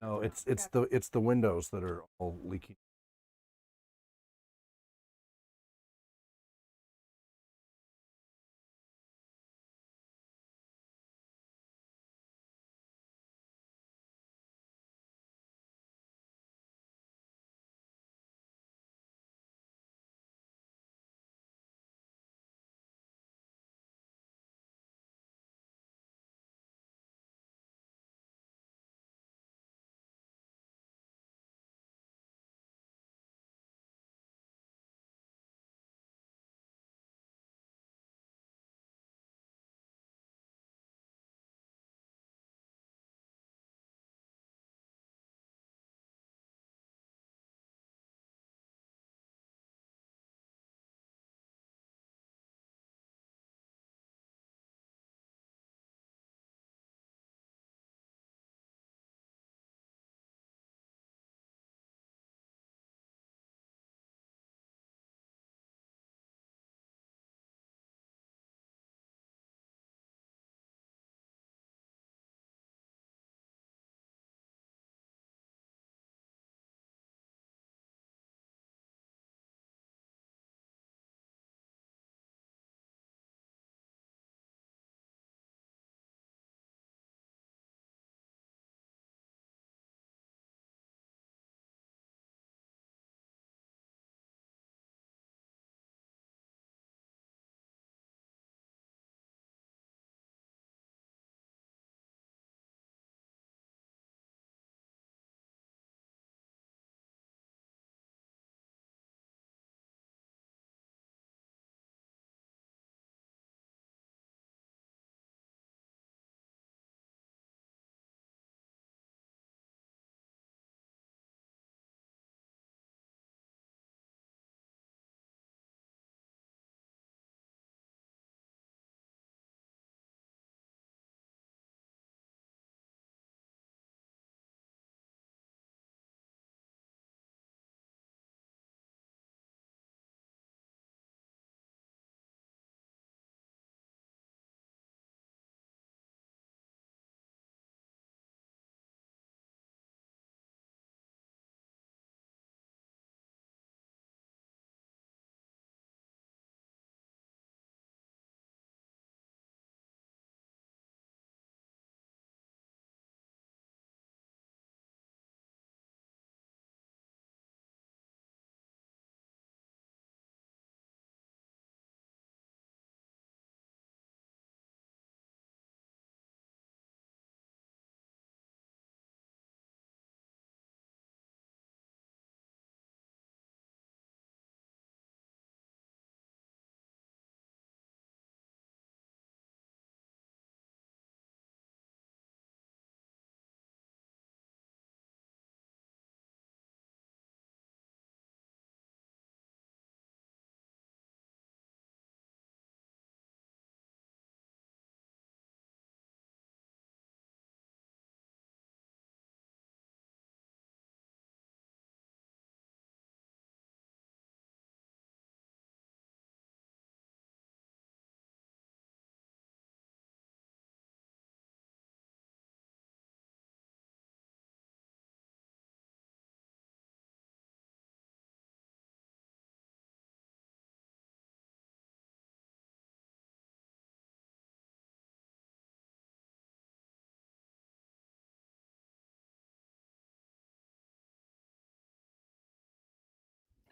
No, it's the windows that are all leaking.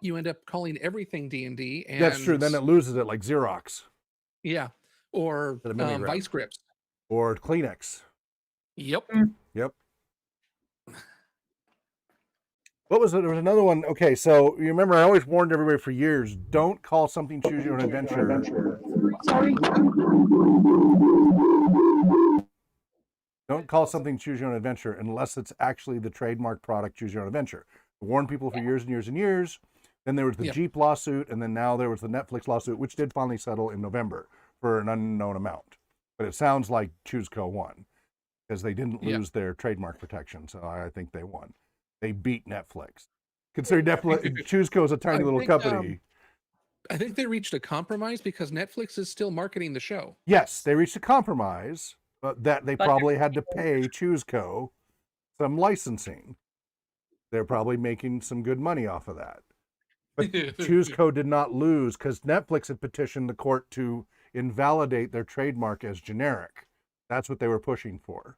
You end up calling everything D&D, That's true. Then and it loses it like Xerox yeah, or to the mimeograph vice grips. or Kleenex. Yep. Yep. What was it? There was another one. Okay, so you remember I always warned everybody for years: don't call something "Choose Your Own Adventure." Sorry. Don't call something "Choose Your Own Adventure" unless it's actually the trademark product "Choose Your Own Adventure." I warned people for years and years and years. Then there was the Yep. Jeep lawsuit, and then now there was the Netflix lawsuit, which did finally settle in November for an unknown amount. But it sounds like ChooseCo won because they didn't Yeah. lose their trademark protection, so I think they won. They beat Netflix. Considering Netflix, ChooseCo is a tiny little company. I think they reached a compromise because Netflix is still marketing the show. Yes, they reached a compromise, but that they probably had to pay ChooseCo some licensing. They're probably making some good money off of that. But ChooseCo did not lose because Netflix had petitioned the court to invalidate their trademark as generic. That's what they were pushing for.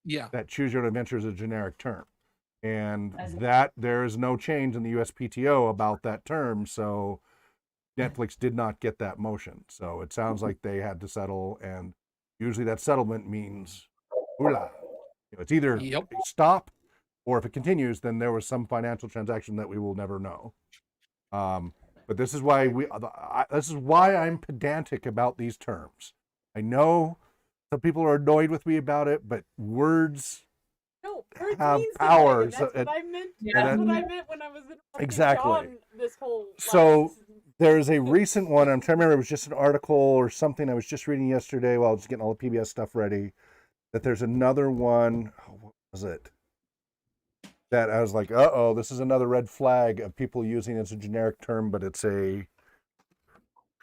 Yeah. That choose your own adventure is a generic term. And that there is no change in the USPTO about that term. So Netflix did not get that motion. So it sounds like they had to settle. And usually that settlement means, hoolah. It's either stop, or if it continues, then there was some financial transaction that we will never know. But this is why I'm pedantic about these terms. I know some people are annoyed with me about it, but words have power. That's what I meant. Yeah. That's what I meant when I was exactly on this whole. So there's a recent one. I'm trying to remember. It was just an article or something I was just reading yesterday while I was getting all the PBS stuff ready. That there's another one. What was it? That I was like, uh-oh, this is another red flag of people using it as a generic term, but it's a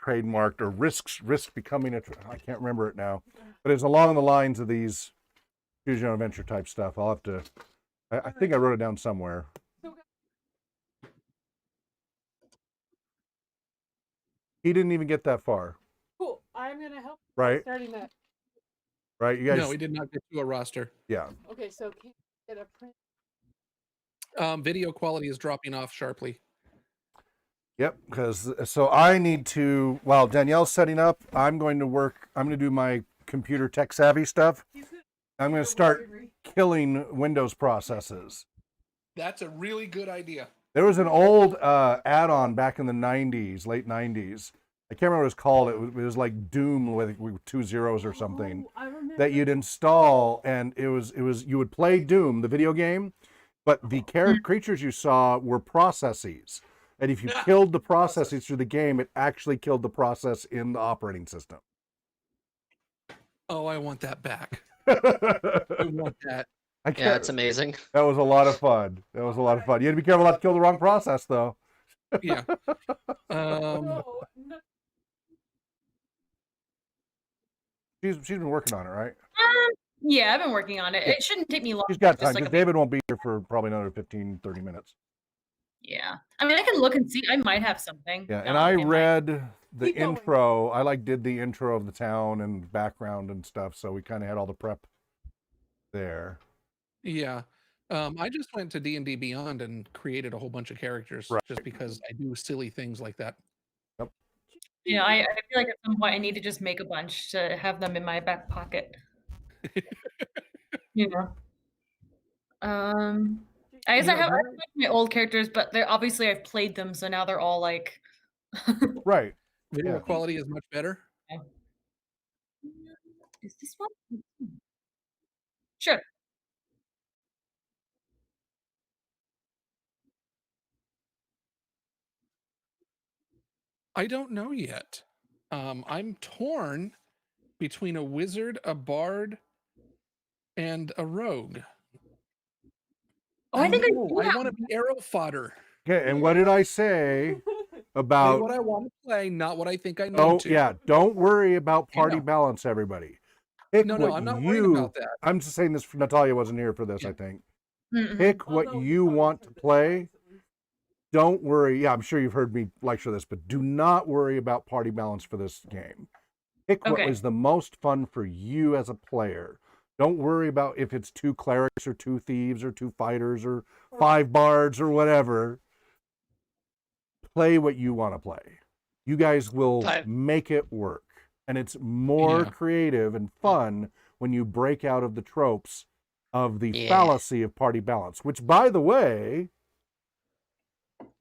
trademarked or risk becoming I can't remember it now, but it's along the lines of these choose your own adventure type stuff. I'll have to, I think I wrote it down somewhere. He didn't even get that far. Cool. I'm going to help. Right. Starting that. Right. You guys. No, we did not get to a roster. Yeah. Okay. So can you get a print? Video quality is dropping off sharply. Yep, because so I need to, while Danielle's setting up, I'm going to do my computer tech savvy stuff. I'm going to start killing Windows processes. That's a really good idea. There was an old add-on back in the 90s, late 90s. I can't remember what it was called. It was like Doom with 2 zeros or something that you'd install, and it was you would play Doom, the video game, but the creatures you saw were processes. And if you killed the processes through the game, it actually killed the process in the operating system. Oh, I want that back. I want that. Yeah, it's amazing. That was a lot of fun. You had to be careful not to kill the wrong process, though. Yeah. She's been working on it, right? Yeah, I've been working on it. It shouldn't take me long. She's got time, Just because David won't be here for probably another 15, 30 minutes. Yeah. I mean, I can look and see. I might have something. Yeah, and I read the intro. I did the intro of the town and background and stuff, so we kind of had all the prep there. Yeah. I just went to D&D Beyond and created a whole bunch of characters just because I do silly things like that. Yep. Yeah, I feel like at some point I need to just make a bunch to have them in my back pocket. You know. I guess I have my old characters, but they're obviously I've played them, so now they're all like right. Video quality is much better. Is this one? Sure. I don't know yet. I'm torn between a wizard, a bard, and a rogue. Oh, I think I want to be arrow fodder. Okay, and what did I say about play what I want to play, not what I think I know to. Yeah, don't worry about party balance, everybody. No, I'm not worried about that. I'm just saying this for Natalia wasn't here for this, I think. Pick what you want to play. Don't worry. Yeah, I'm sure you've heard me lecture this, but do not worry about party balance for this game. Pick what is the most fun for you as a player. Don't worry about if it's 2 clerics or 2 thieves or 2 fighters or 5 bards or whatever. Play what you want to play. You guys will make it work. And it's more creative and fun when you break out of the tropes of the fallacy of party balance, which, by the way,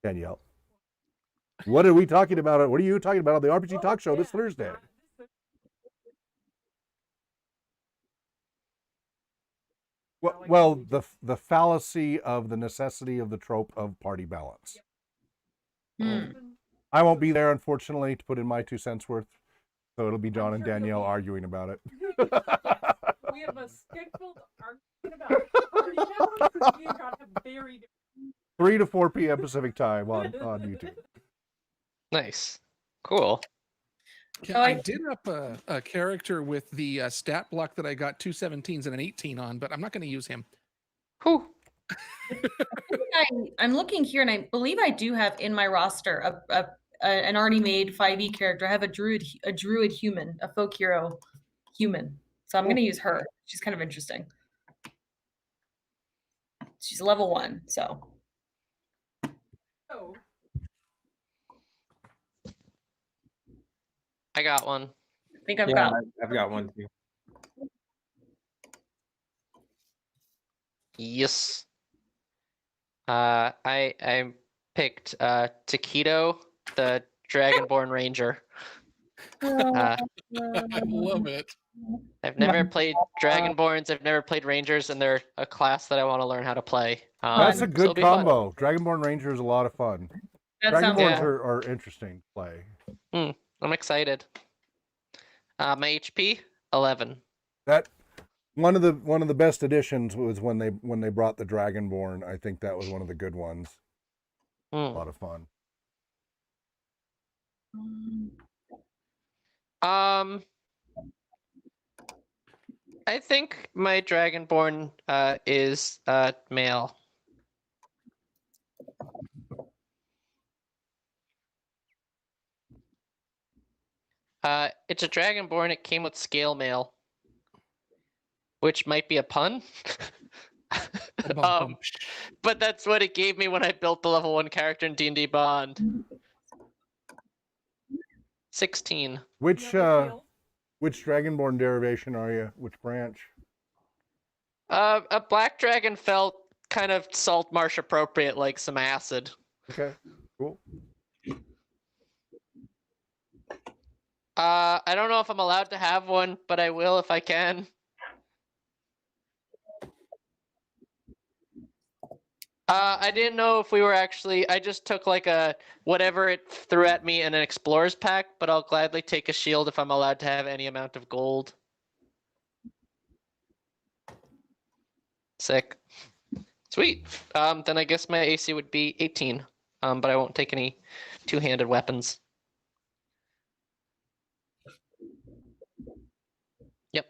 Danielle, what are we talking about? What are you talking about on the RPG Talk Show this Thursday? Well, the fallacy of the necessity of the trope of party balance. I won't be there, unfortunately, to put in my 2 cents worth. So it'll be John and Danielle arguing about it. We have a scheduled argument about party balance. We got a very 3 to 4 p.m. Pacific time on YouTube. Nice. Cool. Yeah, I did up a character with the stat block that I got 2 17s and an 18 on, but I'm not going to use him. Whew. I'm looking here, and I believe I do have in my roster an already made 5e character. I have a druid human, a folk hero human. So I'm going to use her. She's kind of interesting. She's level 1, so. Oh, I got one. I think I've Yeah, got. I've got one too. Yes. I picked Taquito, the Dragonborn Ranger. I love it. I've never played Dragonborns. I've never played Rangers, and they're a class that I want to learn how to play. That's a so good it'll be fun. combo. Dragonborn Ranger is a lot of fun. That sounds Dragonborns Yeah. are interesting to play. I'm excited. My HP 11. That one of the best additions was when they brought the Dragonborn. I think that was one of the good ones. A lot of fun. I think my Dragonborn is male. It's a Dragonborn. It came with scale mail, which might be a pun. But that's what it gave me when I built the level 1 character in D&D Bond. 16. Which Dragonborn derivation are you? Which branch? A black dragon felt kind of salt marsh appropriate, like some acid. Okay, cool. I don't know if I'm allowed to have one, but I will if I can. I didn't know if we were actually. I just took like a whatever it threw at me in an explorer's pack, but I'll gladly take a shield if I'm allowed to have any amount of gold. Sick. Sweet. Then I guess my AC would be 18. But I won't take any two-handed weapons. Yep.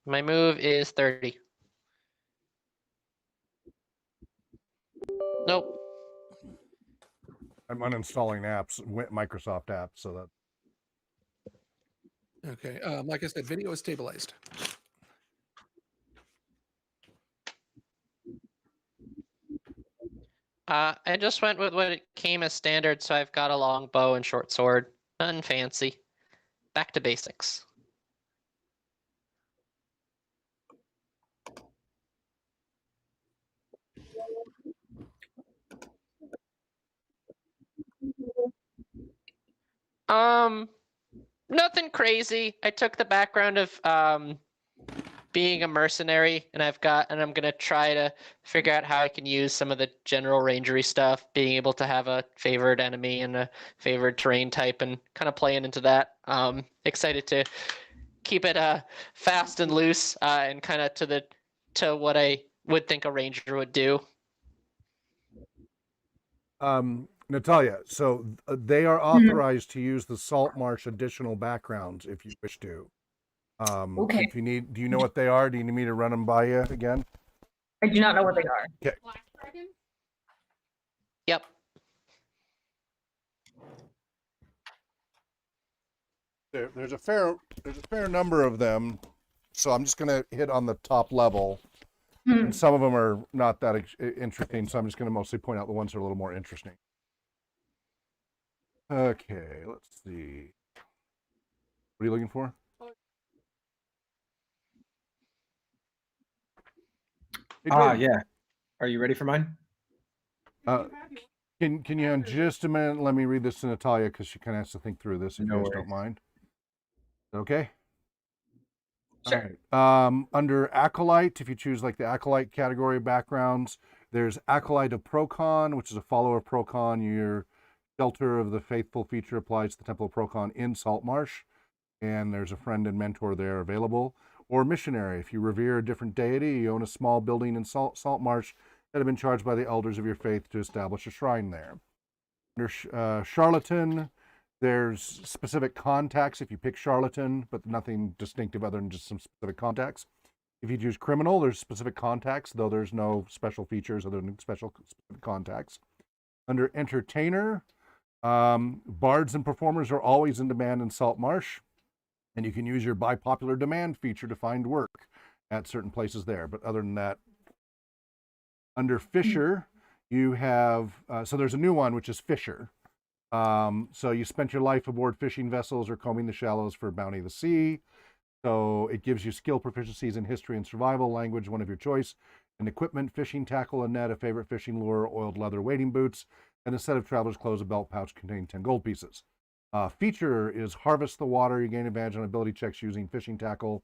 My move is 30. Nope. I'm uninstalling apps, Microsoft apps, so that. Okay. Like I said, video is stabilized. I just went with what it came as standard, so I've got a long bow and short sword. Nothing fancy. Back to basics. Nothing crazy. I took the background of being a mercenary, and I'm gonna try to figure out how I can use some of the general rangery stuff, being able to have a favored enemy and a favored terrain type, and kind of playing into that. Excited to keep it fast and loose, and kind of to what I would think a ranger would do. Natalia, so they are authorized to use the Salt Marsh additional backgrounds if you wish to. Okay. If you need, do you know what they are? Do you need me to run them by you again? I do not know what they are. Okay. Black dragon? Yep. There's a fair number of them, so I'm just gonna hit on the top level. And some of them are not that interesting, so I'm just gonna mostly point out the ones that are a little more interesting. Okay, let's see. What are you looking for? Hey, Jordan, Yeah. Are you ready for mine? Can you in just a minute let me read this to Natalia because she kind of has to think through this if No you guys worries. don't mind. Okay. Sure. All right. Under Acolyte, if you choose like the Acolyte category of backgrounds, there's Acolyte of Procon, which is a follower of Procon. Your Shelter of the Faithful feature applies to the Temple of Procon in Saltmarsh, and there's a friend and mentor there available. Or Missionary, if you revere a different deity, you own a small building in Saltmarsh that have been charged by the elders of your faith to establish a shrine there. Under Charlatan, There's specific contacts if you pick charlatan, but nothing distinctive other than just some specific contacts. If you choose criminal, there's specific contacts, though there's no special features other than specific contacts. Under entertainer, bards and performers are always in demand in Saltmarsh, and you can use your by popular demand feature to find work at certain places there. But other than that, under fisher, you have, so there's a new one, which is fisher. So you spent your life aboard fishing vessels or combing the shallows for bounty of the sea. So it gives you skill proficiencies in history and survival, language, one of your choice, and equipment, fishing tackle, a net, a favorite fishing lure, oiled leather wading boots, and a set of traveler's clothes, a belt pouch containing 10 gold pieces. Feature is harvest the water. You gain advantage on ability checks using fishing tackle.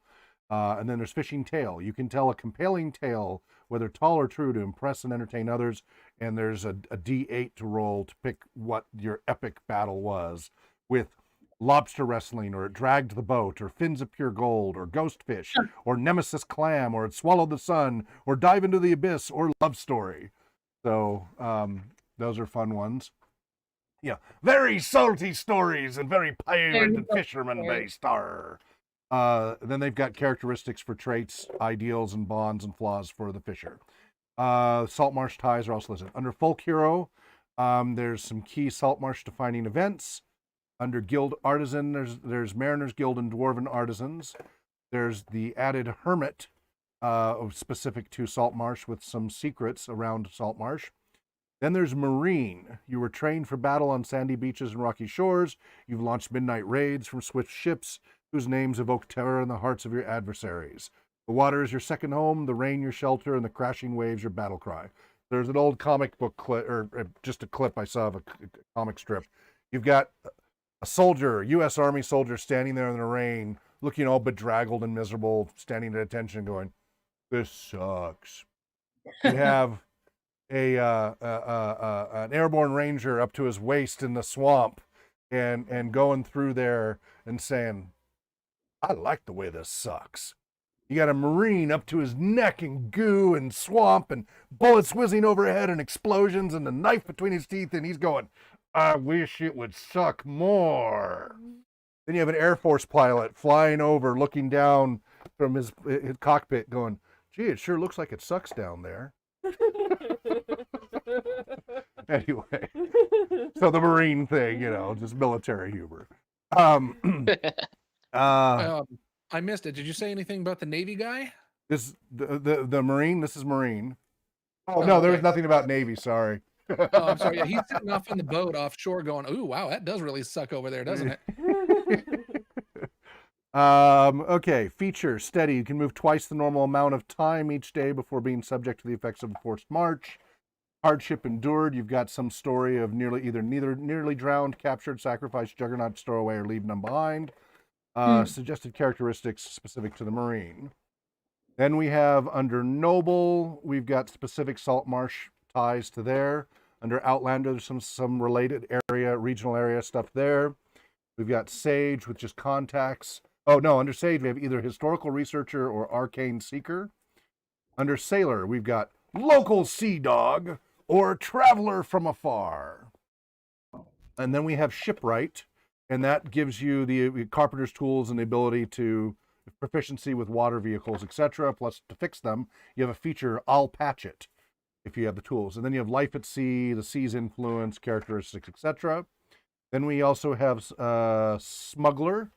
And then there's fishing tale. You can tell a compelling tale, whether tall or true, to impress and entertain others. And there's a D8 to roll to pick what your epic battle was, with lobster wrestling, or it dragged the boat, or fins of pure gold, or ghost fish, or nemesis clam, or it swallowed the sun, or dive into the abyss, or love story. So those are fun ones. Yeah, very salty stories and very pirate and fisherman based. Then they've got characteristics for traits, ideals, and bonds and flaws for the fisher. Saltmarsh ties are also listed. Under folk hero, there's some key Saltmarsh defining events. Under guild artisan, there's Mariners Guild and Dwarven Artisans. There's the added hermit, specific to Saltmarsh, with some secrets around Saltmarsh. Then there's marine. You were trained for battle on sandy beaches and rocky shores. You've launched midnight raids from swift ships whose names evoke terror in the hearts of your adversaries. The water is your second home, the rain your shelter, and the crashing waves your battle cry. There's an old comic book clip, or just a clip I saw of a comic strip. You've got a soldier, U.S. Army soldier, standing there in the rain, looking all bedraggled and miserable, standing at attention going, "This sucks." You have an airborne ranger up to his waist in the swamp and going through there and saying, "I like the way this sucks." You got a marine up to his neck in goo and swamp and bullets whizzing overhead and explosions and a knife between his teeth, and he's going, "I wish it would suck more." Then you have an Air Force pilot flying over, looking down from his cockpit going, "Gee, it sure looks like it sucks down there." Anyway, so the marine thing, just military humor. I missed it. Did you say anything about the Navy guy? This the marine. This is marine. Oh, Oh, no, there okay. was nothing about Navy. Sorry. Oh, I'm sorry. Yeah, he's sitting off in the boat offshore going, "Ooh, wow, that does really suck over there, doesn't it?" Okay, feature, steady. You can move twice the normal amount of time each day before being subject to the effects of a forced march. Hardship endured. You've got some story of nearly drowned, captured, sacrificed, juggernaut, stowaway, or leave none behind. Suggested characteristics specific to the marine. Then we have under noble, we've got specific Saltmarsh ties to there. Under outlander, there's some related area, regional area stuff there. We've got sage with just contacts. Oh no, under sage we have either historical researcher or arcane seeker. Under sailor we've got local sea dog or traveler from afar. And then we have shipwright, and that gives you the carpenter's tools and the ability to proficiency with water vehicles, etc. Plus to fix them, you have a feature, I'll patch it, if you have the tools. And then you have life at sea, the sea's influence, characteristics, etc. Then we also have smuggler,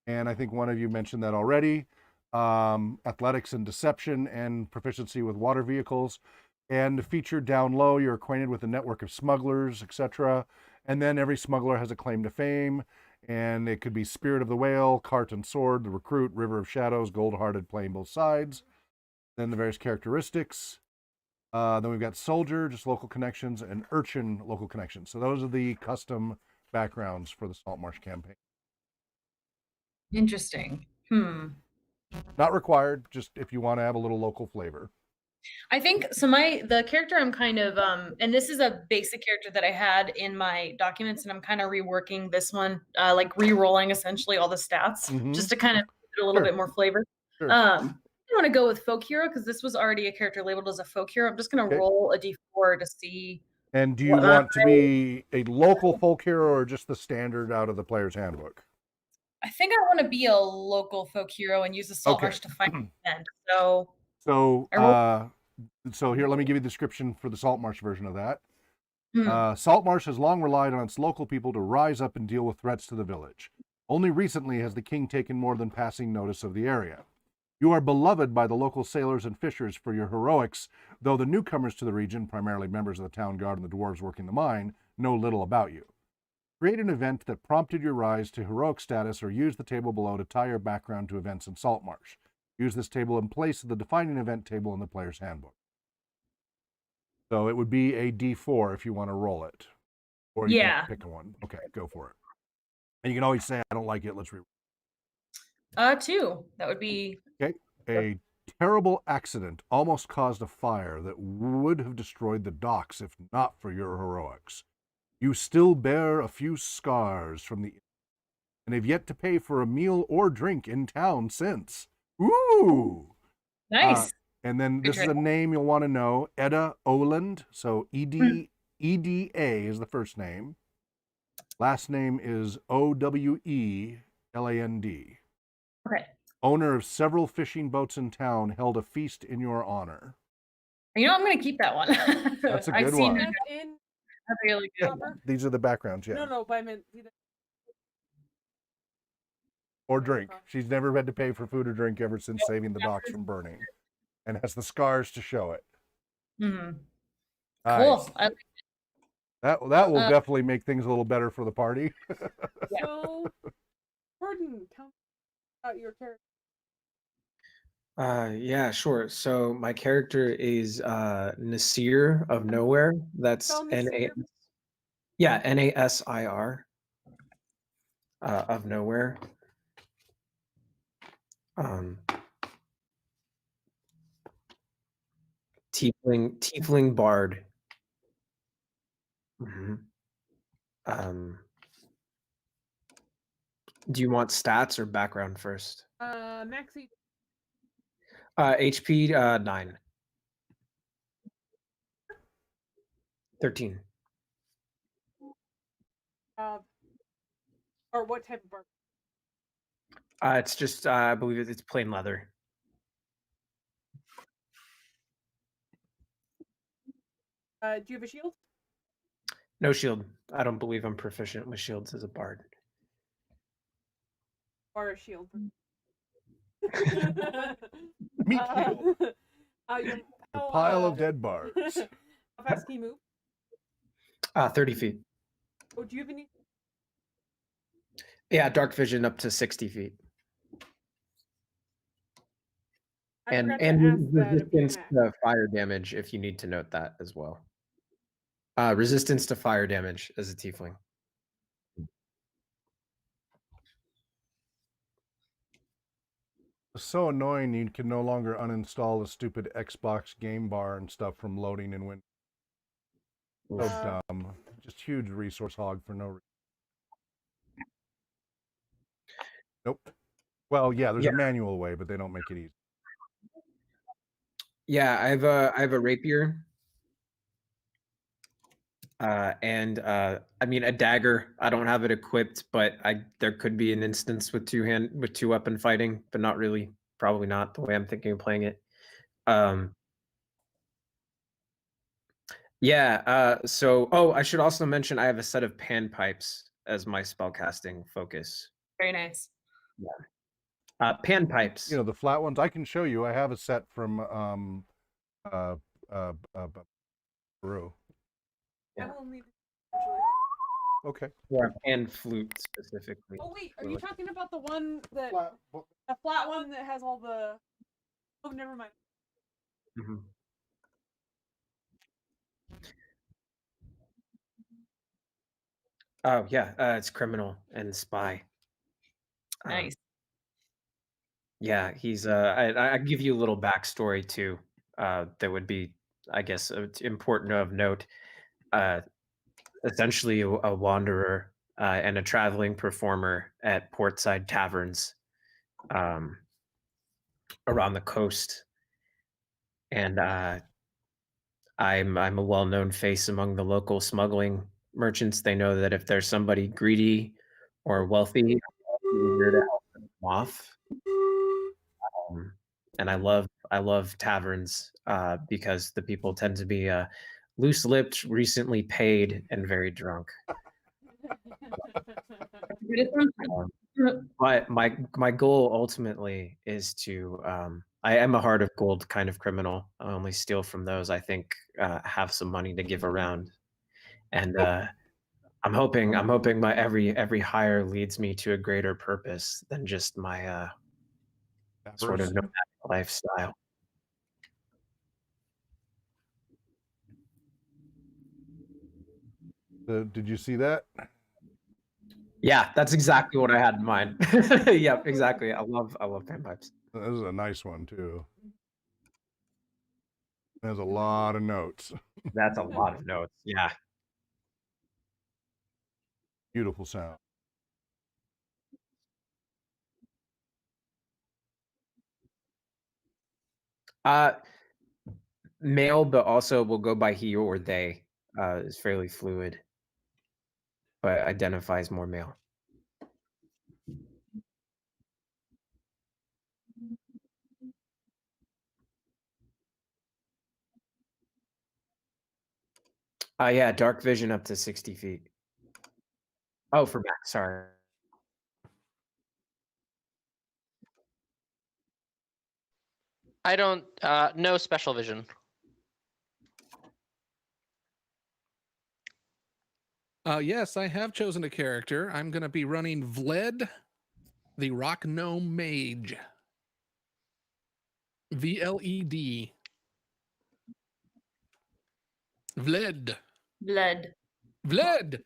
and I think one of you mentioned that already. Athletics and deception and proficiency with water vehicles. And featured down low, you're acquainted with a network of smugglers, etc. And then every smuggler has a claim to fame, and it could be Spirit of the Whale, Cart and Sword, the Recruit, River of Shadows, Gold-Hearted, playing both sides. Then the various characteristics. Then we've got Soldier, just local connections, and Urchin, local connections. So those are the custom backgrounds for the Saltmarsh campaign. Interesting. Not required, just if you want to have a little local flavor. I think so. The character I'm kind of and this is a basic character that I had in my documents, and I'm kind of reworking this one, like re-rolling essentially all the stats, just to kind of give it a little bit more flavor. Sure. I want to go with folk hero because this was already a character labeled as a folk hero. I'm just going to roll a d4 to see And do you want to be a local folk hero or just the standard out of the player's handbook? I think I want to be a local folk hero and use the salt marsh to find the end. So here, let me give you the description for the Salt Marsh version of that. hmm. Salt Marsh has long relied on its local people to rise up and deal with threats to the village. Only recently has the king taken more than passing notice of the area. You are beloved by the local sailors and fishers for your heroics, though the newcomers to the region, primarily members of the town guard and the dwarves working the mine, know little about you. Create an event that prompted your rise to heroic status, or use the table below to tie your background to events in Saltmarsh. Use this table in place of the defining event table in the player's handbook. So it would be a D4 if you want to roll it. Or you can pick one. Okay, go for it. And you can always say, I don't like it, let's re-roll. 2. That would be... Okay. A terrible accident almost caused a fire that would have destroyed the docks if not for your heroics. You still bear a few scars from the... and have yet to pay for a meal or drink in town since. Ooh! Nice. And then this is a name you'll want to know. Edda Oland. So EDA is the first name. Last name is Oweland. Okay. Owner of several fishing boats in town, held a feast in your honor. You know, I'm going to keep that one. That's a good I've seen one. it. That's really good. These are the backgrounds, yeah. No, but I meant Or drink. She's never had to pay for food or drink ever since saving the docks from burning, and has the scars to show it. Mm-hmm. Nice. Cool. That will definitely make things a little better for the party. So, Gordon, tell me about your character. Yeah, sure. So my character is Nasir of Nowhere. That's N-A. Yeah, Nasir. Of Nowhere. Tiefling bard. Mm-hmm. Do you want stats or background first? Maxi. HP 9. 13. Or what type of barbarian? It's just I believe it's plain leather. Do you have a shield? No shield. I don't believe I'm proficient with shields as a bard. Or a shield? Me too. A pile of dead bards. How fast can you move? 30 feet. Oh, do you have any? Yeah, dark vision up to 60 feet. And resistance to fire damage, if you need to note that as well. Resistance to fire damage as a tiefling. It's so annoying you can no longer uninstall the stupid Xbox game bar and stuff from loading in Windows. So dumb. Just huge resource hog for no reason. Nope. Well, yeah, there's a manual way, but they don't make it easy. Yeah, I have a rapier. And I mean a dagger. I don't have it equipped, but there could be an instance with two weapon fighting, but not really. Probably not the way I'm thinking of playing it. So I should also mention I have a set of panpipes as my spellcasting focus. Very nice. Yeah. Panpipes. You know, the flat ones. I can show you. I have a set from Peru. Yeah. Okay. Yeah, pan flute specifically. Oh wait, are you talking about the one that the flat one that has all the? Oh, never mind. Mm-hmm. Oh yeah, it's criminal and spy. Nice. Yeah, he's. I give you a little backstory too. That would be, I guess, important of note. Essentially, a wanderer and a traveling performer at portside taverns around the coast, and I'm a well-known face among the local smuggling merchants. They know that if there's somebody greedy or wealthy, I'm here to help them off. And I love taverns because the people tend to be loose-lipped, recently paid, and very drunk. But my goal ultimately is to I am a heart of gold kind of criminal. I only steal from those I think have some money to give around, and I'm hoping my every hire leads me to a greater purpose than just my sort of nomadic lifestyle. Did you see that? Yeah, that's exactly what I had in mind. Yep, exactly. I love panpipes. This is a nice one too. There's a lot of notes. That's a lot of notes. Yeah. Beautiful sound. Male, but also will go by he or they. Is fairly fluid, but identifies more male. Yeah, dark vision up to 60 feet. Oh, for max, sorry. I don't, no special vision. Yes, I have chosen a character. I'm going to be running Vled, the Rock Gnome Mage. VLED. Vled. Blood. Vled.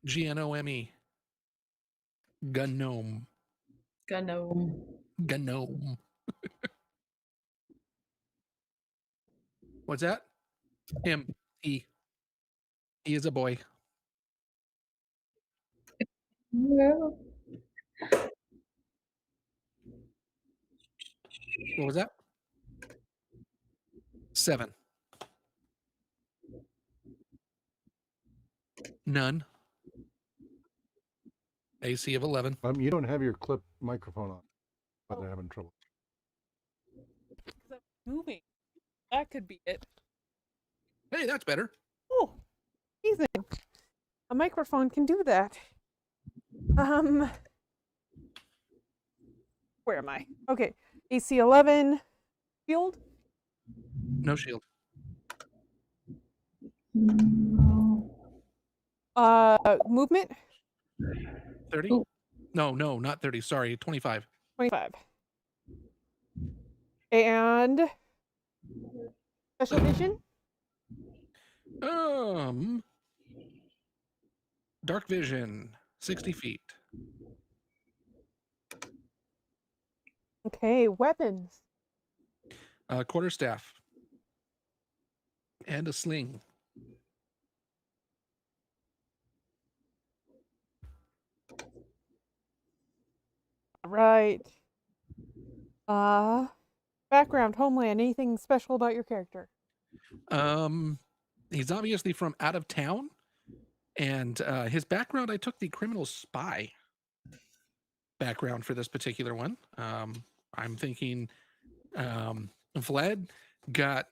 GNOME. Gnome. Gnome. Gnome. What's that? Him. He is a boy. No. What was that? 7. None. AC of 11. You don't have your clip microphone on, but they're having trouble. Moving. That could be it. Hey, that's better. Oh, amazing. A microphone can do that. Where am I? Okay. AC 11. Field. No shield. Movement. 30? Ooh. No, not 30. Sorry, 25. 25. And special vision. Dark vision, 60 feet. Okay, weapons. Quarterstaff. And a sling. Right. Background, homeland, anything special about your character? He's obviously from out of town. And his background, I took the criminal spy background for this particular one. I'm thinking Vlad got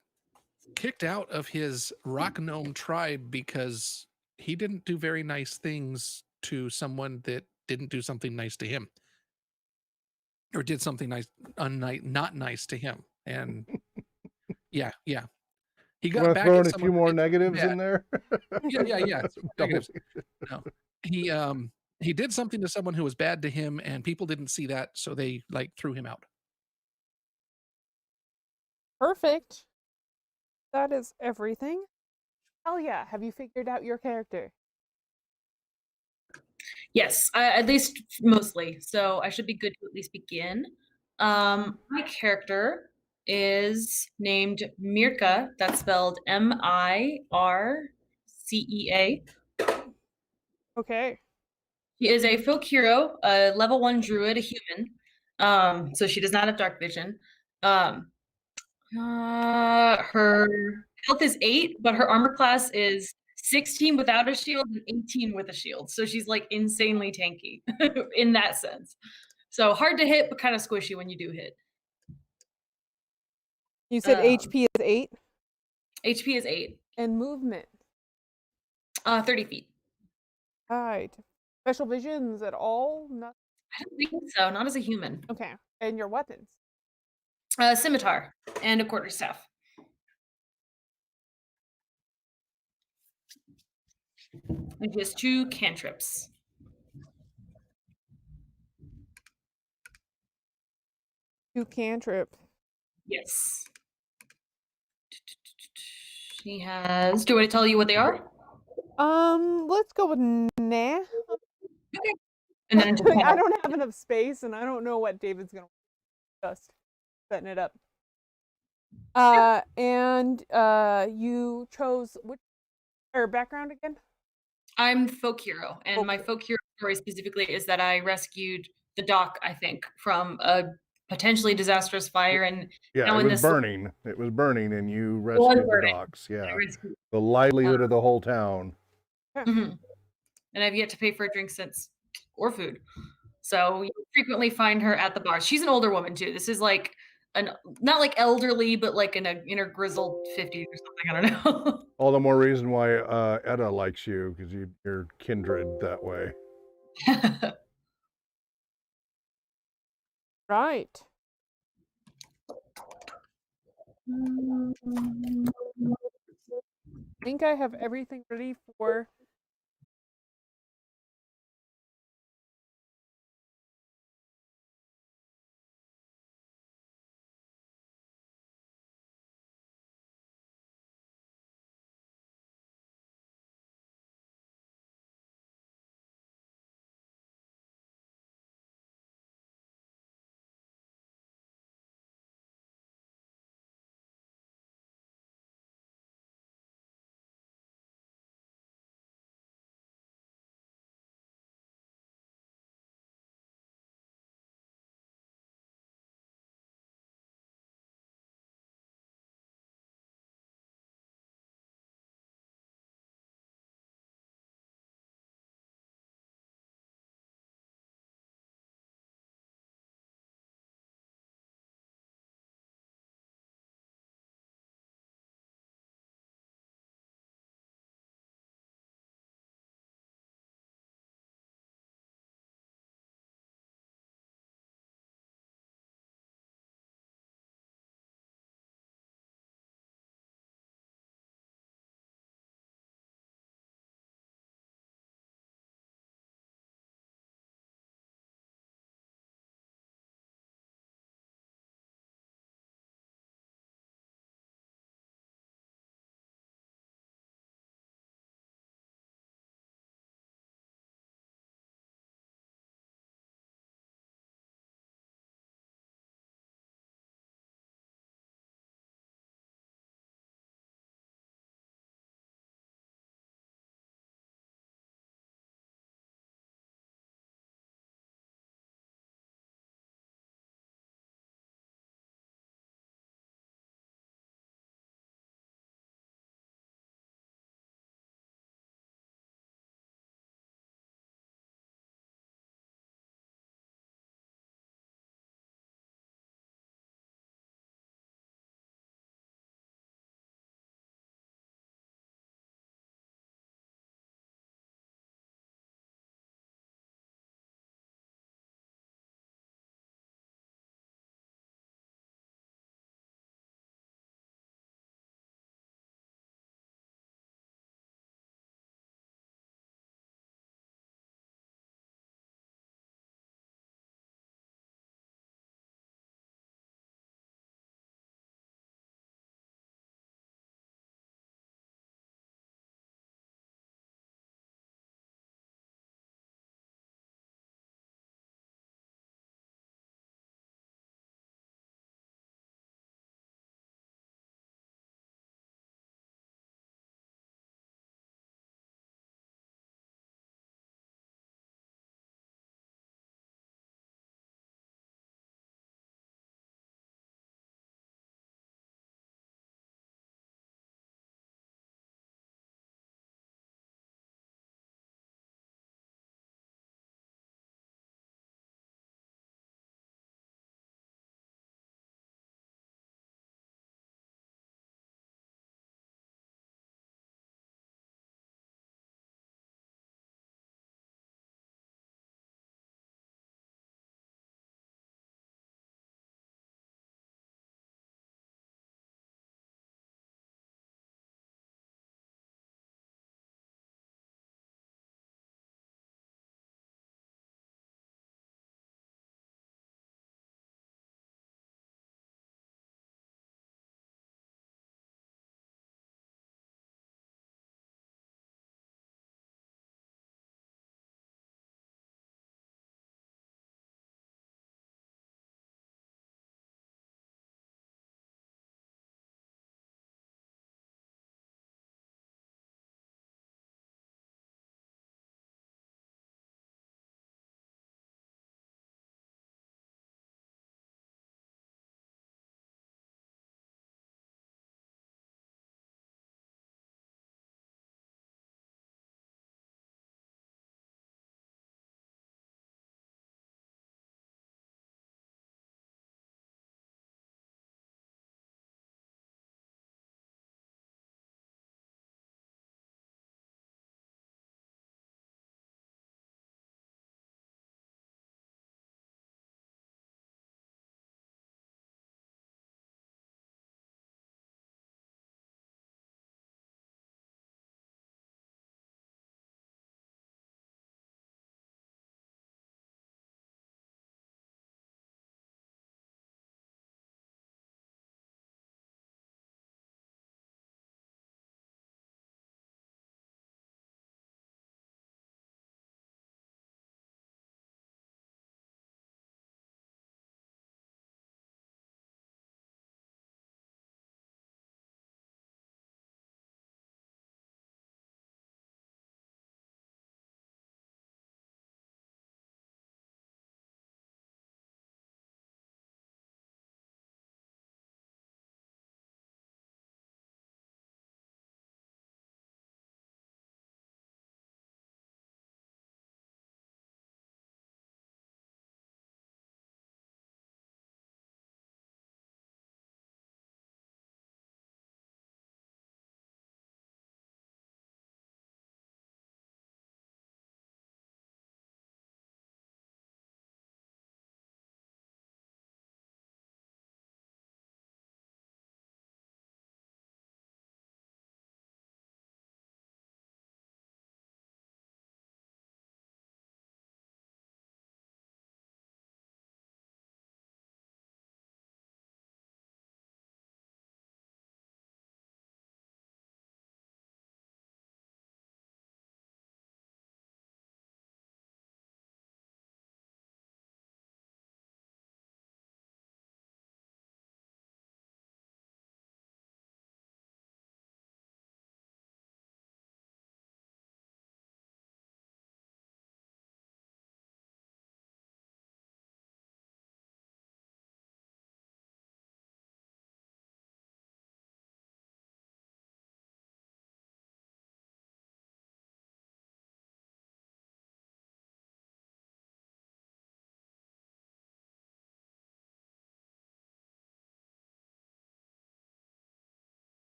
kicked out of his rock gnome tribe because he didn't do very nice things to someone that didn't do something nice to him, or did something nice, not nice to him. And yeah, he got back throwing at a few more negatives in there. Yeah. Negatives. No, he did something to someone who was bad to him, and people didn't see that, so they like threw him out. Perfect. That is everything. Hell yeah. Have you figured out your character? Yes, at least mostly. So I should be good to at least begin. My character is named Mirka. That's spelled Mircea. Okay. She is a folk hero, a level 1 druid, a human. So she does not have dark vision. Her health is 8, but her armor class is 16 without a shield and 18 with a shield. So she's like insanely tanky in that sense. So hard to hit, but kind of squishy when you do hit. You said Um, HP is 8 HP is 8. and movement. 30 feet. Right. Special visions at all? Not I don't think so. Not as a human. okay. And your weapons. Scimitar and a quarterstaff. And she has 2 cantrips. 2 cantrip. Yes. She has. Do I tell you what they are? Let's go with nah. Okay. And then I don't have enough space, and I don't know what David's gonna just setting it up. And you chose which or background again? I'm folk hero, and my Folk- folk hero story specifically is that I rescued the dock, I think, from a potentially disastrous fire, and Yeah, now it in was this burning. It was burning, and you was rescued the burning. docks. I Yeah, rescued. the livelihood of the whole town. Mhm. And I've yet to pay for a drink since, or food. So you frequently find her at the bar. She's an older woman too. This is like an not like elderly, but like in her grizzled 50s or something. I don't know. All the more reason why Etta likes you, because you're kindred that way. Right. I think I have everything ready for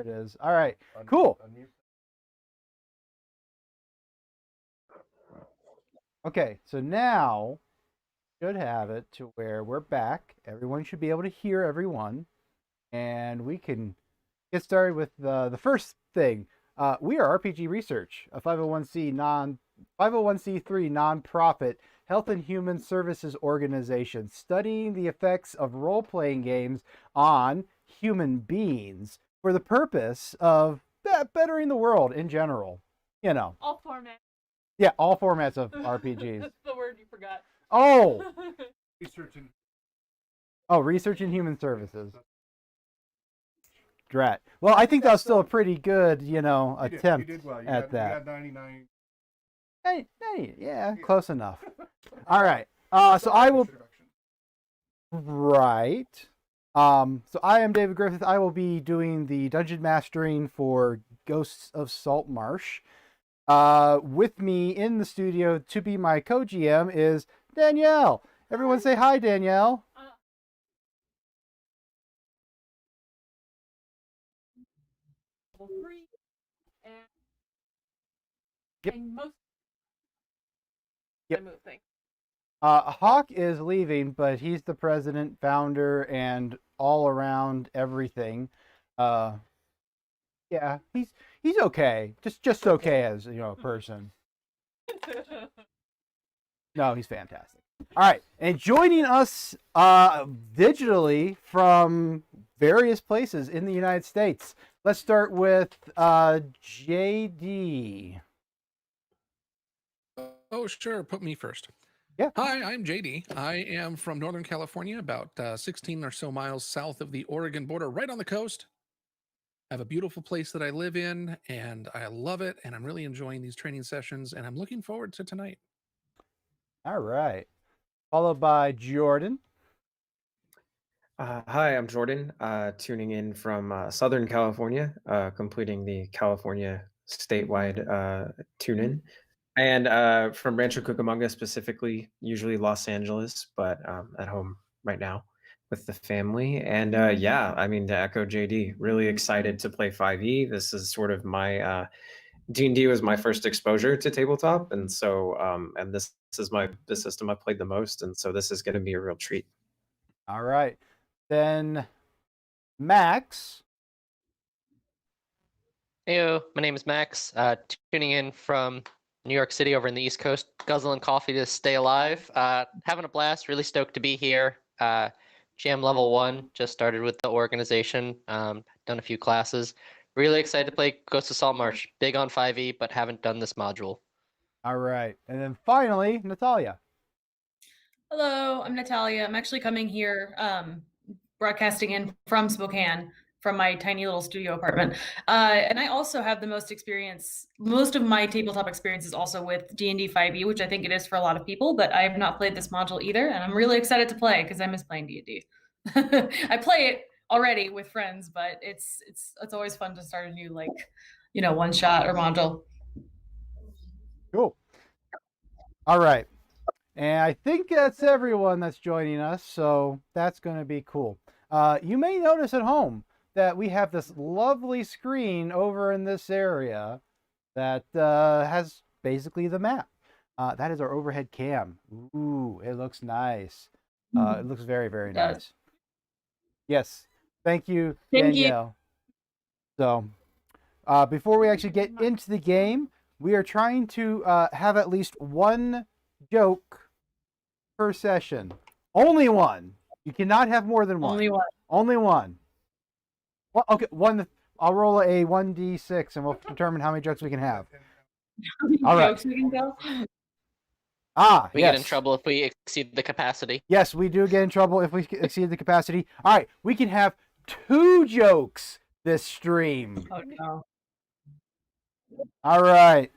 There it is. All right. Cool. Okay, so now should have it to where we're back. Everyone should be able to hear everyone, and we can get started with the first thing. We are RPG Research, a 501c3 nonprofit health and human services organization studying the effects of role-playing games on human beings for the purpose of bettering the world in general. You know. All formats. Yeah, all formats of RPGs. That's the word you forgot. Oh! Researching. Oh, research in human services. Drat. Well, I think that was still a pretty good, attempt You did well. at that. You got 99. Hey, yeah, close enough. All right. So I will. Right. So I am David Griffith. I will be doing the dungeon mastering for Ghosts of Saltmarsh. With me in the studio to be my co-GM is Danielle. Everyone say hi, Danielle. Yep. Yep. Hawk is leaving, but he's the president, founder, and all around everything. Yeah, he's okay. Just okay as a person. No, he's fantastic. All right, and joining us digitally from various places in the United States. Let's start with JD. Oh, sure. Put me first. Yeah. Hi, I'm JD. I am from Northern California, about 16 or so miles south of the Oregon border, right on the coast. I have a beautiful place that I live in, and I love it, and I'm really enjoying these training sessions, and I'm looking forward to tonight. All right. Followed by Jordan. Hi, I'm Jordan, tuning in from Southern California, completing the California statewide tune-in. And from Rancho Cucamonga specifically, usually Los Angeles, but at home right now with the family. And yeah, I mean, to echo JD, really excited to play 5e. This is sort of my D&D was my first exposure to tabletop, and so and this is the system I played the most, and so this is going to be a real treat. All right. Then Max. Heyo, my name is Max. Tuning in from New York City over in the East Coast, guzzling coffee to stay alive. Having a blast, really stoked to be here. GM level 1, just started with the organization, done a few classes. Really excited to play Ghost of Saltmarsh. Big on 5e, but haven't done this module. All right. And then finally, Natalia. Hello, I'm Natalia. I'm actually coming here, broadcasting in from Spokane, from my tiny little studio apartment. And I also have the most experience. Most of my tabletop experience is also with D&D 5e, which I think it is for a lot of people, but I have not played this module either, and I'm really excited to play because I miss playing D&D. I play it already with friends, but it's always fun to start a new one shot or module. Cool. All right. And I think that's everyone that's joining us, so that's going to be cool. You may notice at home that we have this lovely screen over in this area that has basically the map. That is our overhead cam. Ooh, it looks nice. It looks very, very nice. Yes. Thank you, Danielle. So, before we actually get into the game, we are trying to have at least one joke per session. Only one. You cannot have more than one. Only one. Only one. Well, okay, one. I'll roll a 1d6 and we'll determine how many jokes we can have. All right. Jokes we can go? We get in trouble if we exceed the capacity. Yes, we do get in trouble if we exceed the capacity. All right, we can have 2 jokes this stream. Oh no. All right.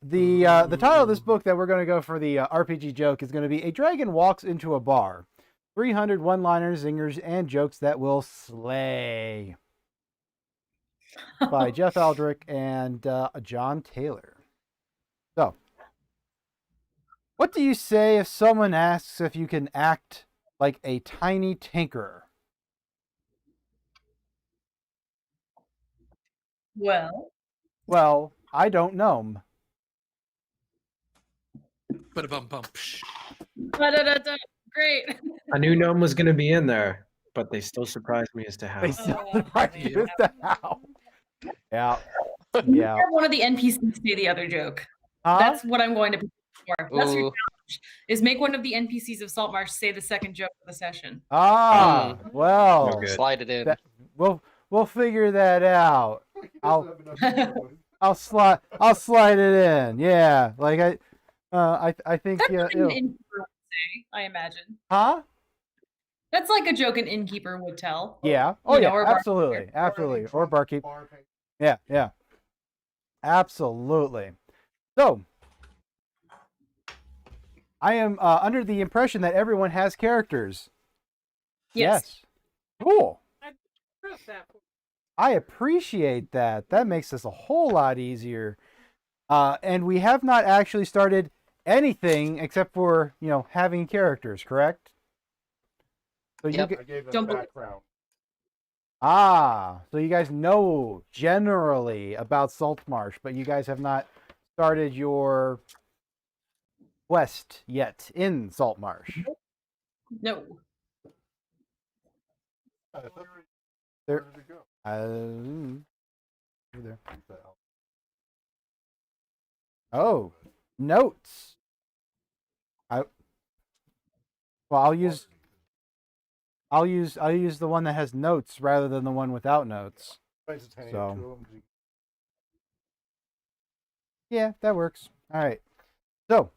The title of this book that we're going to go for the RPG joke is going to be A Dragon Walks into a Bar. 300 one-liners, zingers, and jokes that will slay. By Jeff Aldrich and John Taylor. So, what do you say if someone asks if you can act like a tiny tinkerer? Well, I don't know. But bum bum. Da-da-da-da. Great. I knew gnome was going to be in there, but they still surprised me as to how. They still Oh, surprised man. you as to how. Yeah. You Yeah. have one of the NPCs say the other joke. Huh? That's what I'm going to be for. That's your Ooh. challenge, is make one of the NPCs of Saltmarsh say the second joke of the session. Ah, well, No good. Slide it in. that, we'll figure that out. I'll slide it in. Yeah, like I think That's yeah. something an innkeeper would say, I imagine. Huh? That's like a joke an innkeeper would tell. Yeah. Oh You know, yeah. or a Absolutely. Absolutely. Or barkeep. Yeah. Yeah. Absolutely. So I am under the impression that everyone has characters. Yes. Cool. Trust that. I appreciate that. That makes this a whole lot easier. And we have not actually started anything except for, having characters, correct? So Yep. you I gave them Don't believe- background. so you guys know generally about Saltmarsh, but you guys have not started your quest yet in Saltmarsh. No. There, Where did it go? there. Oh, notes. I'll use the one that has notes rather than the one without notes. So yeah, that works. All right. So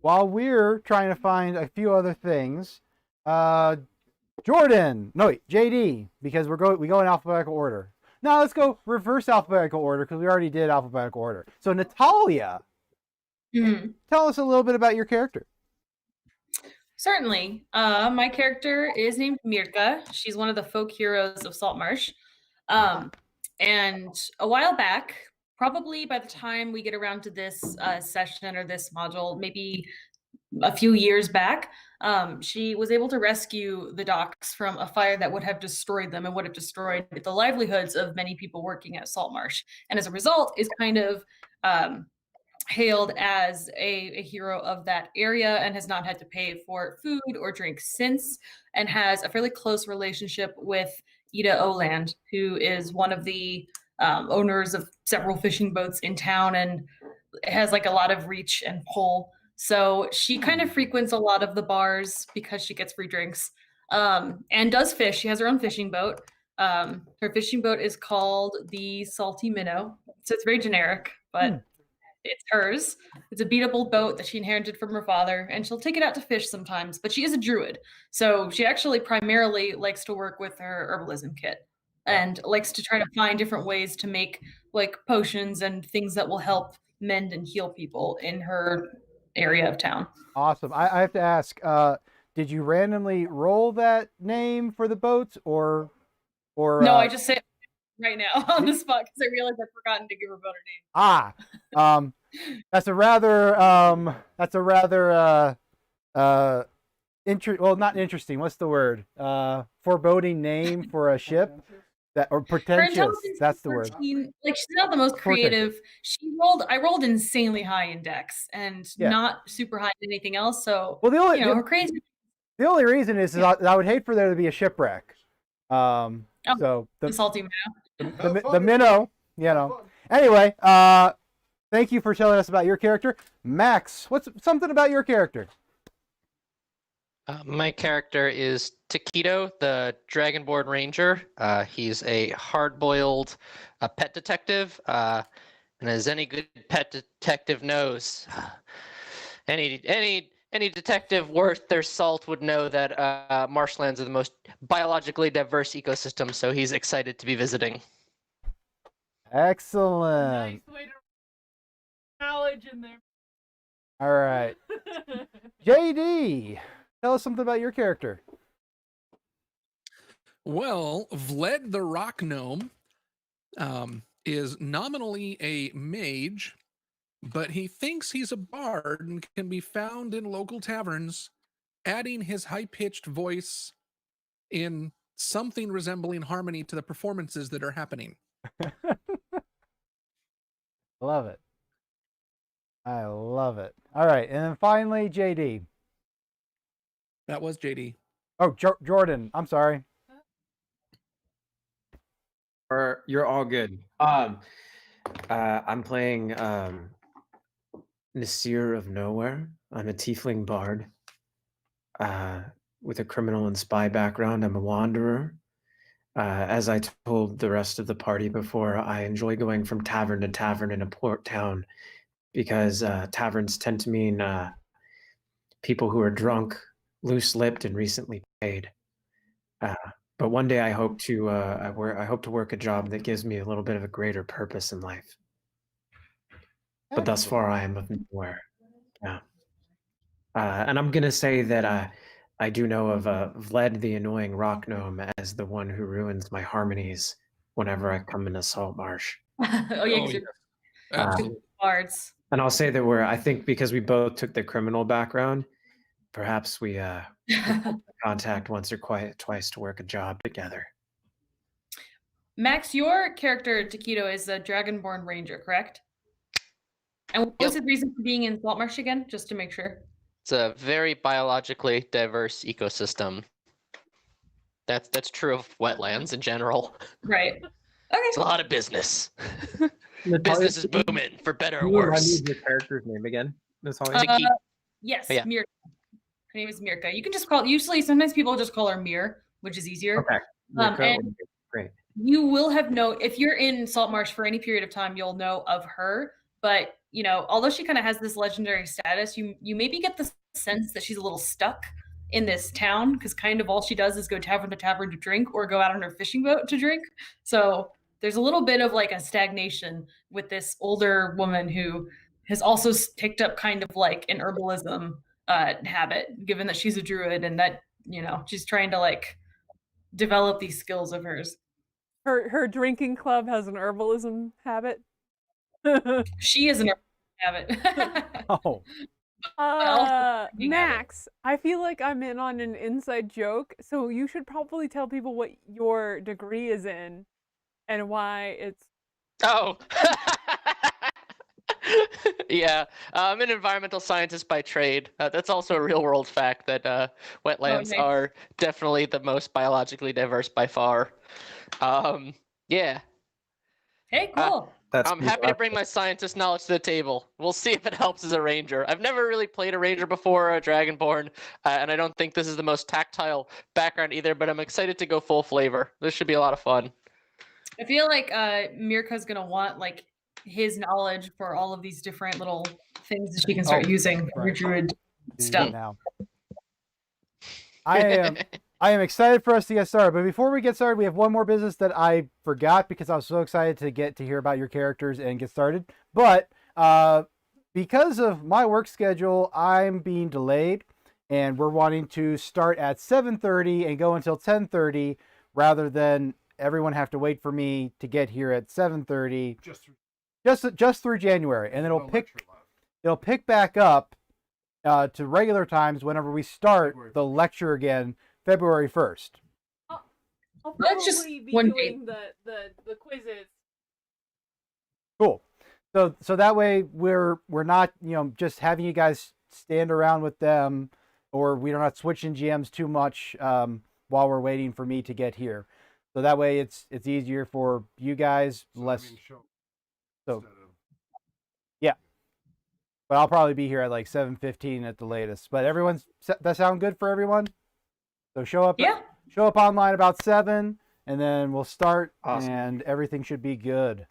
while we're trying to find a few other things, Jordan, no wait, JD, because we go in alphabetical order. Now let's go reverse alphabetical order because we already did alphabetical order. So Natalia, Mhm. tell us a little bit about your character. Certainly. My character is named Mirka. She's one of the folk heroes of Saltmarsh. And a while back, probably by the time we get around to this session or this module, maybe a few years back, she was able to rescue the docks from a fire that would have destroyed them and would have destroyed the livelihoods of many people working at Saltmarsh. And as a result, is kind of hailed as a hero of that area and has not had to pay for food or drink since, and has a fairly close relationship with Ida Oland, who is one of the owners of several fishing boats in town and has like a lot of reach and pull. So she kind of frequents a lot of the bars because she gets free drinks and does fish. She has her own fishing boat. Her fishing boat is called the Salty Minnow. So it's very generic, but it's hers. It's a beatable boat that she inherited from her father, and she'll take it out to fish sometimes, but she is a druid. So she actually primarily likes to work with her herbalism kit and likes to try to find different ways to make like potions and things that will help mend and heal people in her area of town. Awesome. I have to ask, did you randomly roll that name for the boat or No, I just say it right now on the spot because I realized I've forgotten to give her boat her name. that's a rather well, not interesting. What's the word? Foreboding name for a ship or Her pretentious. intelligence That's is the word. 14. Like she's not the most creative. I rolled insanely high in Dex and not super high in anything else. So Well, her crazy. the only reason is I would hate for there to be a shipwreck. So the salty minnow. the minnow, Anyway, thank you for telling us about your character, Max. What's something about your character? My character is Taquito, the Dragonborn Ranger. He's a hard-boiled pet detective, and as any good pet detective knows, any detective worth their salt would know that marshlands are the most biologically diverse ecosystem. So he's excited to be visiting. Excellent. Nice way to knowledge in there. All right, JD, tell us something about your character. Well, Vlad the Rock Gnome is nominally a mage, but he thinks he's a bard and can be found in local taverns, adding his high-pitched voice in something resembling harmony to the performances that are happening. Love it. I love it. All right, and then finally, JD. That was JD. Oh, Jordan. I'm sorry. Or you're all good. I'm playing Nasir of Nowhere. I'm a tiefling bard with a criminal and spy background. I'm a wanderer. As I told the rest of the party before, I enjoy going from tavern to tavern in a port town because taverns tend to mean people who are drunk, loose-lipped, and recently paid. But one day I hope to work a job that gives me a little bit of a greater purpose in life. But thus far, I am of nowhere. Yeah. And I'm gonna say that I do know of Vlad the annoying rock gnome as the one who ruins my harmonies whenever I come into Salt Marsh. Oh yeah, 'cause yeah. you're Absolutely. bards. And I'll say that I think because we both took the criminal background, perhaps we contact once or twice to work a job together. Max, your character Taquito is a Dragonborn Ranger, correct? And what was Yep. his reason for being in Saltmarsh again? Just to make sure. It's a very biologically diverse ecosystem. That's true of wetlands in general. Right. Okay. It's a lot of business. Natalia, Business is booming, for better or can you remind me worse. of your character's name again, Natalia? Yes, Yeah. Mirka. Her name is Mirka. You can just call. Usually, sometimes people just call her Mir, which is easier. Okay. Mirka, And great. you will have if you're in Saltmarsh for any period of time, you'll know of her. But although she kind of has this legendary status, you maybe get the sense that she's a little stuck in this town because kind of all she does is go tavern to tavern to drink or go out on her fishing boat to drink. So there's a little bit of like a stagnation with this older woman who has also picked up kind of like an herbalism habit, given that she's a druid and that she's trying to like develop these skills of hers. Her drinking club has an herbalism habit. She is an habit. Oh. Max, I feel like I'm in on an inside joke, so you should probably tell people what your degree is in and why it's. Oh. Yeah, I'm an environmental scientist by trade. That's also a real world fact that wetlands are definitely the most biologically diverse by far. Yeah. Hey, cool. I'm happy to bring my scientist knowledge to the table. We'll see if it helps as a ranger. I've never really played a ranger before, a dragonborn, and I don't think this is the most tactile background either, but I'm excited to go full flavor. This should be a lot of fun. I feel like Mirka's going to want like his knowledge for all of these different little things that she can start using for her druid stuff. Now. I am excited for us to get started, but before we get started, we have one more business that I forgot because I was so excited to get to hear about your characters and get started. But because of my work schedule, I'm being delayed, and we're wanting to start at 7:30 and go until 10:30 rather than everyone have to wait for me to get here at 7:30 just through January, and it'll pick back up to regular times whenever we start the lecture again, February 1st. I'll That's just probably be one doing the quizzes. Cool. So that way we're not just having you guys stand around with them, or we're not switching GMs too much while we're waiting for me to get here. So that way it's easier for you guys. Yeah. But I'll probably be here at like 7:15 at the latest. But that sound good for everyone? So show up online about 7, and then we'll start, awesome. And everything should be good.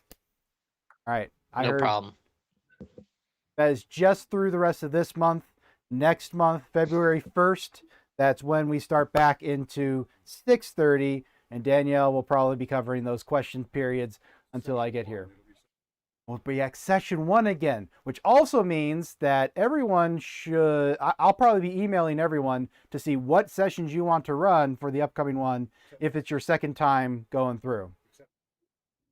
All right. No problem. That is just through the rest of this month. Next month, February 1st, that's when we start back into 6:30, and Danielle will probably be covering those question periods until I get here. We'll be at session 1 again, which also means that everyone should. I'll probably be emailing everyone to see what sessions you want to run for the upcoming one, if it's your second time going through.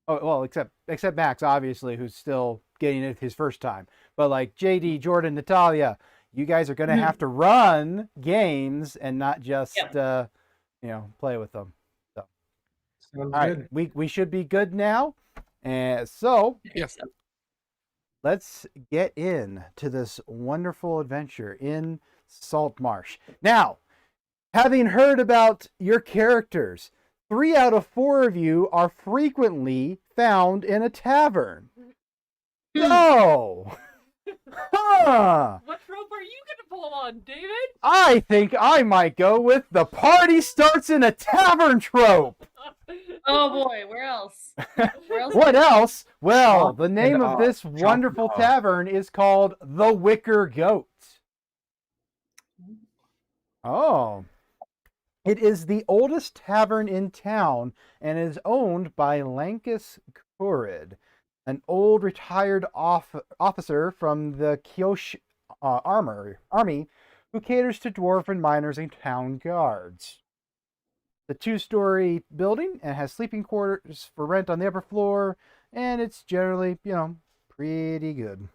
Oh well, except Max, obviously, who's still getting it his first time. But like JD, Jordan, Natalia, you guys are going to have to run games and not just play with them. Sounds All right, we should be good now. And so Yes. let's get into this wonderful adventure in Salt Marsh. Now, having heard about your characters, 3 out of 4 of you are frequently found in a tavern. So, huh, What trope are you gonna pull on, David? I think I might go with the party starts in a tavern trope. Oh boy, where else? Where else? What else? Well, Chalk the name and of off, this chalk and wonderful off. tavern is called the Wicker Goat. Oh. It is the oldest tavern in town and is owned by Lankus Kurid, an old retired officer from the Kyosh army who caters to dwarven miners and town guards. The 2-story building and has sleeping quarters for rent on the upper floor, and it's generally, pretty good.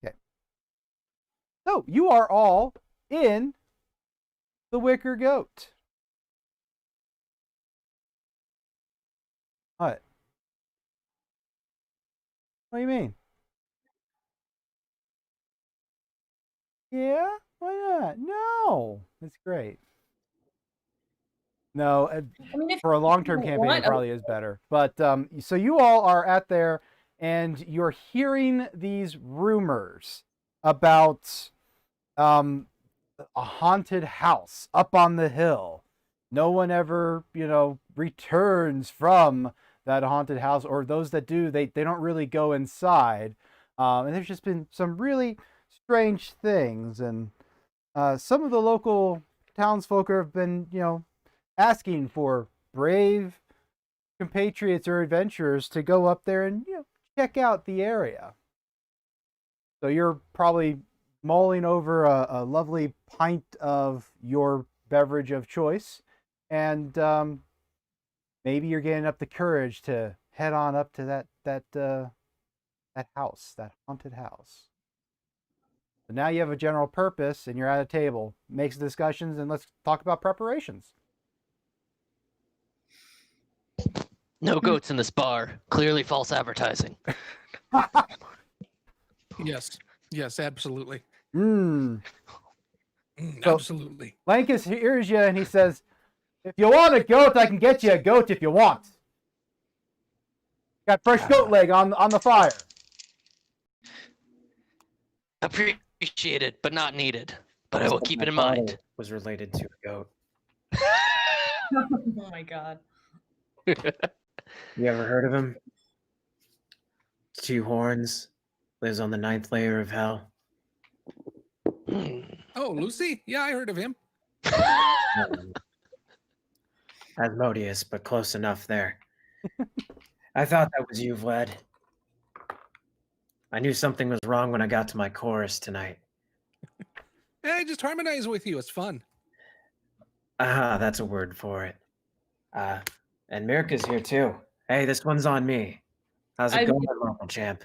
Okay. So, you are all in the Wicker Goat. What? What do you mean? Yeah? Why not? No. It's great. No, I mean, if for a long-term you campaign, it want- probably is better. But so you all are at there, and you're hearing these rumors about a haunted house up on the hill. No one ever, returns from that haunted house, or those that do, they don't really go inside. And there's just been some really strange things, and some of the local townsfolk have been, asking for brave compatriots or adventurers to go up there and check out the area. So you're probably mulling over a lovely pint of your beverage of choice, and maybe you're getting up the courage to head on up to that house, that haunted house. So now you have a general purpose, and you're at a table. Make some discussions, and let's talk about preparations. No goats in this bar. Clearly false advertising. Yes. Yes, absolutely. So- Absolutely. Lankus hears you, and he says, "If you want a goat, I can get you a goat if you want. Got fresh goat leg on the fire." Appreciated, but not needed. But I will keep it in My mind. father was related to a goat. Oh my god. You ever heard of him? 2 horns, lives on the 9th layer of hell. Oh, Lucy? Yeah, I heard of him. Asmodeus, but close enough there. I thought that was you, Vlad. I knew something was wrong when I got to my chorus tonight. Hey, just harmonize with you. It's fun. That's a word for it. And Mirka's here too. Hey, this one's on me. How's it I- going, local champ?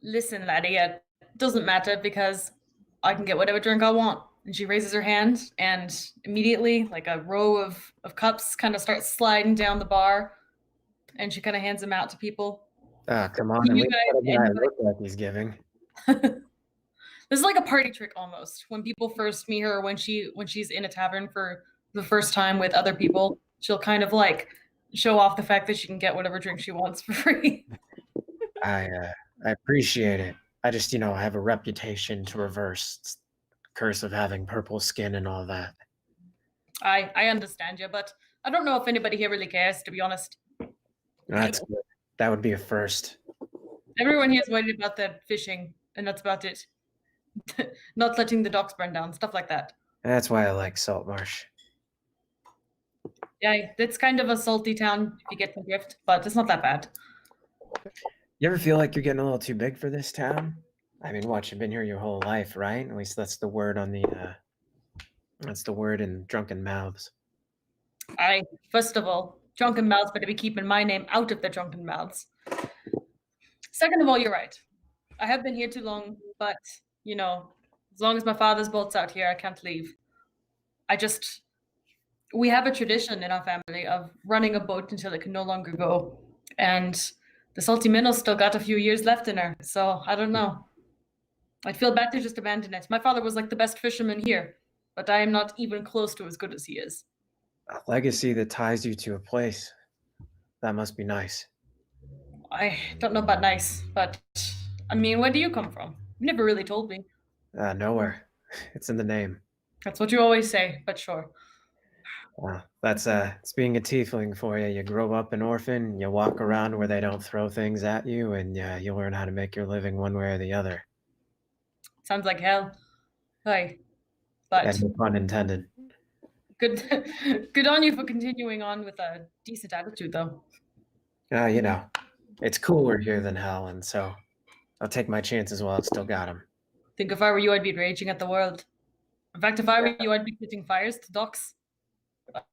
Listen, laddie, it doesn't matter because I can get whatever drink I want. And she raises her hand, and immediately, like a row of cups kind of start sliding down the bar, and she kind of hands them out to people. Come on, at You least guys- what a guy look like he's giving. This is like a party trick almost. When people first meet her, when she's in a tavern for the first time with other people, she'll kind of like show off the fact that she can get whatever drink she wants for free. I appreciate it. I just, I have a reputation to reverse curse of having purple skin and all that. I understand you, but I don't know if anybody here really cares, to be honest. That's good. That would be a first. Everyone here is worried about the fishing, and that's about it. Not letting the docks burn down, stuff like that. That's why I like Salt Marsh. Yeah, it's kind of a salty town if you get the drift, but it's not that bad. You ever feel like you're getting a little too big for this town? I mean, what, you've been here your whole life, right? At least that's the word on the that's the word in drunken mouths. First of all, drunken mouths better be keeping my name out of the drunken mouths. Second of all, you're right. I have been here too long, but you know, as long as my father's boat's out here, I can't leave. We have a tradition in our family of running a boat until it can no longer go. And the salty minnow's still got a few years left in her. So I don't know. I'd feel bad to just abandon it. My father was like the best fisherman here, but I am not even close to as good as he is. A legacy that ties you to a place. That must be nice. I don't know about nice, but I mean, where do you come from? You never really told me. Nowhere. It's in the name. That's what you always say, but sure. That's it's being a tiefling for you. You grow up an orphan, you walk around where they don't throw things at you, and you learn how to make your living one way or the other. Sounds like hell. Hi. But And no pun intended. good good on you for continuing on with a decent attitude though. You know, it's cooler here than hell, and so I'll take my chances while I've still got them. Think if I were you, I'd be raging at the world. In fact, if I were you, I'd be putting fires to docks.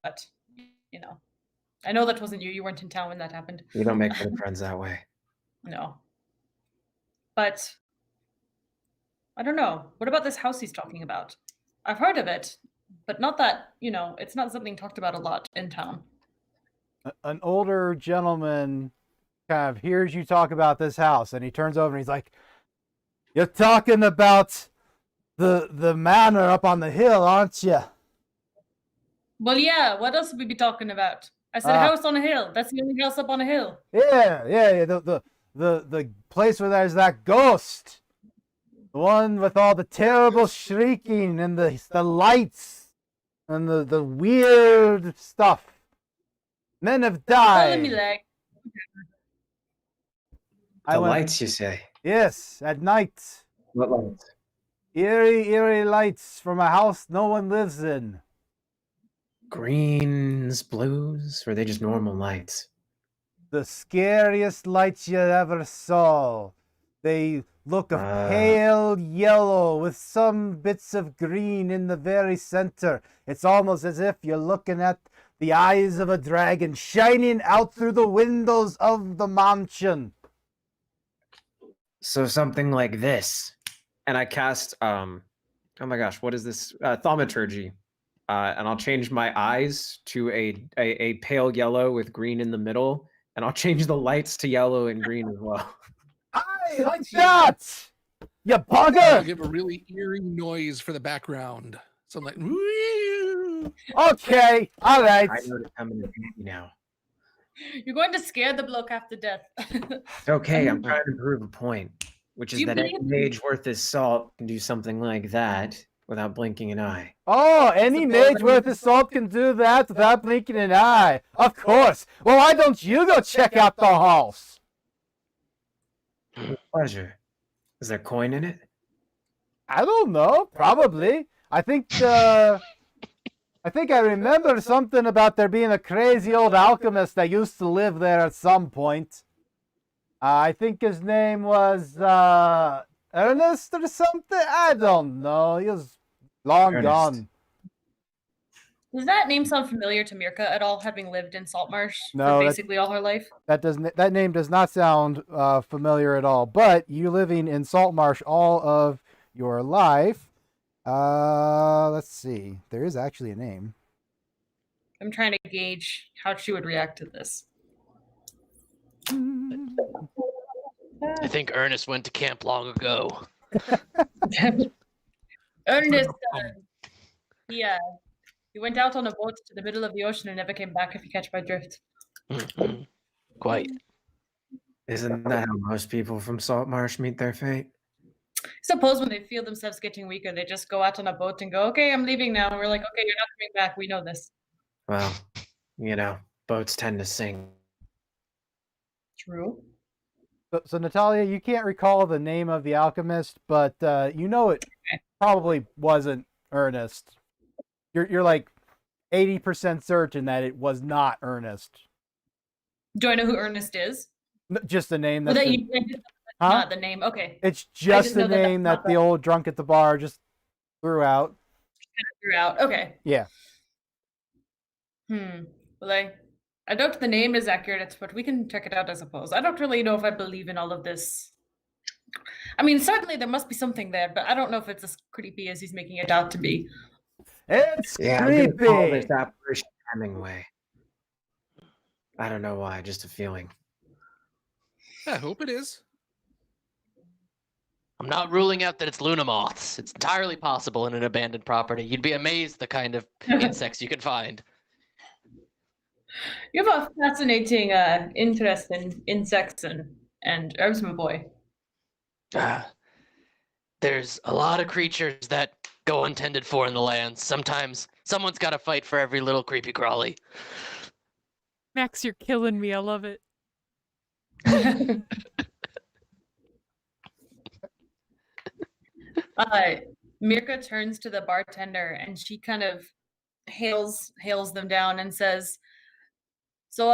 But, you know, I know that wasn't you. You weren't in town when that happened. You don't make good friends that way. No. But, I don't know. What about this house he's talking about? I've heard of it, but not that, you know, it's not something talked about a lot in town. An older gentleman kind of hears you talk about this house, and he turns over and he's like, "You're talking about the manor up on the hill, aren't you?" Well, yeah, what else would we be talking about? I said a house on a hill. That's the only house up on a hill. Yeah. The place where there's that ghost. The one with all the terrible shrieking and the lights and the weird stuff. Men have Calling me died. like, The lights, you say? Yes, at night. What lights? Eerie lights from a house no one lives in. Greens, blues, or are they just normal lights? The scariest lights you ever saw. They look of pale yellow with some bits of green in the very center. It's almost as if you're looking at the eyes of a dragon shining out through the windows of the mansion. So something like this. And I cast, oh my gosh, what is this? Thaumaturgy. And I'll change my eyes to a pale yellow with green in the middle. And I'll change the lights to yellow and green as well. Hey, like that! You I'll bugger! give a really eerie noise for the background. So I'm like, woo! Okay, all right. I know to come in now. you're going to scare the bloke half to death. It's okay. I'm trying to prove a point, which is that any mage worth his salt can do something like that without blinking an eye. Oh, any mage worth his salt can do that without blinking an eye. Of course. Well, why don't you go check out the house? With pleasure. Is there coin in it? I don't know. Probably. I think I remember something about there being a crazy old alchemist that used to live there at some point. I think his name was Ernest or something. I don't know. He was long Ernest. gone. Does that name sound familiar to Mirka at all, having lived in Saltmarsh No, for basically all her life? That name does not sound familiar at all. But you living in Saltmarsh all of your life. Let's see. There is actually a name. I'm trying to gauge how she would react to this. I think Ernest went to camp long ago. Ernest, he went out on a boat to the middle of the ocean and never came back, if you catch my drift. Quite. Isn't that how most people from Saltmarsh meet their fate? Suppose when they feel themselves getting weaker, they just go out on a boat and go, okay, I'm leaving now. And we're like, okay, you're not coming back. We know this. Well, you know, boats tend to sink. True. So Natalia, you can't recall the name of the alchemist, but you know it probably wasn't Ernest. You're like 80% certain that it was not Ernest. Do I know who Ernest is? Just the name. Well, That's not the name. Okay. It's just the know that name that's that the old drunk at the bar just threw out. Threw out. Okay. Yeah. Well, I doubt the name is accurate, but we can check it out, I suppose. I don't really know if I believe in all of this I mean, certainly there must be something there, but I don't know if it's as creepy as he's making it out to be. It's Yeah, I'm gonna call this creepy. apparition Hemingway. I don't know why, just a feeling. I hope it is. I'm not ruling out that it's Luna moths. It's entirely possible in an abandoned property. You'd be amazed the kind of insects you can find. You have a fascinating interest in insects and herbs, my boy. There's a lot of creatures that go untended for in the land. Sometimes someone's got to fight for every little creepy crawly. Max, you're killing me. I love it. Mirka turns to the bartender and she kind of hails them down and says, "So,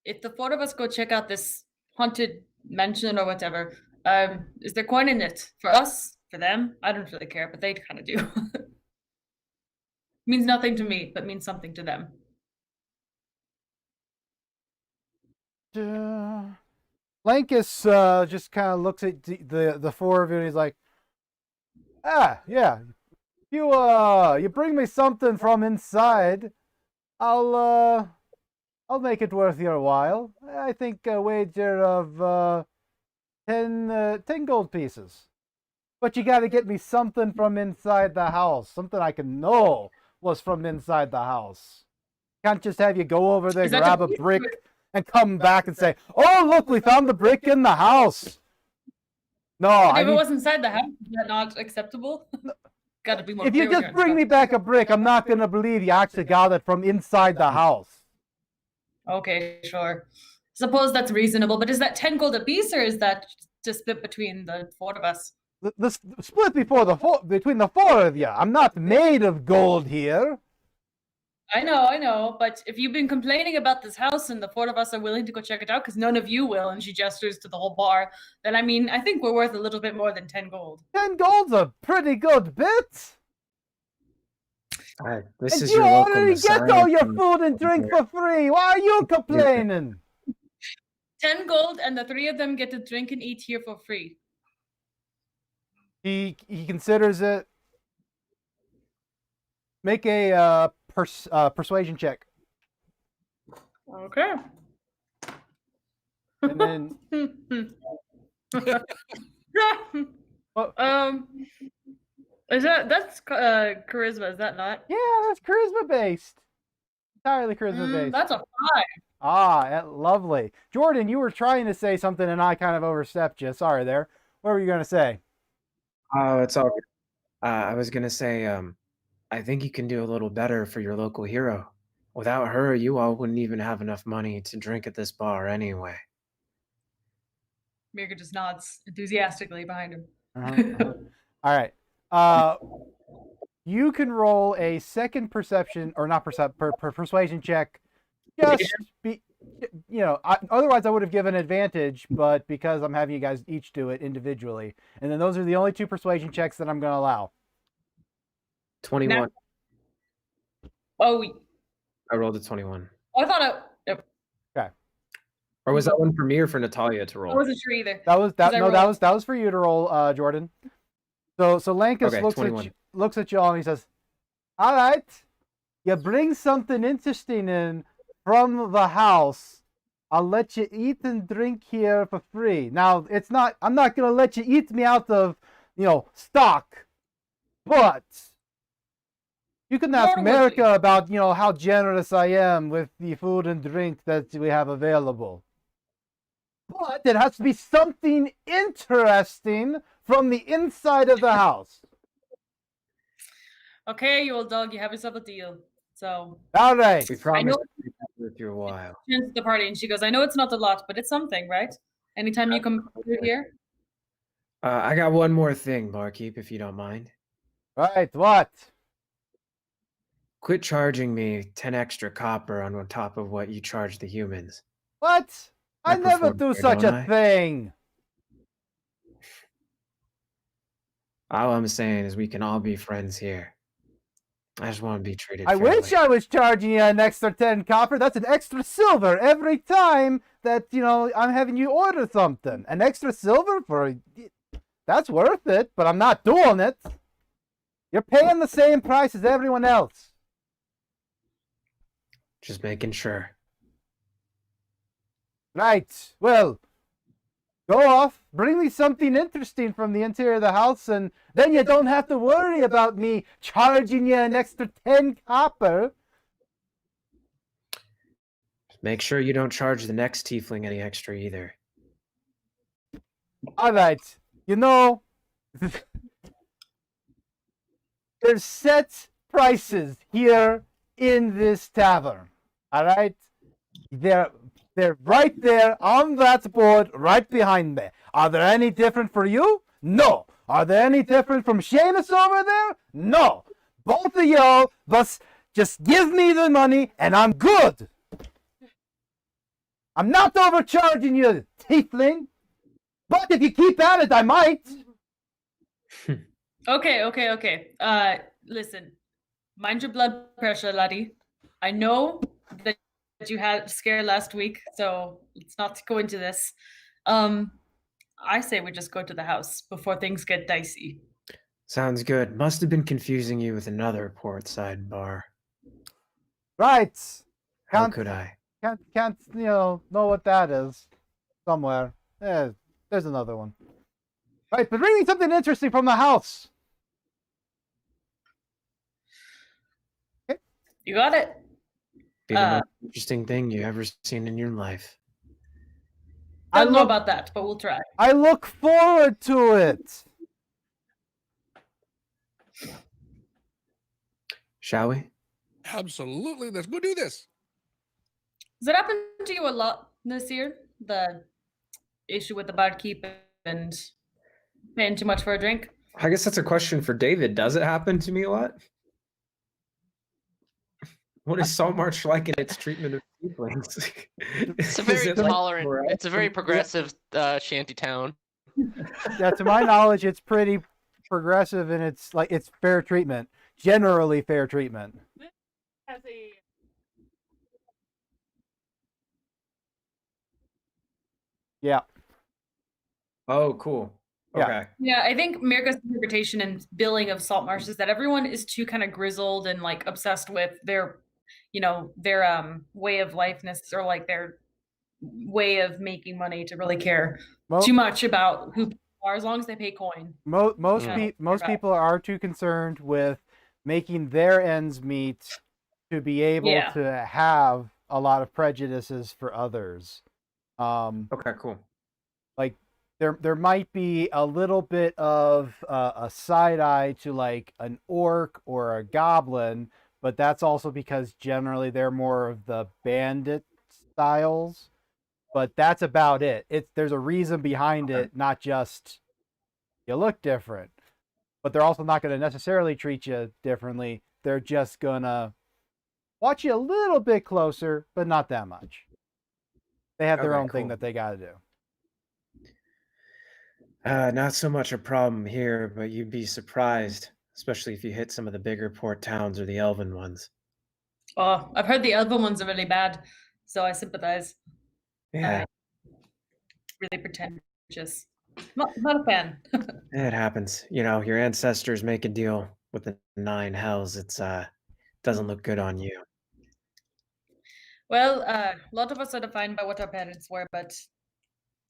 if the four of us go check out this haunted mansion or whatever, is there coin in it for us? For them? I don't really care, but they kind of do. Means nothing to me, but means something to them." Lankus just kind of looks at the four of you and he's like, yeah, you bring me something from inside, I'll make it worth your while. I think a wager of 10 gold pieces. But you got to get me something from inside the house, something I can know was from inside the house. Can't just have you go over there, grab a brick, and come back and say, "Oh, look, we found the brick in the house." No, if it was inside the house, is that not acceptable? Got to be more. If you just bring me back a brick, I'm not going to believe you actually got it from inside the house. Okay, sure. Suppose that's reasonable, but is that 10 gold apiece, or is that just split between the four of us? The split between the four of you. I'm not made of gold here. I know, but if you've been complaining about this house and the four of us are willing to go check it out because none of you will, and she gestures to the whole bar, then I mean, I think we're worth a little bit more than 10 gold. 10 gold's a pretty good bit. This and is you your local already Messiah get all your from- food and drink for free. Why are you complaining? 10 gold, and the three of them get to drink and eat here for free. He considers it. Make a persuasion check. Okay. And then is that's charisma, is that not? yeah, that's charisma based. Entirely charisma based. That's a 5. Lovely. Jordan, you were trying to say something and I kind of overstepped you. Sorry there. What were you going to say? Oh, it's all good. I was gonna say, I think you can do a little better for your local hero. Without her, you all wouldn't even have enough money to drink at this bar anyway. Mirka just nods enthusiastically behind him. All right. You can roll a second perception, or not persuasion check. Just be, otherwise I would have given advantage, but because I'm having you guys each do it individually, and then those are the only 2 persuasion checks that I'm going to allow. 21. Oh, I rolled a 21. I thought it. Okay. Or was that one for me or for Natalia to roll? I wasn't sure either. That was for you to roll, Jordan. So Lankus okay, looks at y'all and he says, "All right, you bring something interesting in from the house. I'll let you eat and drink here for free. Now, I'm not going to let you eat me out of, stock, but you can ask America about, how generous I am with the food and drink that we have available. But it has to be something interesting from the inside of the house." Okay, you old dog, you have yourself a deal. So. All right. We promised to be with you a while. Turns to the party and she goes, "I know it's not a lot, but it's something, right? Anytime you come through here." I got one more thing, barkeep, if you don't mind. Right, what? Quit charging me 10 extra copper on top of what you charge the humans. What? I never perform do fair, such don't a I? thing. All I'm saying is we can all be friends here. I just want to be treated I fairly. wish I was charging you an extra 10 copper. That's an extra silver every time that, I'm having you order something. An extra silver that's worth it, but I'm not doing it. You're paying the same price as everyone else. Just making sure. Right. Well, go off, bring me something interesting from the interior of the house, and then you don't have to worry about me charging you an extra 10 copper. Make sure you don't charge the next tiefling any extra either. All right. There's set prices here in this tavern. All right? They're right there on that board right behind me. Are there any different for you? No. Are there any different from Seamus over there? No. Both of y'all, just give me the money and I'm good. I'm not overcharging you, tiefling. But if you keep at it, I might. Okay. Listen, mind your blood pressure, laddie. I know that you had a scare last week, so let's not go into this. I say we just go to the house before things get dicey. Sounds good. Must have been confusing you with another portside bar. Right. How could I? Can't know what that is. Somewhere. There's another one. Right, but bring me something interesting from the house. Okay. You got it. Be the most interesting thing you ever seen in your life. I don't know about that, but we'll try. I look forward to it. Shall we? Absolutely. Let's go do this. Does it happen to you a lot this year? The issue with the barkeep and paying too much for a drink? I guess that's a question for David. Does it happen to me a lot? What is Saltmarsh like in its treatment of tieflings? It's a very Is it like tolerant. morale? It's a very progressive shanty town. Yeah, to my knowledge, it's pretty progressive and it's fair treatment. Generally fair treatment. As a Yeah. Oh, cool. Yeah. Okay. Yeah, I think Mirka's interpretation and billing of Saltmarsh is that everyone is too kind of grizzled and like obsessed with their way of lifeness or like their way of making money to really care too much about who people are as long as they pay coin. Most people are too concerned with making their ends meet to be able to have a lot of prejudices for others. Okay, cool. Like there might be a little bit of a side eye to like an orc or a goblin, but that's also because generally they're more of the bandit styles. But that's about it. There's a reason behind it, not just you look different. But they're also not going to necessarily treat you differently. They're just gonna watch you a little bit closer, but not that much. They have their own thing that they got to do. Not so much a problem here, but you'd be surprised, especially if you hit some of the bigger port towns or the elven ones. Oh, I've heard the elven ones are really bad, so I sympathize. Yeah. Really pretentious. Not a fan. It happens. Your ancestors make a deal with the 9 hells. It's doesn't look good on you. Well, a lot of us are defined by what our parents were, but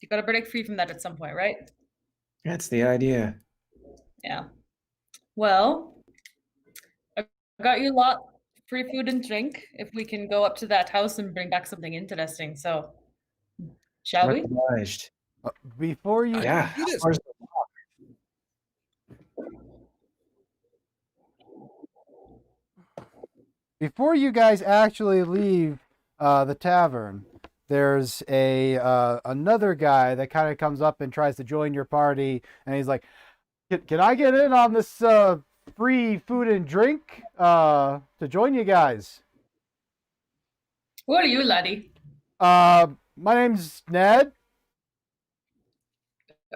you gotta break free from that at some point, right? That's the idea. Yeah. Well, I got you a lot free food and drink if we can go up to that house and bring back something interesting. So, shall we? Obliged. Before you Yeah. Do this. Before you guys actually leave the tavern, there's another guy that kind of comes up and tries to join your party, and he's like, "Can I get in on this free food and drink to join you guys?" Who are you, laddie? My name's Ned.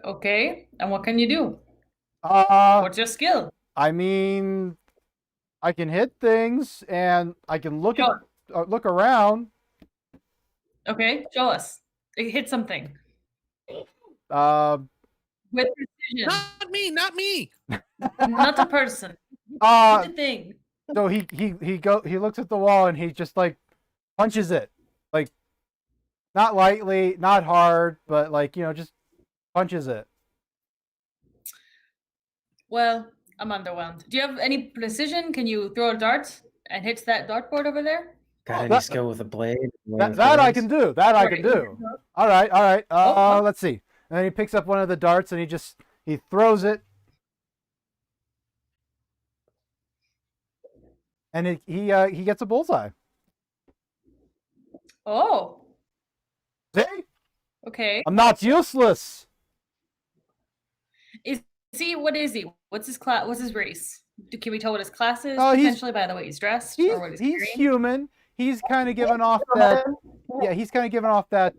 Okay, and what can you do? Uh, What's your skill? I mean, I can hit things, and I can look Sure. look around. Okay, show us. Hit something Uh, with precision. Not me, not me. Not a person. uh, Hit the thing. so he looks at the wall and he just like punches it, like not lightly, not hard, but like just punches it. Well, I'm underwhelmed. Do you have any precision? Can you throw a dart and hit that dartboard over there? Got any that- skill with a blade? That I can do. That I can do. All right, all right. Oh. Let's see. And then he picks up one of the darts and he throws it, and he gets a bullseye. Oh, See, okay. I'm not useless. What is he? What's his class? What's his race? Can we tell what his class is Oh, he's- potentially by the way he's dressed or what he's He's carrying? human. He's kind of giving off that. Yeah, he's kind of giving off that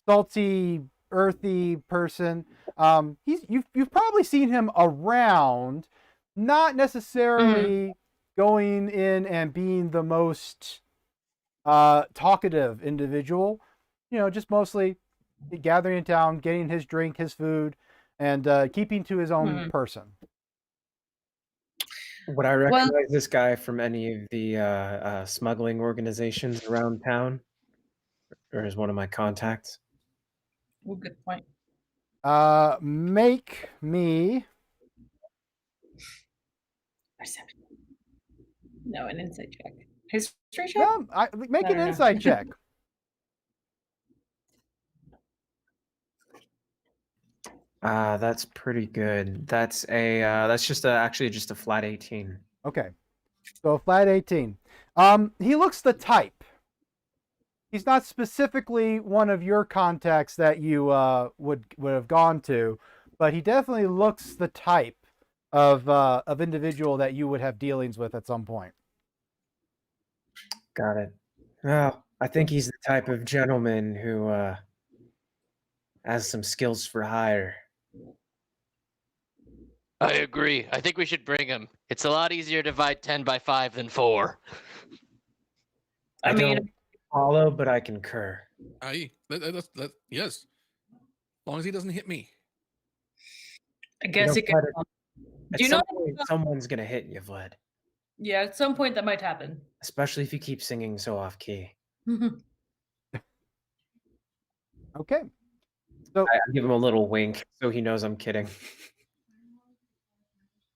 salty, earthy person. You've probably seen him around, not necessarily going in and being the most talkative individual. Just mostly gathering in town, getting his drink, his food, and keeping to his own person. Would I recognize this guy from any of the smuggling organizations around town, or is one of my contacts? Oh, good point. Make me. Perception. No, an insight check. History check. No, make an No. insight check. That's pretty good. That's actually just a flat 18. Okay, so flat 18. He looks the type. He's not specifically one of your contacts that you would have gone to, but he definitely looks the type of individual that you would have dealings with at some point. Got it. Well, I think he's the type of gentleman who has some skills for hire. I agree. I think we should bring him. It's a lot easier to divide 10 by 5 than 4. I mean, don't follow, but I concur. Yes. As long as he doesn't hit me. I guess it At Do you know some point, someone's gonna hit you, Vlad. Yeah, at some point that might happen. Especially if you keep singing so off key. Okay. So I give him a little wink so he knows I'm kidding.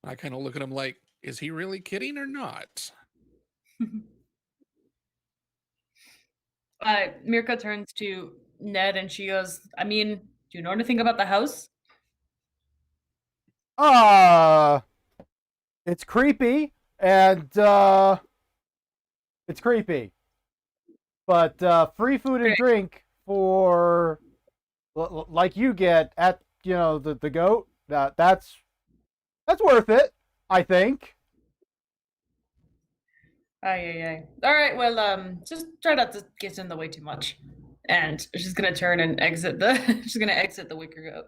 I kind of look at him like, is he really kidding or not? Mirka turns to Ned and she goes, I mean, do you know anything about the house? it's creepy and it's creepy. But free food and drink for like you get at the goat, that's worth it, I think. Aye. All right, well, just try not to get in the way too much. And she's gonna turn and exit the wicker goat.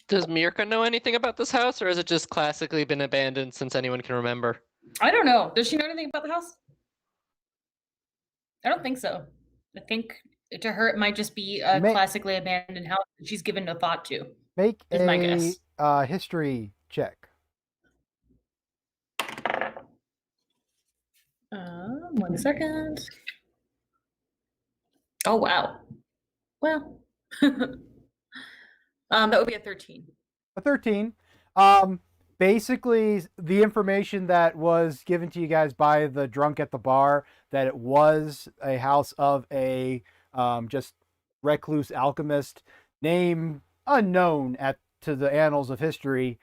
Does Mirka know anything about this house, or has it just classically been abandoned since anyone can remember? I don't know. Does she know anything about the house? I don't think so. I think to her it might just be a classically abandoned house that she's given no thought to. Make is my guess. a history check. 1 second. Oh wow. Well, that would be a 13. A 13. Basically, the information that was given to you guys by the drunk at the bar, that it was a house of a just recluse alchemist, name unknown to the annals of history,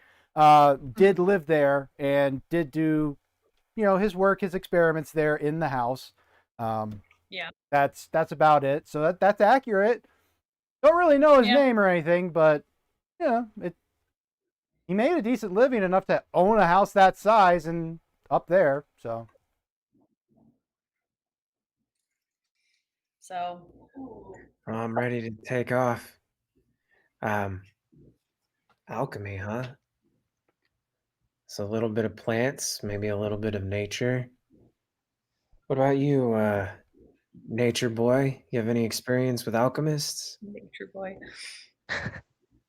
did live there and did do his work, his experiments there in the house. Yeah. That's about it. So that's accurate. Don't really know his name or anything, but he made a decent living enough to own a house that size and up there. So I'm ready to take off. Alchemy, huh? So a little bit of plants, maybe a little bit of nature. What about you, nature boy? You have any experience with alchemists? Nature boy.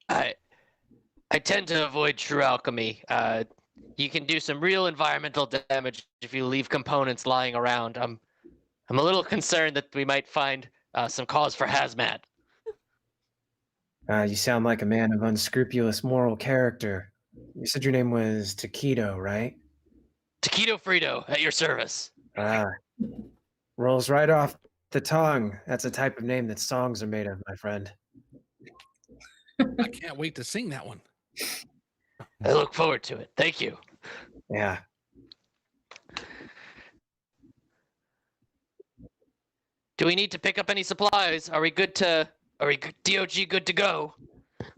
I I tend to avoid true alchemy. You can do some real environmental damage if you leave components lying around. I'm a little concerned that we might find some cause for hazmat. You sound like a man of unscrupulous moral character. You said your name was Taquito, right? Taquito Frito, at your service. Ah, rolls right off the tongue. That's a type of name that songs are made of, my friend. I can't wait to sing that one. I look forward to it. Thank you. Yeah. Do we need to pick up any supplies? Are we DOG good to go?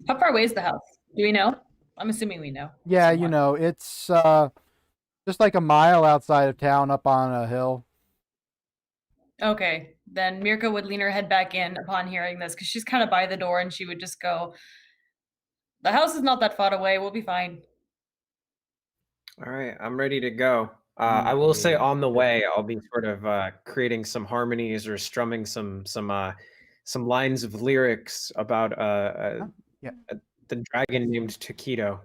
How far away is the house? Do we know? I'm assuming we know. Yeah, somewhat. you know, it's just like a mile outside of town up on a hill. Okay, then Mirka would lean her head back in upon hearing this because she's kind of by the door and she would just go, "The house is not that far away. We'll be fine." All right, I'm ready to go. I will say Yeah. on the way, I'll be sort of creating some harmonies or strumming some lines of lyrics about Yeah. the dragon named Taquito.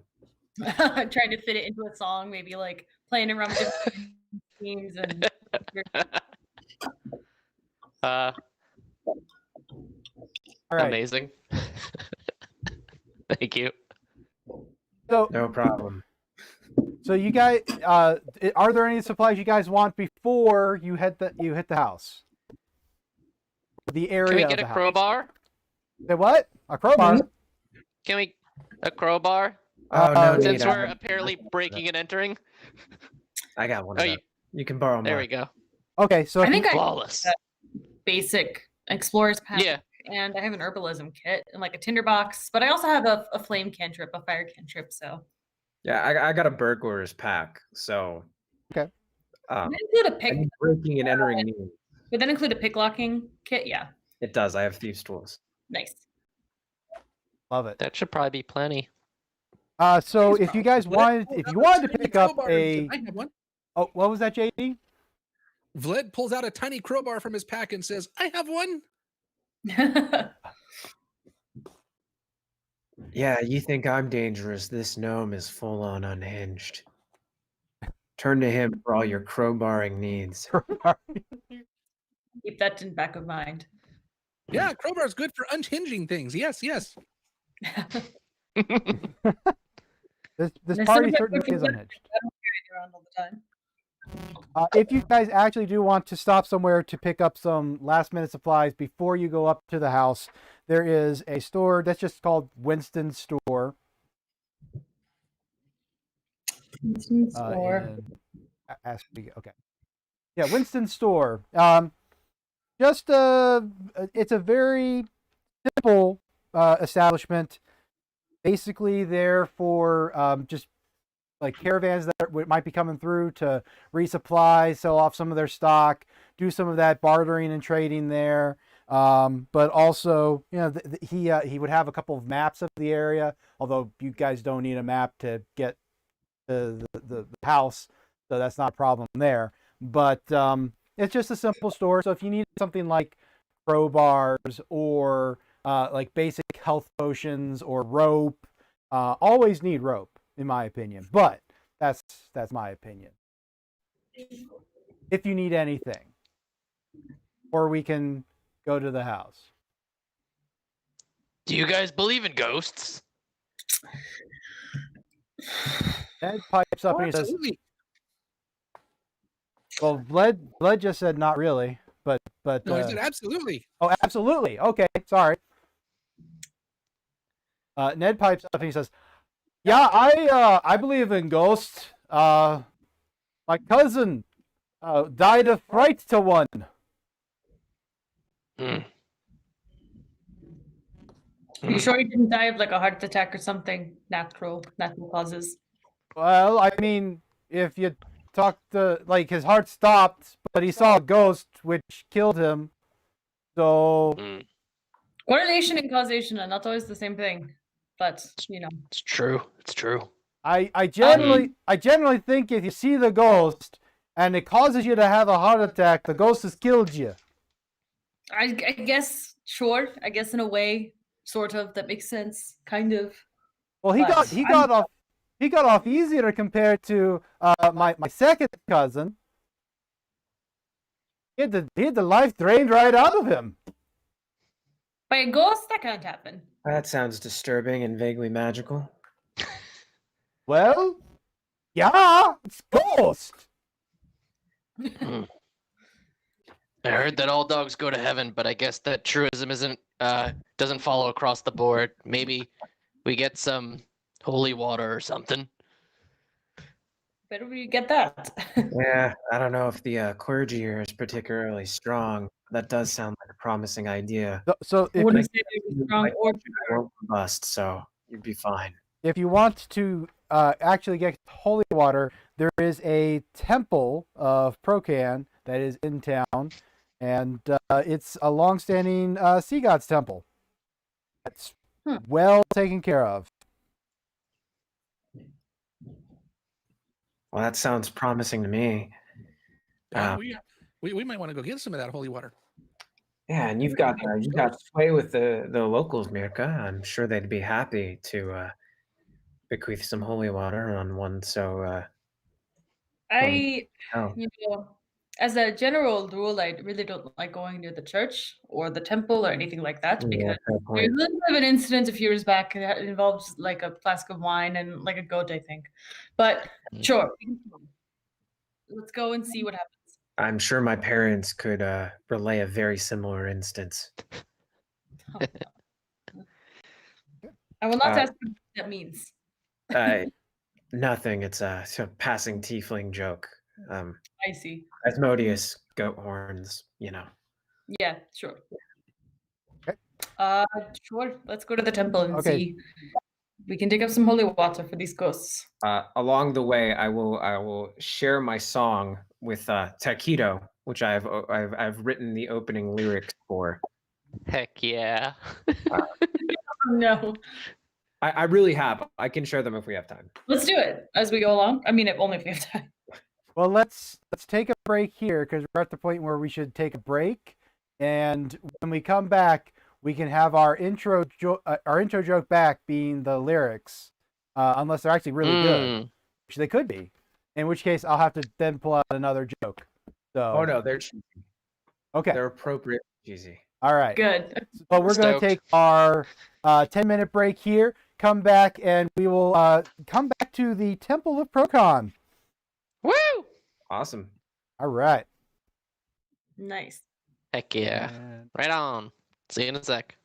Trying to fit it into a song, maybe like playing around with different themes and. All right. Amazing. Thank you. So, No problem. so you guys, are there any supplies you guys want before you hit the house? The area. Can we of get the a house. crowbar? Say what? A crowbar? Can we a crowbar? Oh no, Since need, Since I we're have- apparently breaking and entering. I got one. Oh, Of you, them. You can borrow there mine. we go. Okay, so I if you- think I Flawless. basic explorer's pack, Yeah. and I have an herbalism kit and like a tinderbox, but I also have a flame cantrip, a fire cantrip. So Yeah, I got a burglar's pack. So Okay. would that include a I pick? need breaking and entering needs. Would that include a pick locking kit? Yeah, It does. I have thieves' tools. nice. love it. That should probably be plenty. So if you guys wanted to pick up a, I have one. oh, what was that, JD? Vlad pulls out a tiny crowbar from his pack and says, "I have one." Yeah, you think I'm dangerous? This gnome is full on unhinged. Turn to him for all your crowbarring needs. Keep that in back of mind. Yeah, crowbar's good for unhinging things. Yes, yes. This There's party somebody certainly looking is good. unhinged. I don't carry it around all the time. If you guys actually do want to stop somewhere to pick up some last minute supplies before you go up to the house, there is a store that's just called Winston Store. Or Okay. Yeah, Winston Store. It's a very simple establishment. Basically, there for just like caravans that might be coming through to resupply, sell off some of their stock, do some of that bartering and trading there. But also, you know, he would have a couple of maps of the area, although you guys don't need a map to get to the house, so that's not a problem there. But it's just a simple store. So if you need something like crowbars or like basic health potions or rope, always need rope in my opinion. But that's my opinion. If you need anything, or we can go to the house. Do you guys believe in ghosts? Ed pipes up Oh, and he says, absolutely. "Well, Bled just said not really, but No, I said absolutely. oh, absolutely. Okay, sorry." Ned pipes up and he says, "Yeah, I believe in ghosts. My cousin died of fright to one." Hmm. you sure he didn't die of like a heart attack or something? Natural causes. Well, I mean, if you talk to, like, his heart stopped, but he saw a ghost which killed him. So Mm, Correlation and causation are not always the same thing, but you know. it's true. It's true. I generally think if you see the ghost and it causes you to have a heart attack, the ghost has killed you. I guess, sure. I guess in a way, sort of, that makes sense, kind of. Well, he got off easier compared to my second cousin. He had the life drained right out of him. By a ghost, that can't happen. That sounds disturbing and vaguely magical. Well, yeah, it's ghost. I heard that all dogs go to heaven, but I guess that truism doesn't follow across the board. Maybe we get some holy water or something. Better we get that. Yeah, I don't know if the clergy here is particularly strong. That does sound like a promising idea. So if Wouldn't you, say they were strong or won't bust, so you'd be fine. if you want to actually get holy water, there is a temple of Procan that is in town, and it's a long-standing sea god's temple. It's well taken care of. Well, that sounds promising to me. We might want to go get some of that holy water. Yeah, and you've got sway with the locals, Mirka. I'm sure they'd be happy to bequeath some holy water on one. So I, oh. you know, as a general rule, I really don't like going near the church or the temple or anything like that because fair there's point. a little bit of an incident a few years back that involves like a flask of wine and like a goat, I think. But sure, let's go and see what happens. I'm sure my parents could relay a very similar instance. I will not ask what that means. Nothing. It's a passing tiefling joke. I see. Asmodeus, goat horns, you know. Yeah, sure. Okay. Sure. Let's go to the temple and Okay. see. We can dig up some holy water for these ghosts. Along the way, I will share my song with Taquito, which I've written the opening lyrics for. Heck yeah. No. I really have. I can share them if we have time. Let's do it as we go along. I mean, if only if we have time. Well, let's take a break here because we're at the point where we should take a break, and when we come back, we can have our intro joke back being the lyrics, unless they're actually really good, which they could be. In which case, I'll have to then pull out another joke. So. Oh no, they're cheesy. Okay. They're appropriate cheesy. All right. Good. But we're going to take our 10-minute break here. Come back, and we will come back to the Temple of Procon. Woo! Awesome. All right. Nice. Heck yeah. And Right on. See you in a sec.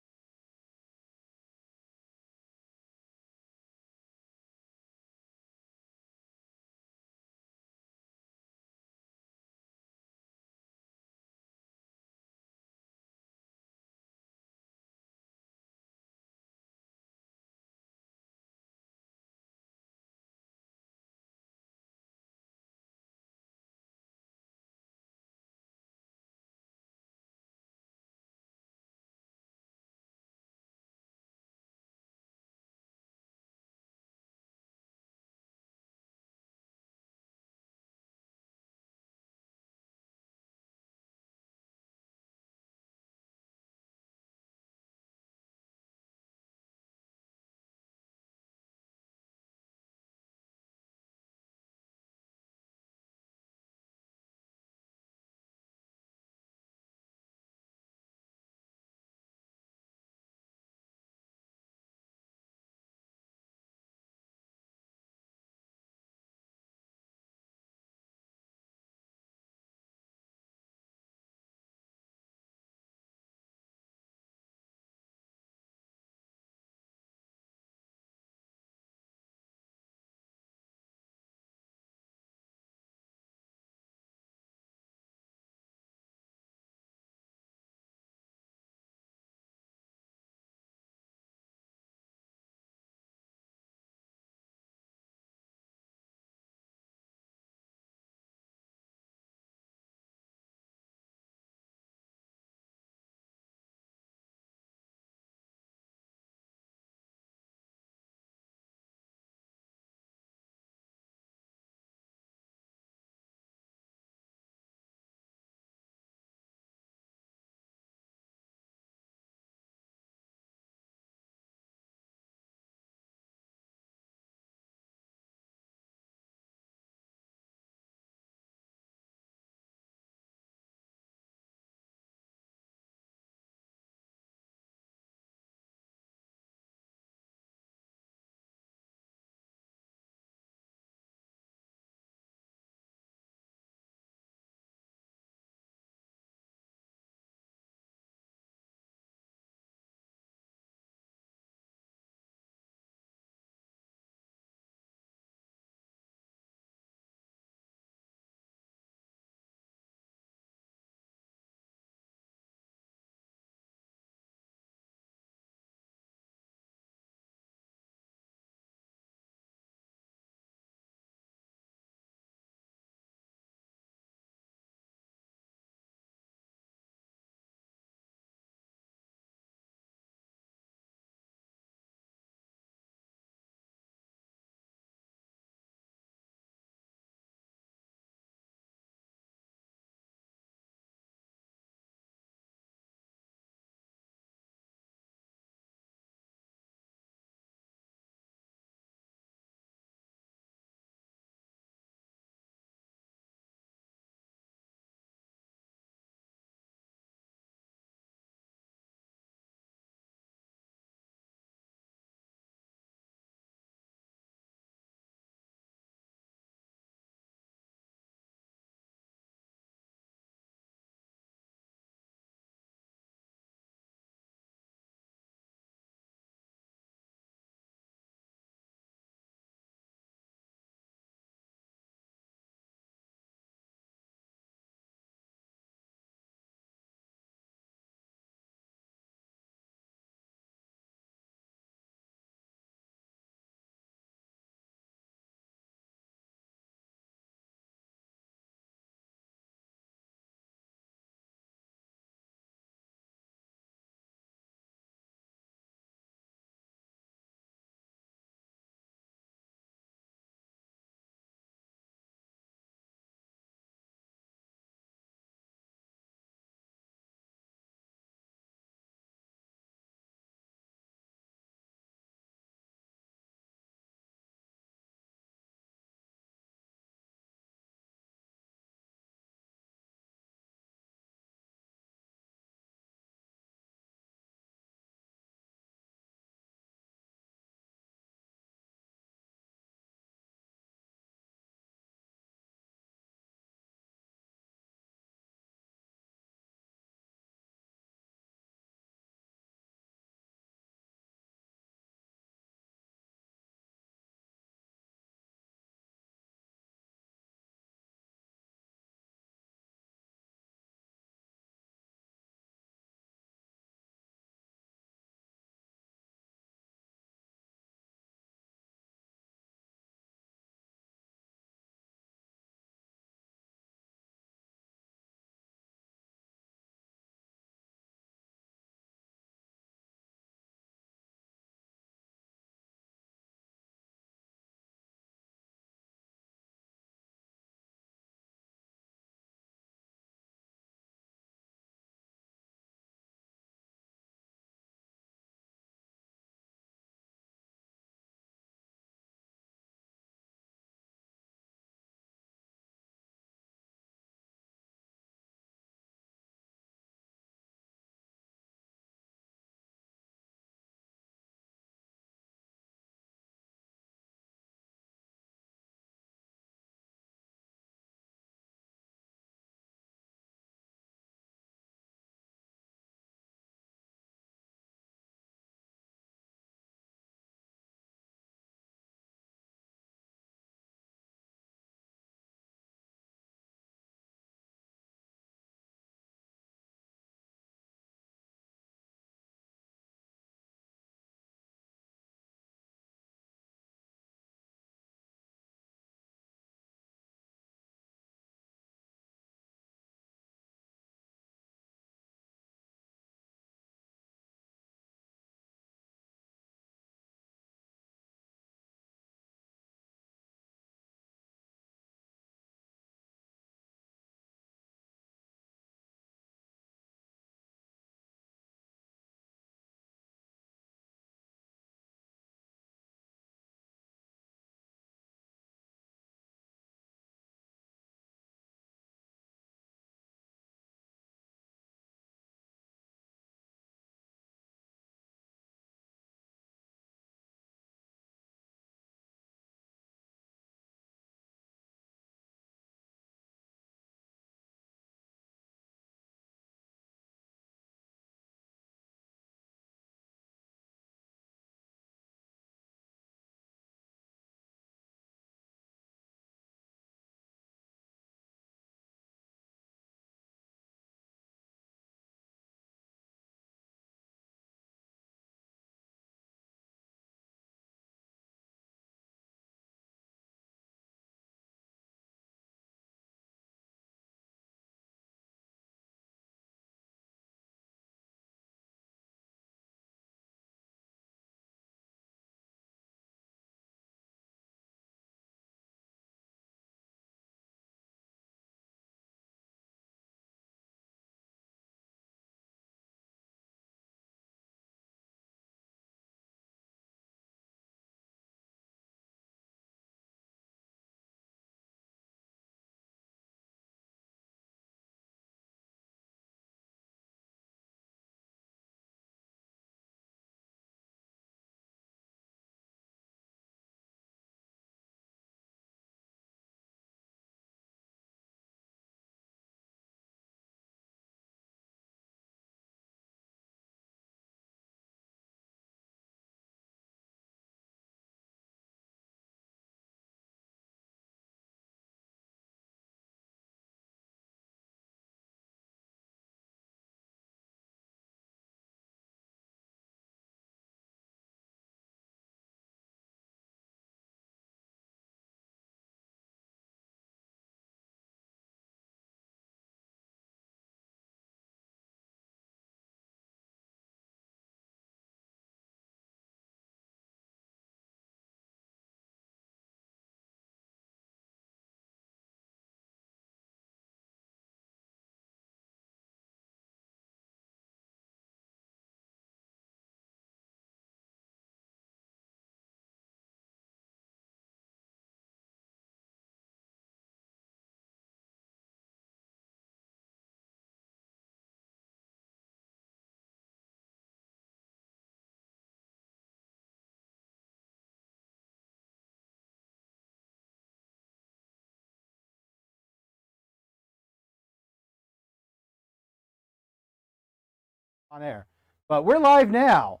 on air. But we're live now,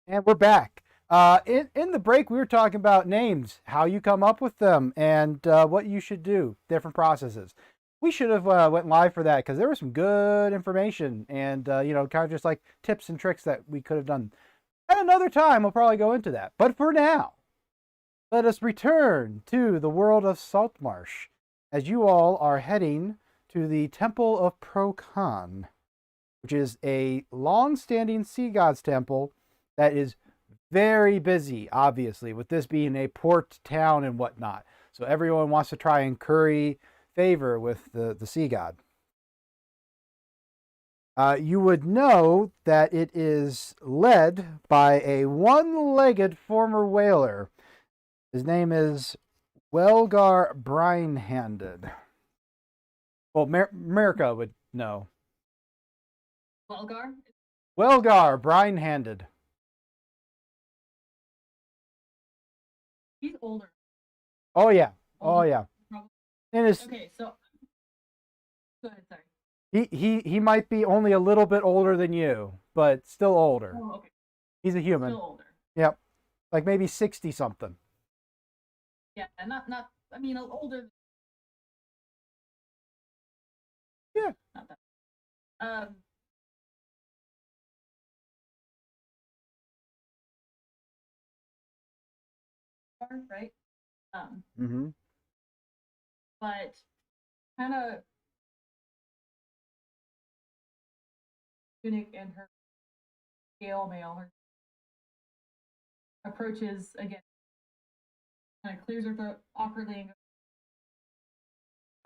and we're back. In the break, we were talking about names, how you come up with them, and what you should do, different processes. We should have went live for that because there was some good information and, kind of just like tips and tricks that we could have done. At another time, we'll probably go into that. But for now, let us return to the world of Saltmarsh as you all are heading to the Temple of Procon, which is a long-standing sea god's temple that is very busy, obviously, with this being a port town and whatnot. So everyone wants to try and curry favor with the sea god. You would know that it is led by a one-legged former whaler. His name is Welgar Brinehanded. Well, America would know. Welgar? Welgar Brinehanded. He's older. Oh yeah. Oh Older, yeah. probably. And his, Okay, so go ahead, sorry. he might be only a little bit older than you, but still older. Oh, okay. He's a human. Still older. Yep. Like maybe 60 something. Yeah, not I mean older. Yeah. Not that. Right? Mm-hmm. But kind of Tunic and her scale mail, her approaches again, kind of clears her throat awkwardly and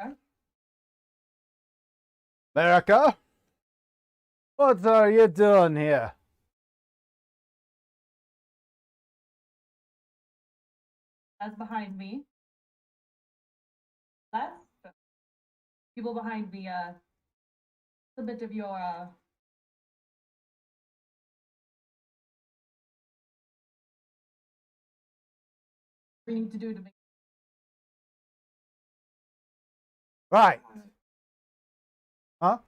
goes, America? What are you doing here? that's behind me. That's people behind me, a bit of your we need to do to make Right. Huh?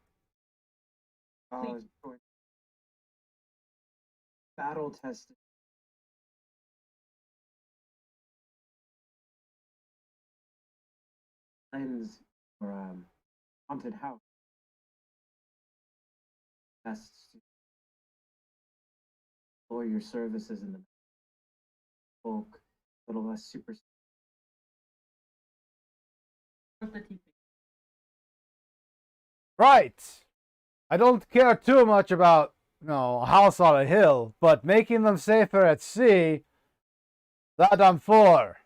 Battle tested. Lens or haunted house. Tests to explore your services in the folk, a little less super. the TP. Right. I don't care too much about, a house on a hill, but making them safer at sea, that I'm for.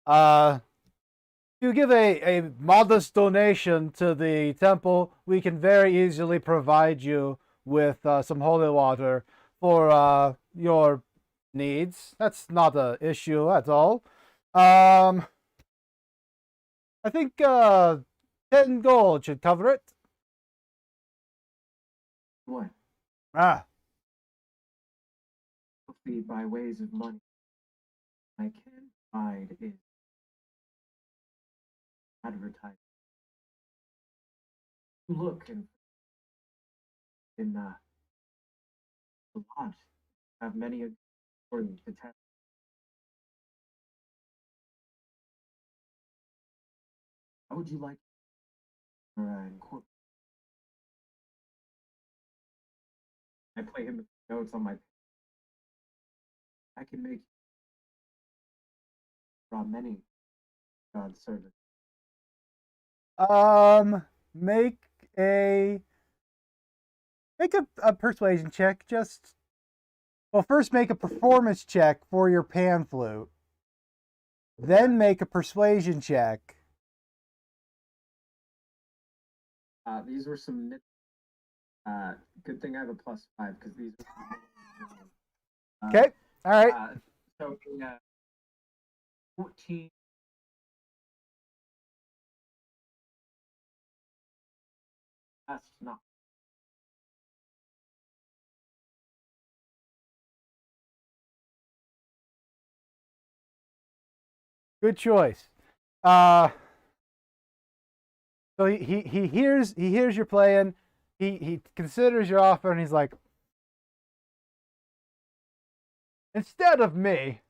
You give a modest donation to the temple, we can very easily provide you with some holy water for your needs. That's not an issue at all. I think 10 gold should cover it. What? Ah, Hopefully by ways of money. I can provide is advertising. Look in the lodge. Have many important detectives. How would you like incorporate? I play him notes on my. I can make many God service. make a persuasion check. First make a performance check for your pan flute. Then make a persuasion check. These were some. Good thing I have a +5 because these. Okay. All right. So 14. That's not. Good choice. So he hears you're playing. He considers your offer and he's like, instead of me,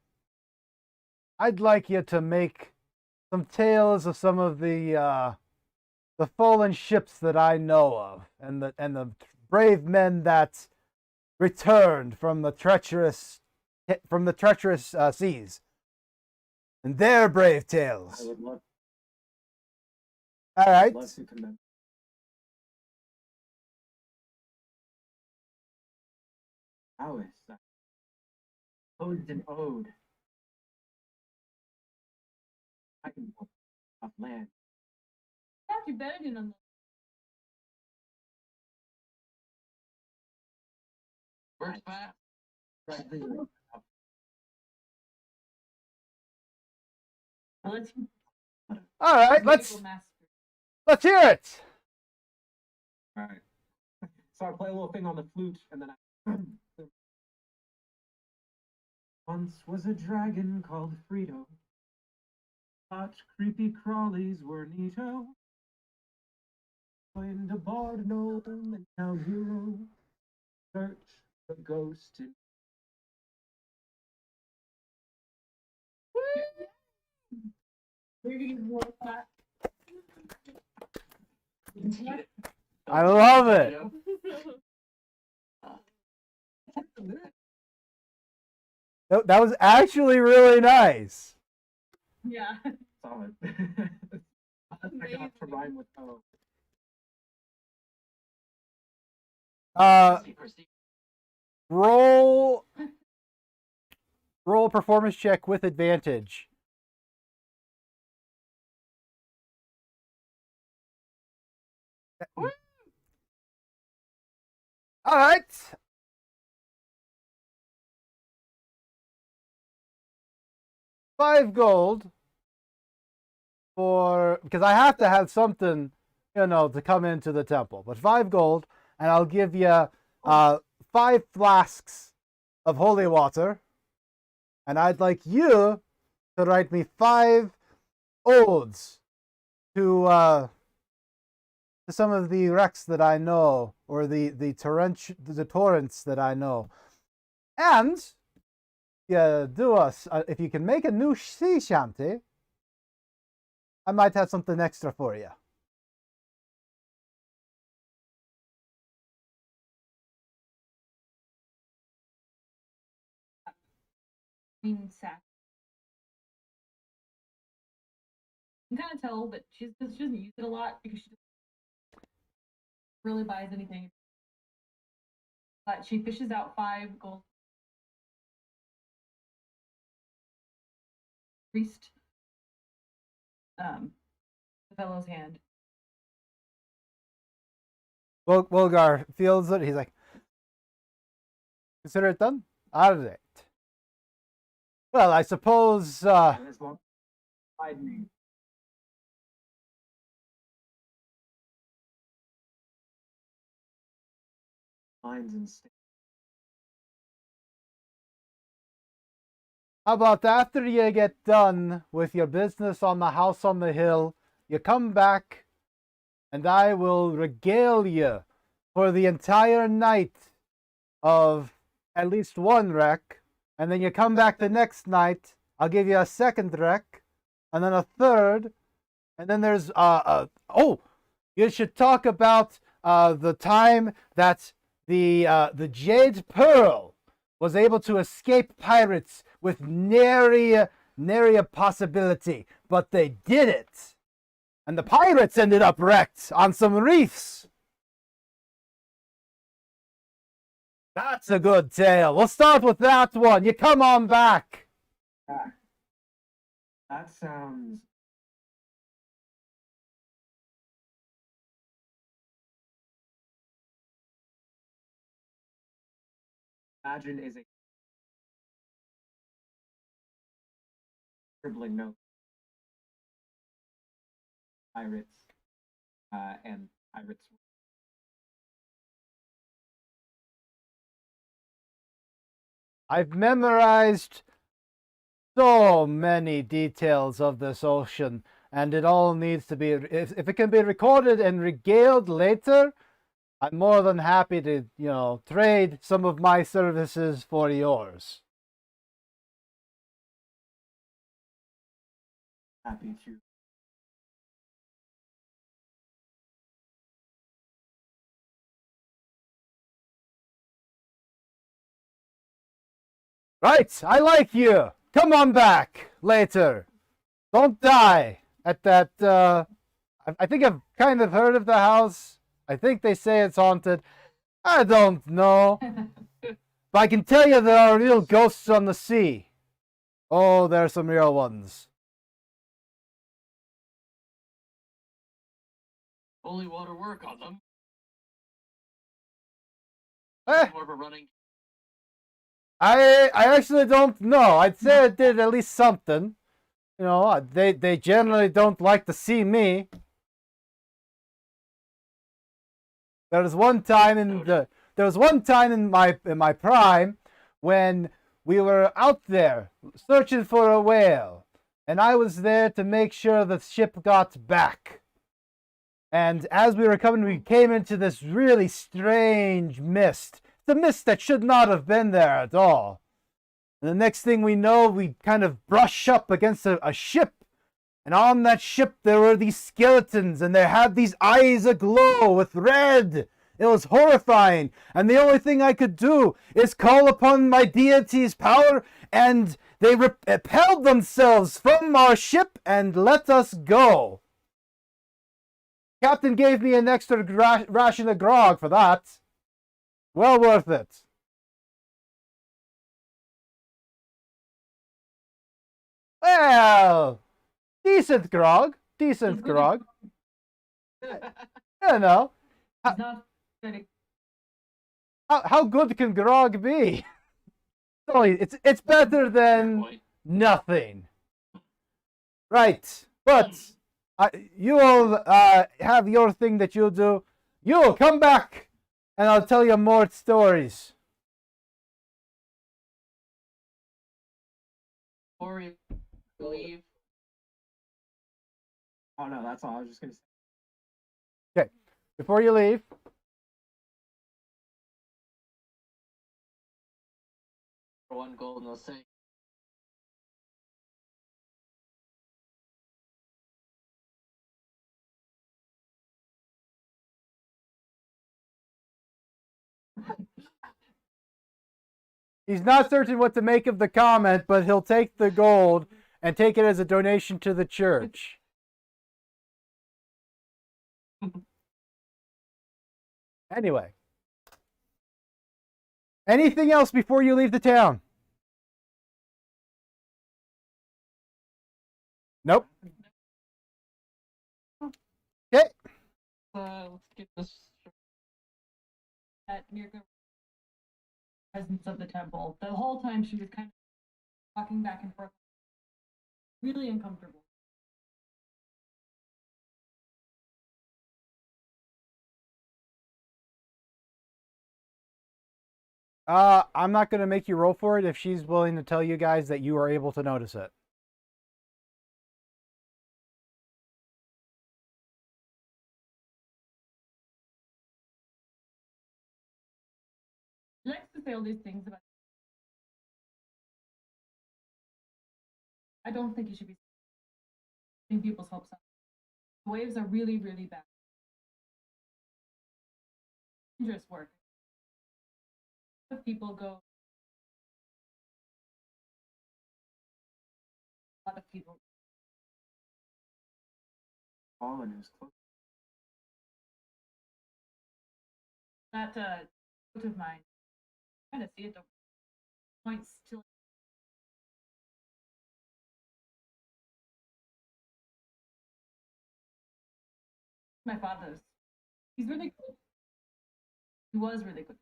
I'd like you to make some tales of some of the fallen ships that I know of, and the brave men that returned from the treacherous seas, and their brave tales. I would love. All right. Love to commend. Prowess. Ode's an ode. I can walk off land. Not too bad in on Works fast. All right. Let's hear it. All right. So I play a little thing on the flute, and then I. Once was a dragon called Frito. Thought creepy crawlies were neato. Joined a bard gnome and now hero. Search the ghost in. I love it. That was actually really nice. Yeah. Solid. I got to rhyme with O. Roll a performance check with advantage. All right. $5 because I have to have something, to come into the temple. But $5, and I'll give you 5 flasks of holy water, and I'd like you to write me 5 odes to some of the wrecks that I know, or the torrents that I know, and if you can make a new sea shanty, I might have something extra for you. Sack. You can kind of tell that she doesn't use it a lot because she really buys anything. But she fishes out 5 gold. Priest. The fellow's hand. Wilgar feels it. He's like, consider it done? All right. Well, I suppose. Lines and sticks. How about after you get done with your business on the house on the hill, you come back, and I will regale you for the entire night of at least 1 wreck, and then you come back the next night, I'll give you a 2nd wreck, and then a 3rd, and then there's you should talk about the time that the Jade Pearl was able to escape pirates with nary a possibility, but they did it. And the pirates ended up wrecked on some reefs. That's a good tale. We'll start with that one. You come on back. That sounds. Imagine is a scribbling note. Pirates and pirates. I've memorized so many details of this ocean, and it all needs to be, if it can be recorded and regaled later, I'm more than happy to, trade some of my services for yours. happy to. Right, I like you. Come on back later. Don't die at that. I think I've kind of heard of the house. I think they say it's haunted. I don't know. But I can tell you there are real ghosts on the sea. Oh, there are some real ones. Holy water work on them. More of a running. I actually don't know. I'd say it did at least something. You know, they generally don't like to see me. There was one time in my prime when we were out there searching for a whale, and I was there to make sure the ship got back. And as we were coming, we came into this really strange mist. It's a mist that should not have been there at all. And the next thing we know, we kind of brush up against a ship. And on that ship, there were these skeletons, and they had these eyes aglow with red. It was horrifying. And the only thing I could do is call upon my deity's power, and they repelled themselves from our ship and let us go. Captain gave me an extra ration of grog for that. Well worth it. Well, decent grog. Decent grog. You know. How good can grog be? It's better than nothing. Right. But you all have your thing that you'll do. You'll come back and I'll tell you more stories. Before we leave. Oh no, that's all I was just gonna say. Okay. Before you leave. For one gold, and they'll say. He's not certain what to make of the comment, but he'll take the gold and take it as a donation to the church. Anyway. Anything else before you leave the town? Nope. Okay. Let's get this. At near the presence of the temple. The whole time she was kind of walking back and forth, really uncomfortable. I'm not going to make you roll for it if she's willing to tell you guys that you are able to notice it. She likes to say all these things about. I don't think you should be getting people's hopes up. The waves are really, really bad. Dangerous work. People go. A lot of people. Fallen is close. That quote of mine. I kind of see it though. Points to. My father's. He's really good. He was really good.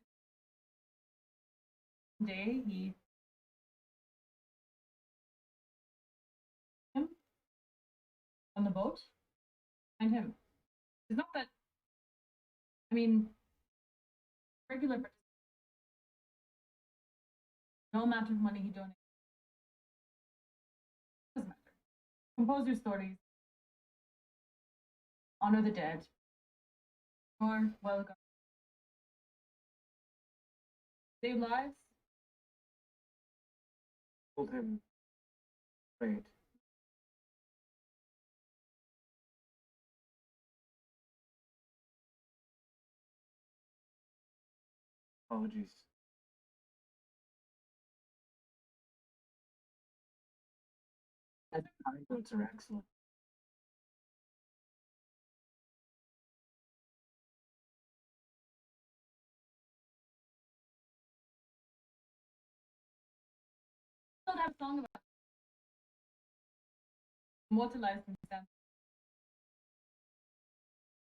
One day he him on the boat and him. It's not that I mean regular no amount of money he donates. Doesn't matter. Compose your stories. Honor the dead. Or welcome. Save lives. Told him. Wait. Apologies. Notes are excellent. Don't have a song about immortalized in them.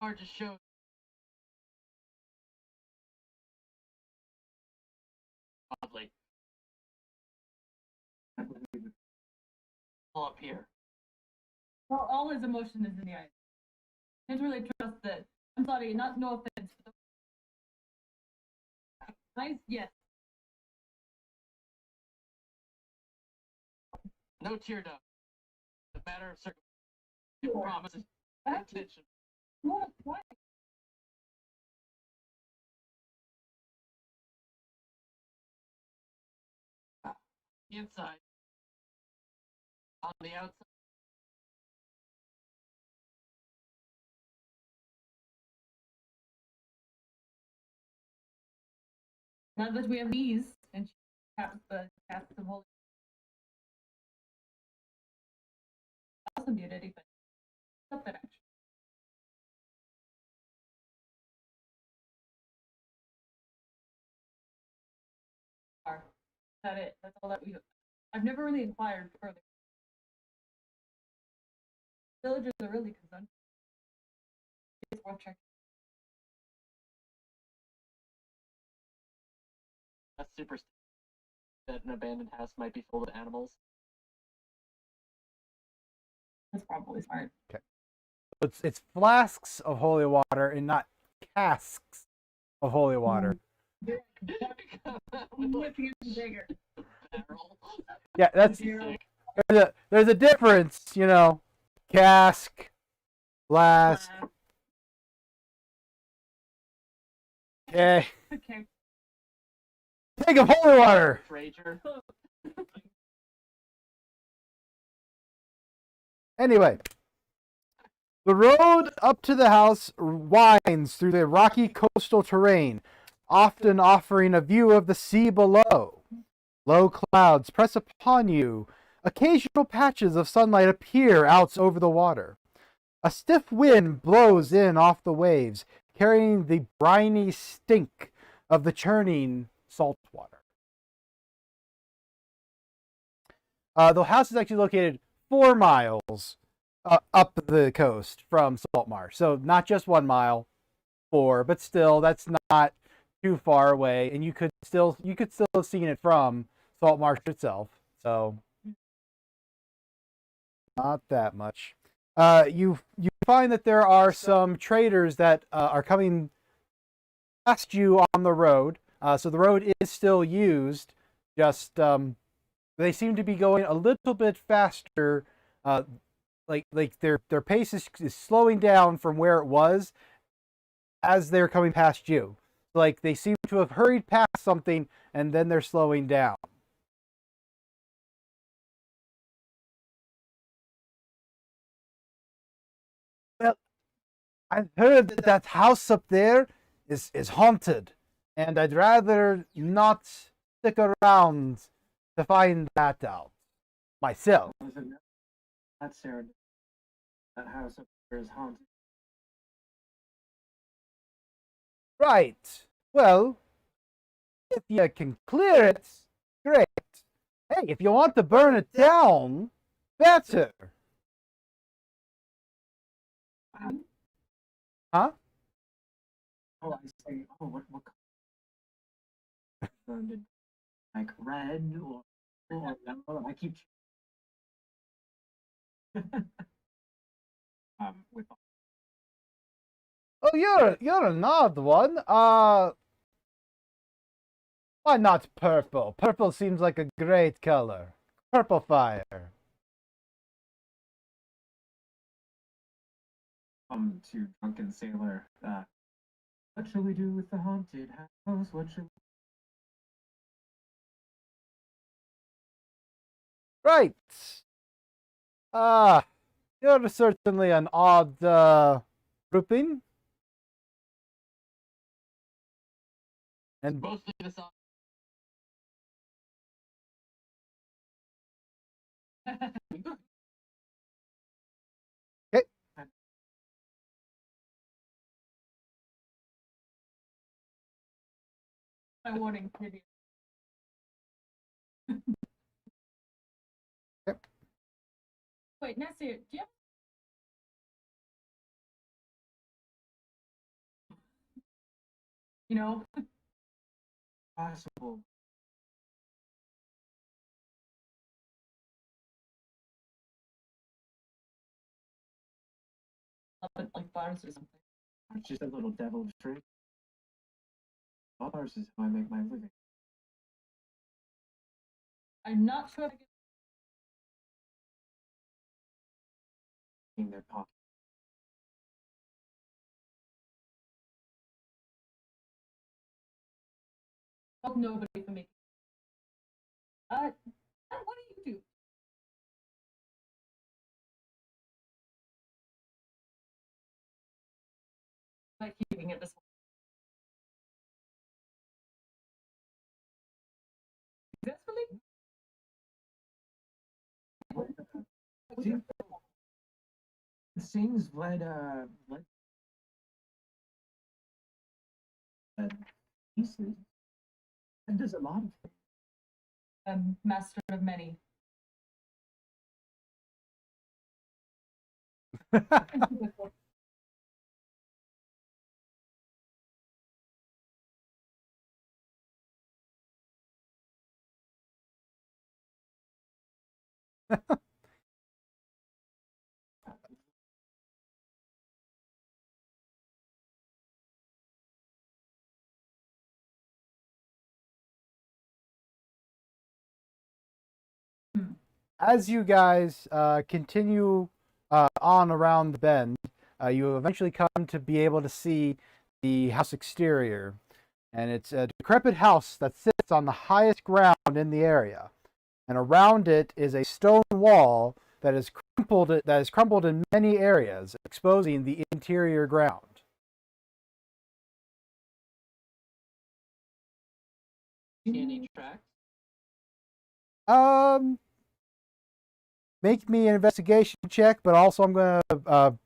Hard to show. Oddly. I believe it. All up here. Well, all his emotion is in the eyes. I can't really trust that. I'm sorry, not no offense. But nice, yes. No tear duct. A matter of circumstance. Sure. Promises. Actually, Attention. no, why? Inside. On the outside. Now that we have these, and she taps the holy. Also muted, but stop that action. Is that it? That's all that we. I've never really inquired further. Villagers are really concerned. It's worth checking. That's super. That an abandoned house might be full of animals. That's probably smart. It's flasks of holy water and not casks of holy water. With like Bigger. barrel. Yeah, that's there's a difference, you know. Cask, flask. Okay. Okay. Take of holy water. Rager. Anyway, the road up to the house winds through the rocky coastal terrain, often offering a view of the sea below. Low clouds press upon you. Occasional patches of sunlight appear out over the water. A stiff wind blows in off the waves, carrying the briny stink of the churning salt water. The house is actually located 4 miles up the coast from Saltmarsh. So not just 1 mile, 4, but still that's not too far away, and you could still have seen it from Saltmarsh itself. So not that much. You find that there are some traders that are coming past you on the road. So the road is still used, just they seem to be going a little bit faster. Like their pace is slowing down from where it was as they're coming past you. Like they seem to have hurried past something and then they're slowing down. Well, I've heard that that house up there is haunted, and I'd rather not stick around to find that out myself. That's Sarah. That house up there is haunted. Right. Well, if you can clear it, great. Hey, if you want to burn it down, better. Huh? Oh, I see. Oh, what color? Like red or yellow? I keep. With Oh, you're an odd one. Why not purple? Purple seems like a great color. Purple fire. To drunken sailor. What shall we do with the haunted house? What shall Right. You're certainly an odd grouping. And Mostly the song. okay, My warning, maybe. Yep. Wait, Nasir, do you have Possible. like bars or something? It's just a little devil trick. Bars is how I make my living. I'm not sure if I can In their pocket. help nobody from making. What do you do? By keeping it this way. Successfully? Sings led pieces and does a lot of things. Master of many. as you guys continue on around the bend, you eventually come to be able to see the house exterior. And it's a decrepit house that sits on the highest ground in the area. And around it is a stone wall that is crumpled in many areas, exposing the interior ground. See any tracks? Make me an investigation check, but also I'm going to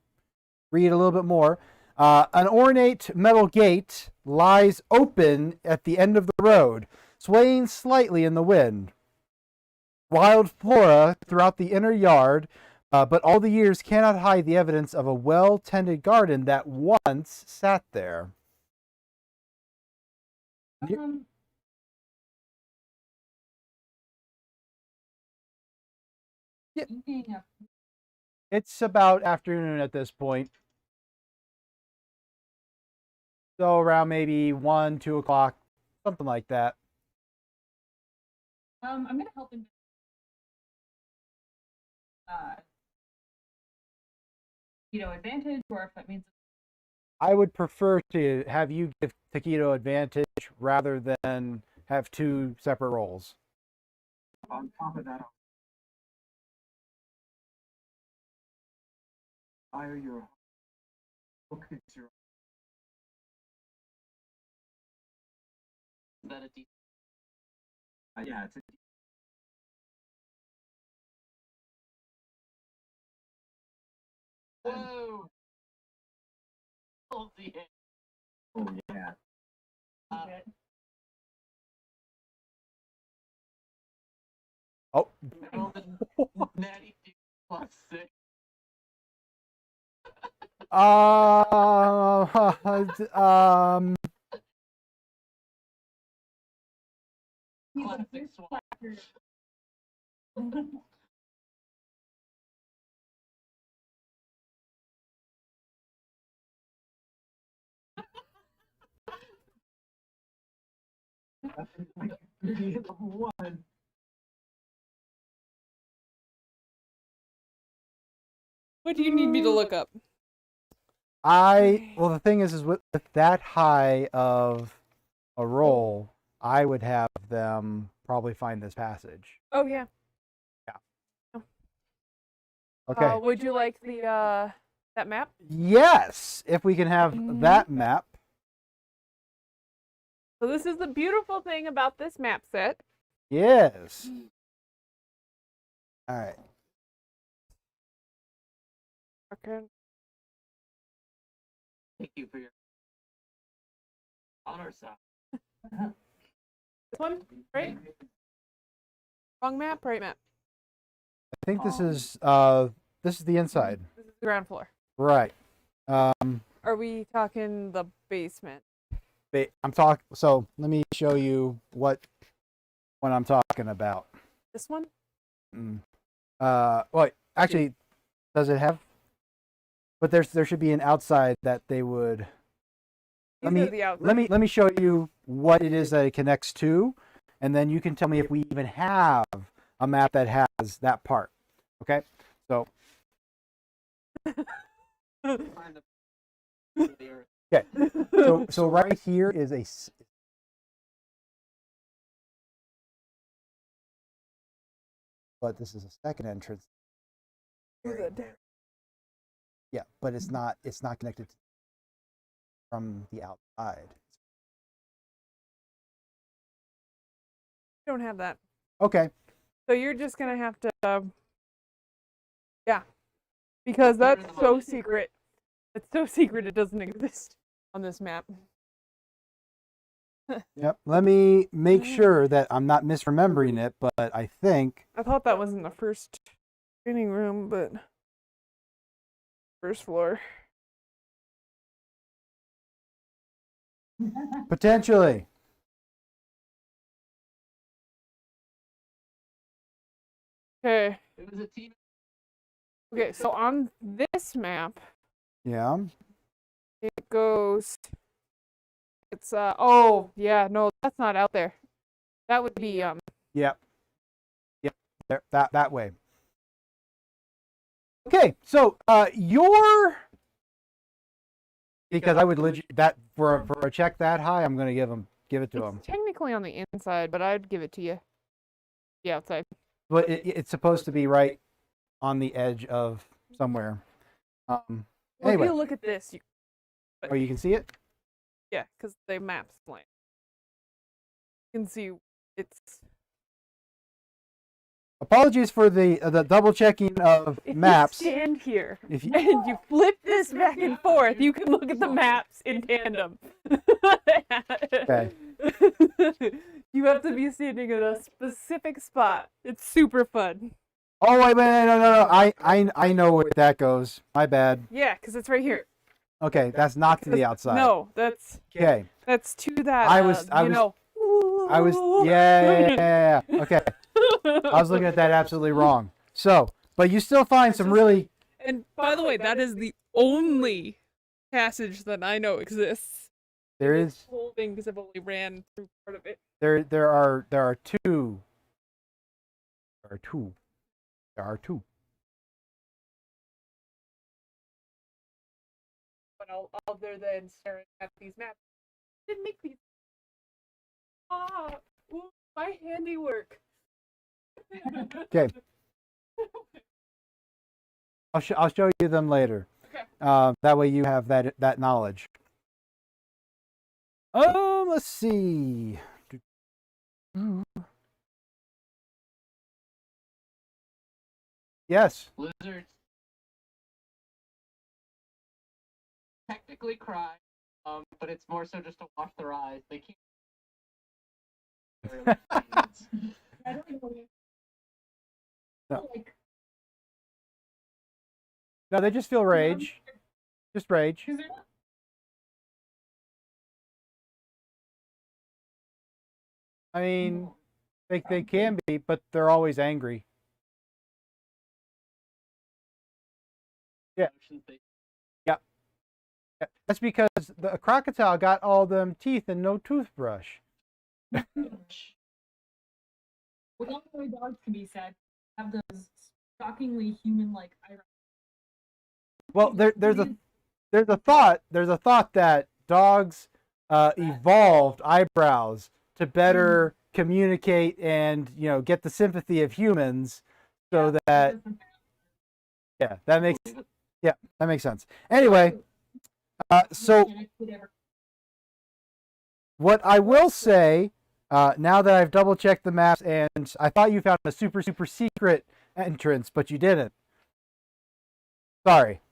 read a little bit more. An ornate metal gate lies open at the end of the road, swaying slightly in the wind. Wild flora throughout the inner yard, but all the years cannot hide the evidence of a well-tended garden that once sat there. Yeah. It's about afternoon at this point. So around maybe 1, 2 o'clock, something like that. I'm gonna help him. Advantage, or if that means. I would prefer to have you give Taquito advantage rather than have 2 separate rolls. On top of that, fire your hook is your. Is that a D? Yeah, it's a. Whoa! Oh, the Oh yeah. Oh. I rolled a natty 2 plus 6. Classic swap. One. What do you need me to look up? Well, the thing is with that high of a roll, I would have them probably find this passage. Oh yeah. Yeah. Okay. Would you like the that map? Yes, if we can have that map. So this is the beautiful thing about this map set. Yes. All right. Okay. Thank you for your honor, sir. This one, right? Wrong map, right map. I think this is the inside. This is the ground floor. Right. Are we talking the basement? So let me show you what I'm talking about. This one? Well, actually, does it have? But there should be an outside that they would. Let me show you what it is that it connects to, and then you can tell me if we even have a map that has that part. Okay, so. Okay, so right here is a. But this is a second entrance. Yeah, but it's not connected from the outside. You don't have that. Okay. So you're just gonna have to, yeah, because that's so secret. It's so secret it doesn't exist on this map. Yep. Let me make sure that I'm not misremembering it, but I think. I thought that was in the first training room, but first floor. Potentially. Okay. It was a team. Okay, so on this map, Yeah. it goes. It's oh yeah, no, that's not out there. That would be Yep. Yep. There, that way. Okay, so because I would legit that for a check that high, I'm gonna give it to him. It's technically on the inside, but I'd give it to you. The outside. But it's supposed to be right on the edge of somewhere. Well, Anyway. if you look at this, Oh, you can see it? yeah, because the map's blank. You can see it's. Apologies for the double checking of If maps. you stand here If you, and you flip this back and forth, you can look at the maps in tandem. Okay. You have to be standing at a specific spot. It's super fun. oh wait, no. I know where that goes. My bad. Yeah, because it's right here. Okay, that's not to the outside. No, that's Okay. to that. I was yeah. Okay. I was looking at that absolutely wrong. So, but you still find some really. And by the way, that is the only passage that I know exists. There is. Whole thing because I've only ran through part of it. There are two. There are two. But other than staring at these maps, I didn't make these. Ah, ooh, my handiwork. Okay. I'll show you them later. Okay. That way you have that knowledge. Let's see. Yes. Lizards technically cry, but it's more so just to wash their eyes. They can't. I don't know. No. Like, No, they just feel rage. Just rage. is there not? I mean, they can be, but they're always angry. Yeah. Yeah. That's because the crocodile got all them teeth and no toothbrush. With all the way dogs can be sad, have those shockingly human-like eyebrows. Well, there's a thought that dogs evolved eyebrows to better communicate and get the sympathy of humans, so that that makes sense. Anyway, so What I will say, now that I've double checked the maps, and I thought you found a super secret entrance, but you didn't. Sorry.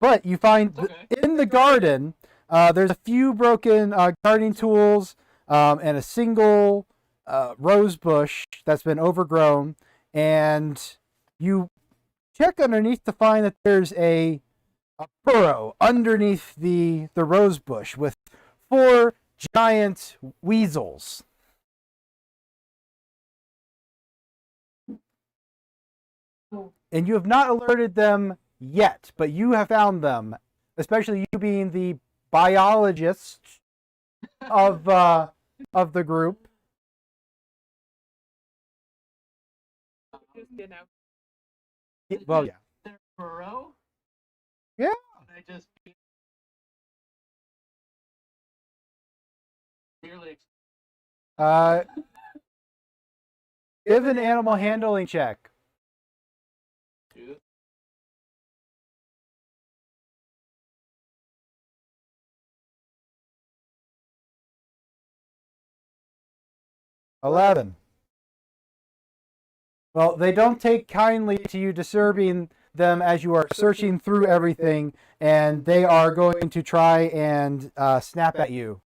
But you find in the garden, there's a few broken gardening tools and a single rose bush that's been overgrown. And you check underneath to find that there's a burrow underneath the rose bush with 4 giant weasels. And you have not alerted them yet, but you have found them, especially you being the biologist of the group. Well, yeah. Their burrow? Yeah. I just nearly. Give an animal handling check. Dude. 11. Well, they don't take kindly to you disturbing them as you are searching through everything, and they are going to try and snap at you.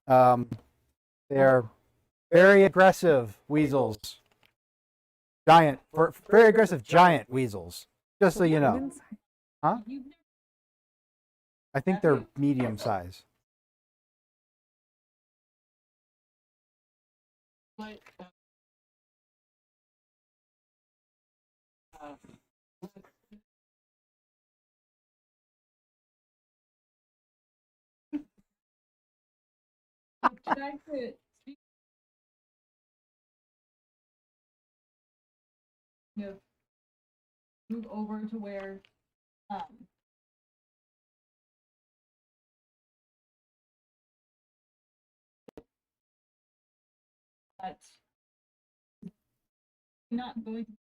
They're very aggressive weasels. Very aggressive giant weasels. Just so you know. Huh? I think they're medium size. Should I quit? No. Move over to where but not going to.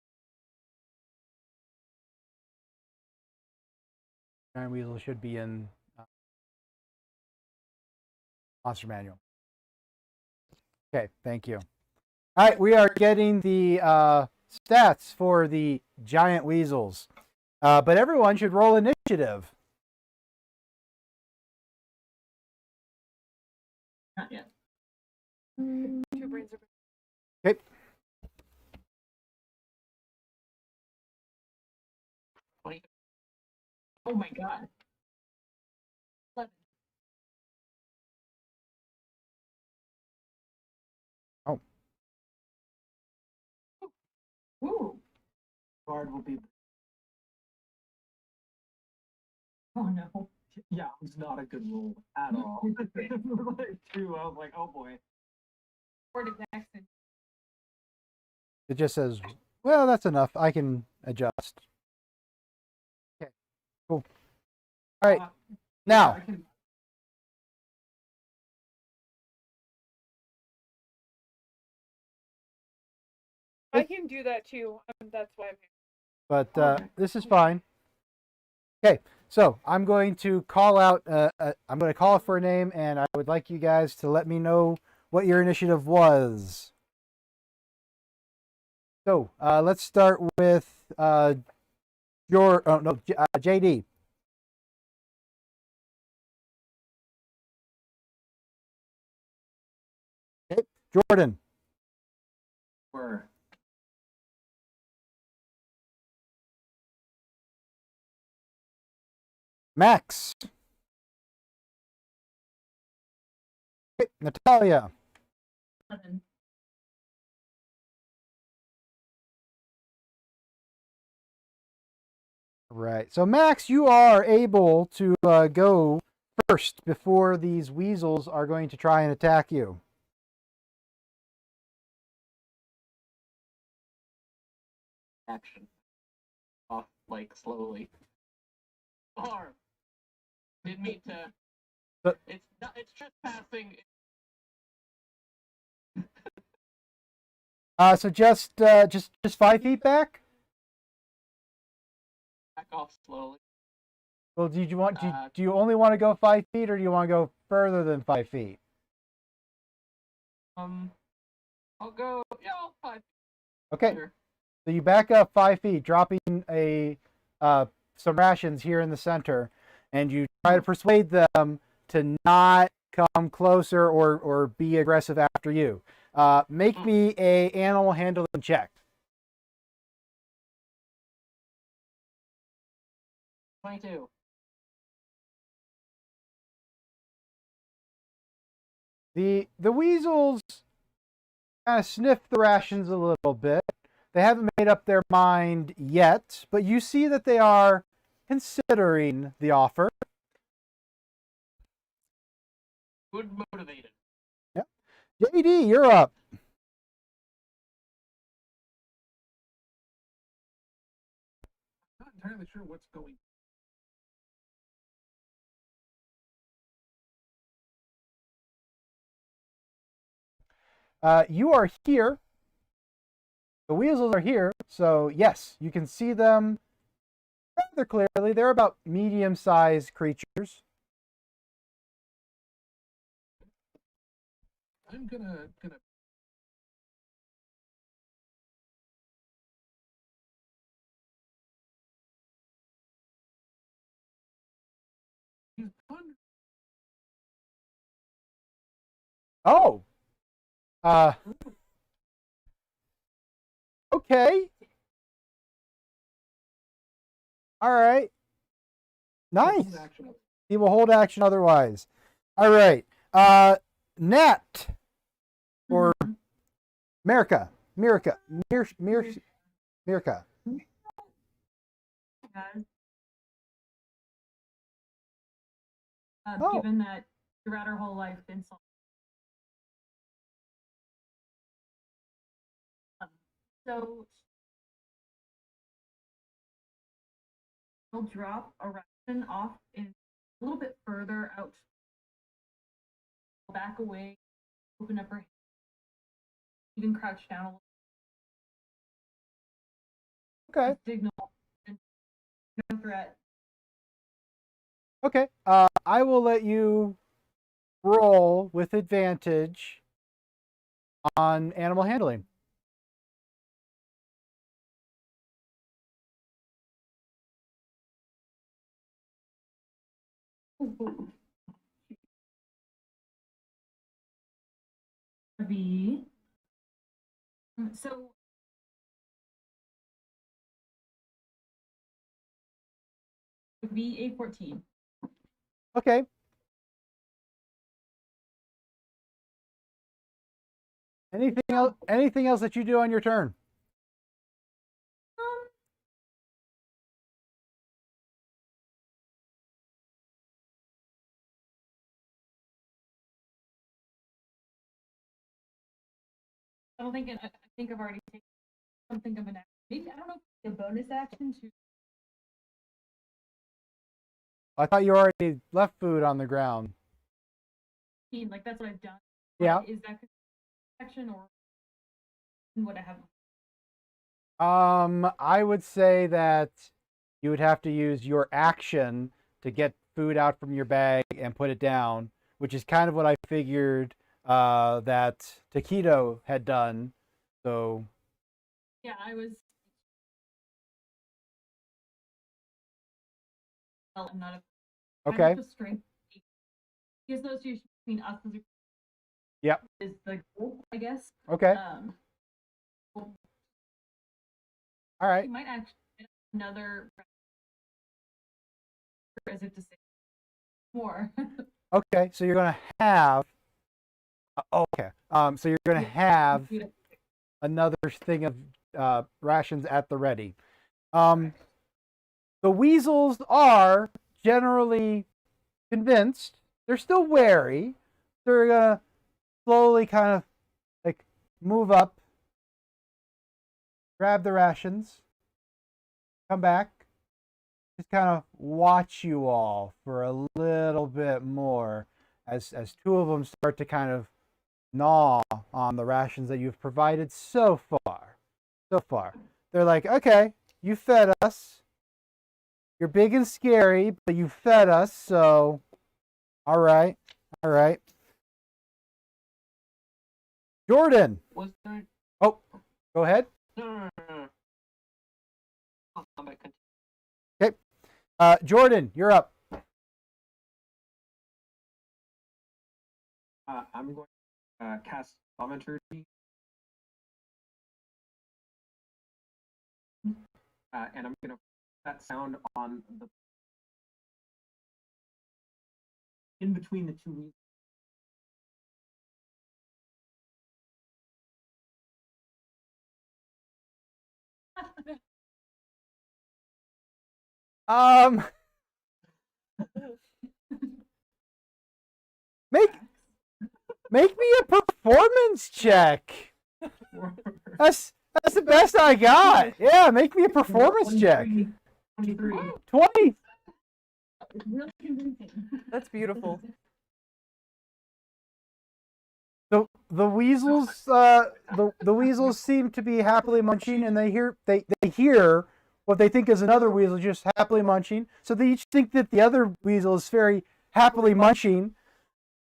Giant weasel should be in Monster Manual. Okay, thank you. All right, we are getting the stats for the giant weasels. But everyone should roll initiative. Not yet. 2 brains are. Okay. Oh my god. 11. Oh. Ooh. Guard will be. Oh no. Yeah, it was not a good roll at all. Like 2, I was like, oh boy. Word of accent. It just says, well, that's enough. I can adjust. Okay, cool. All right, now. I can. I can do that too. That's why I'm here. But Okay. this is fine. Okay, so I'm going to call out. I'm going to call for a name, and I would like you guys to let me know what your initiative was. So let's start with JD. Okay, Jordan. Were. Max. Okay, Natalia. 11. Right. So Max, you are able to go first before these weasels are going to try and attack you. Action. Off, like, slowly. Arm. Didn't mean to. But- It's trespassing. So just 5 feet back. Back off slowly. Well, do you only want to go 5 feet, or do you want to go further than 5 feet? I'll go. Yeah, I'll 5. Okay. Sure. So you back up 5 feet, dropping some rations here in the center, and you try to persuade them to not come closer or be aggressive after you. Make me a animal handling check. 22. The weasels kind of sniff the rations a little bit. They haven't made up their mind yet, but you see that they are considering the offer. Good motivated. Yep. JD, you're up. I'm not entirely sure what's going. You are here. The weasels are here, so yes, you can see them rather clearly. They're about medium-sized creatures. I'm gonna. Oh. Okay. All right. Nice. He will hold action otherwise. All right. Nat or Mirica. Mirica. Mirica. Oh. Given that throughout our whole life, been so we'll drop a ration off in a little bit further out, back away, open up her hand, even crouch down a little. Okay. Signal and no threat. Okay. I will let you roll with advantage on animal handling. Be so be a 14. Okay. Anything else that you do on your turn? I don't think I think I've already taken something of an action. Maybe I don't know if a bonus action to. I thought you already left food on the ground. Like that's what I've done. Yeah. Is that action or what I have? I would say that you would have to use your action to get food out from your bag and put it down, which is kind of what I figured that Taquito had done. So Yeah, I was. Well, I'm not a. okay. Strength. Because those two between us as a. Yep. Is the goal, I guess. Okay. Well, all right. you might actually get another. As if to say more. Okay, so you're gonna have. Okay. So you're gonna have another thing of rations at the ready. The weasels are generally convinced. They're still wary. They're gonna slowly kind of like move up, grab the rations, come back, just kind of watch you all for a little bit more as two of them start to kind of gnaw on the rations that you've provided so far. They're like, okay, you fed us. You're big and scary, but you fed us, so all right. Jordan. Was there? Oh, go ahead. No. Combat continue. Jordan, you're up. I'm going to cast Thaumaturgy. And I'm going to put that sound on the in between the two wheels. Make me a performance check. That's the best I got. Yeah, make me a performance check. 23. 20. Really convincing. That's beautiful. The weasels the weasels seem to be happily munching, and they hear what they think is another weasel just happily munching. So they each think that the other weasel is very happily munching,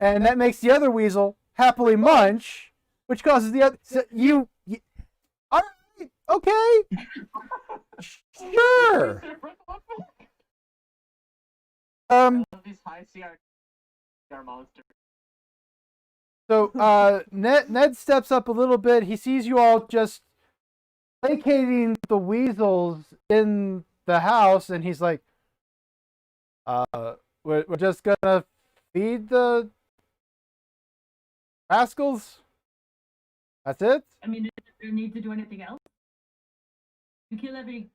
and that makes the other weasel happily munch, which causes the other you all right, okay. Sure. These high CR monsters. So Ned steps up a little bit. He sees you all just placating the weasels in the house, and he's like, we're just gonna feed the rascals? That's it? I mean, does there need to do anything else? You kill every.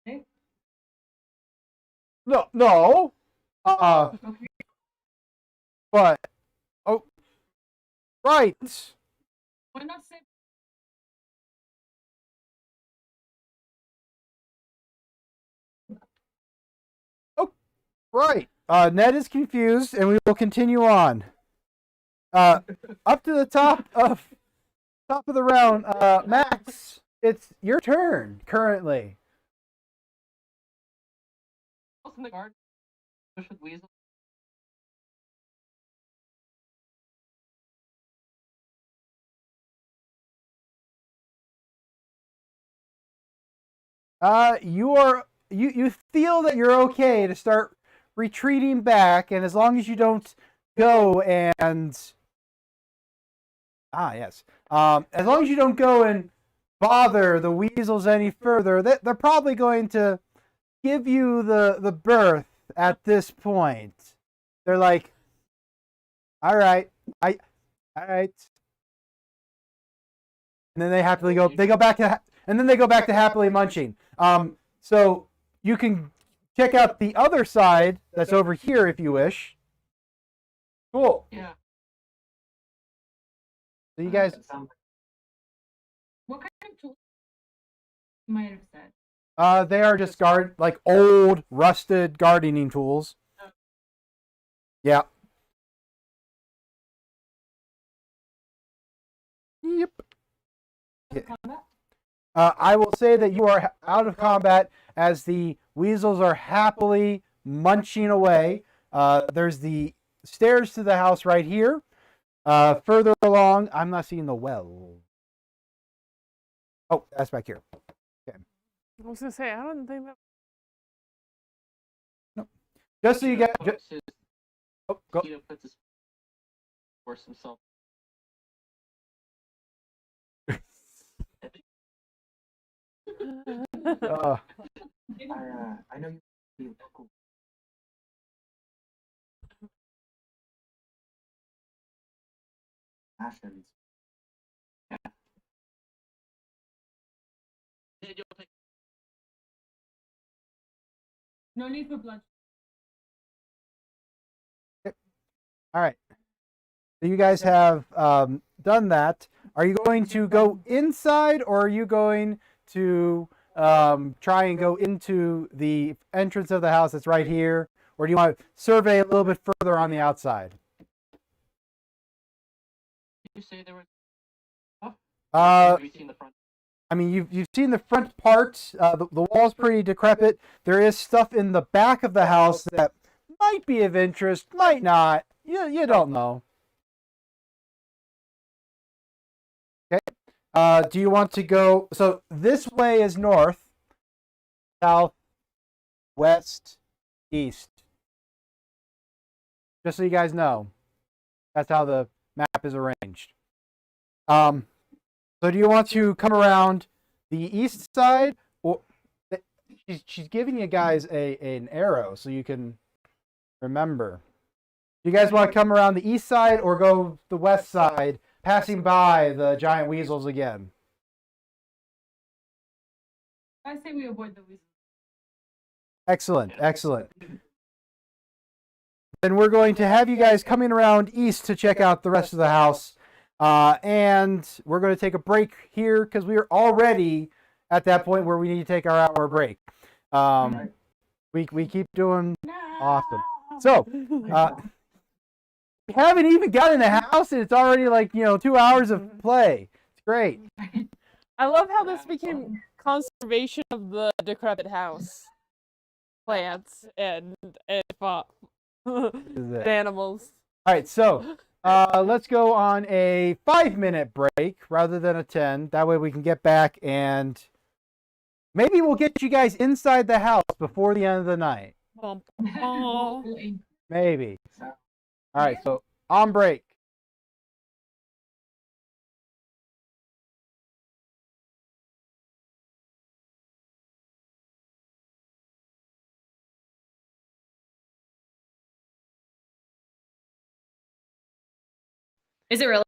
Okay. No. Okay. But oh, right. Why not say? Right. Ned is confused, and we will continue on. Up to the top of the round, Max. It's your turn currently. What's in the garden? Push with weasel. You feel that you're okay to start retreating back, and as long as you don't go and as long as you don't go and bother the weasels any further, they're probably going to give you the berth at this point. They're like, all right. And then they happily go back to happily munching. So you can check out the other side that's over here if you wish. Cool. Yeah. So you guys, What kind of tools you might have said? they are just old rusted gardening tools. Yeah. Yep. Combat? I will say that you are out of combat as the weasels are happily munching away. There's the stairs to the house right here. Further along, I'm not seeing the well. Oh, that's back here. Okay. I was gonna say I don't think that. No. Just so you get. Oh, go. He puts his force himself. I know you. Cool. Passions. Yeah. No need for blood. All right. So you guys have done that. Are you going to go inside, or are you going to try and go into the entrance of the house that's right here, or do you want to survey a little bit further on the outside? Did you say there was? Have you seen the front? I mean, you've seen the front part. The wall's pretty decrepit. There is stuff in the back of the house that might be of interest, might not. You don't know. Okay. Do you want to go? So this way is north, south, west, east. Just so you guys know, that's how the map is arranged. So do you want to come around the east side, or she's giving you guys an arrow so you can remember. Do you guys want to come around the east side or go the west side, passing by the giant weasels again? I say we avoid the weasels. Excellent, excellent. Then we're going to have you guys coming around east to check out the rest of the house. And we're going to take a break here because we are already at that point where we need to take our hour break. We keep doing awesome. So, we haven't even gotten in the house and it's already like, 2 hours of play. It's great. I love how this became conservation of the decrepit house. Plants and animals. All right, so let's go on a 5-minute break rather than a 10. That way we can get back and maybe we'll get you guys inside the house before the end of the night. Maybe. All right, so on break. Is it really?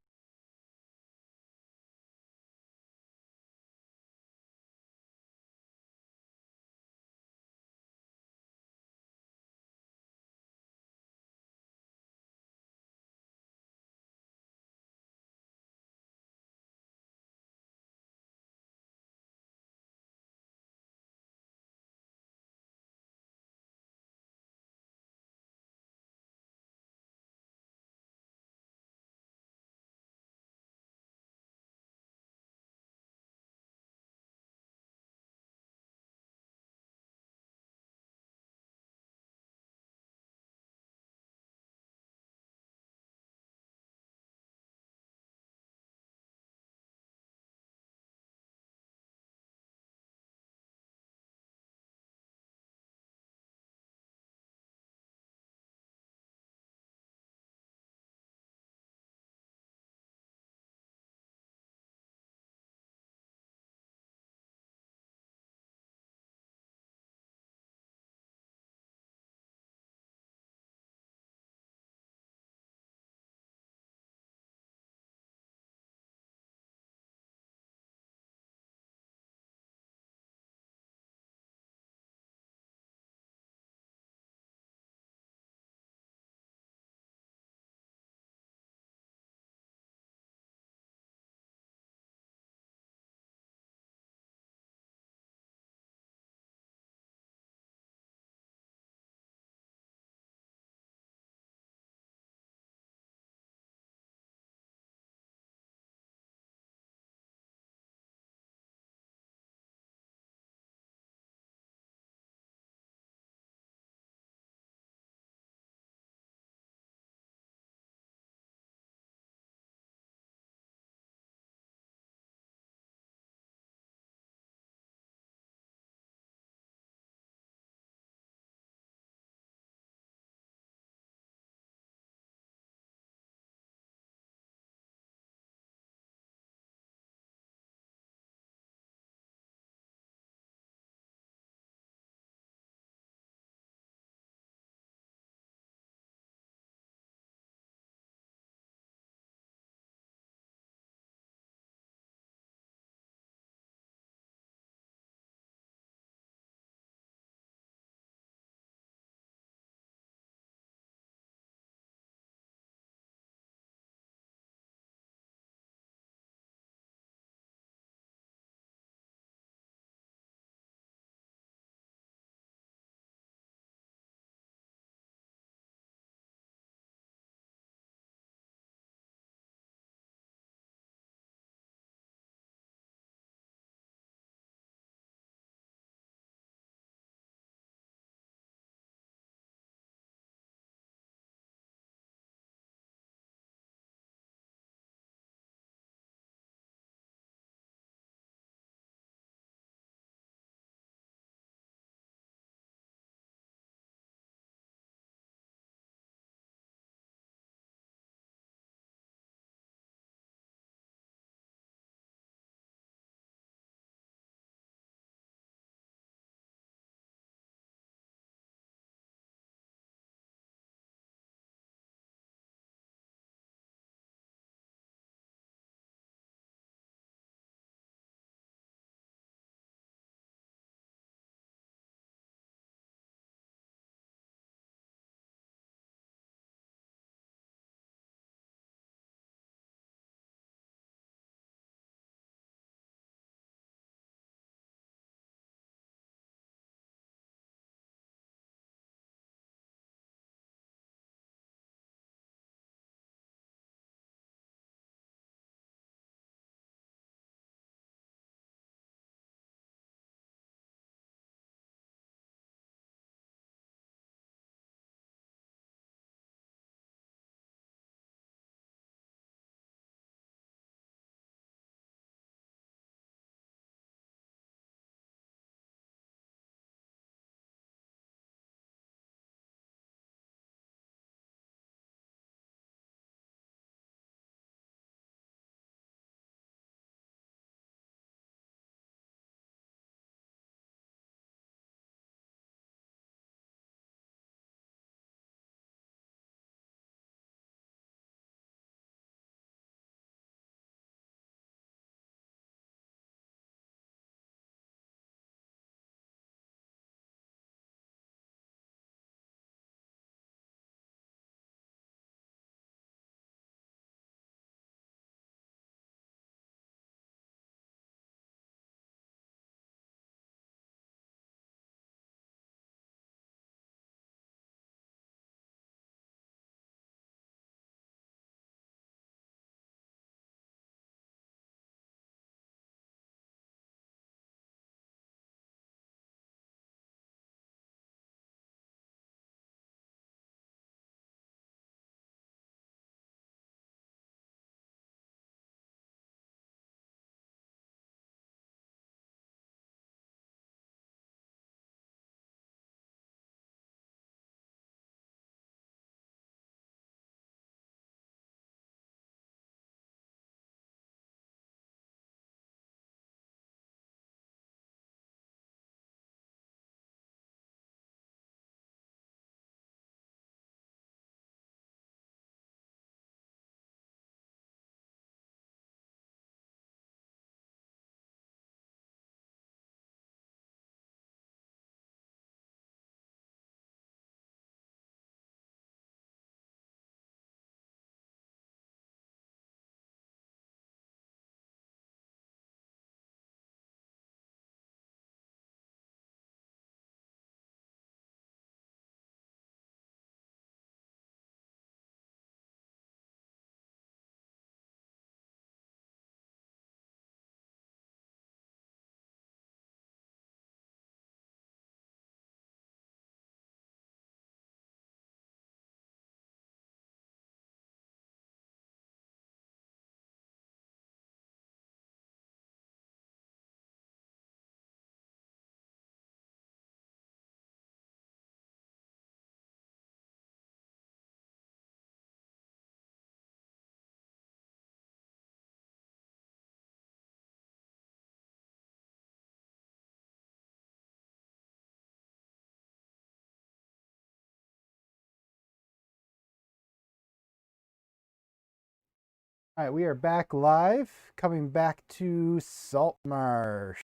All right, we are back live, coming back to Salt Marsh.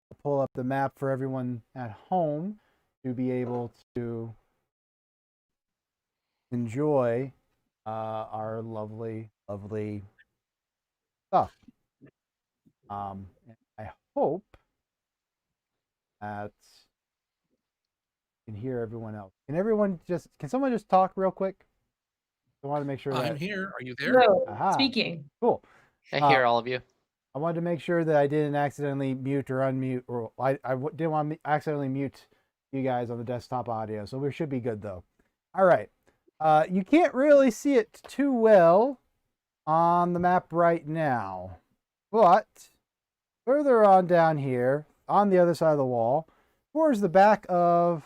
I'll pull up the map for everyone at home to be able to enjoy our lovely, lovely stuff. And I hope that you can hear everyone else. Can someone just talk real quick? I want to make sure that I'm here. Are you there? Hello. Aha. Speaking. Cool. I hear all of you. I wanted to make sure that I didn't accidentally mute or unmute, or didn't want to accidentally mute you guys on the desktop audio, so we should be good though. All right. You can't really see it too well on the map right now, but further on down here, on the other side of the wall, towards the back of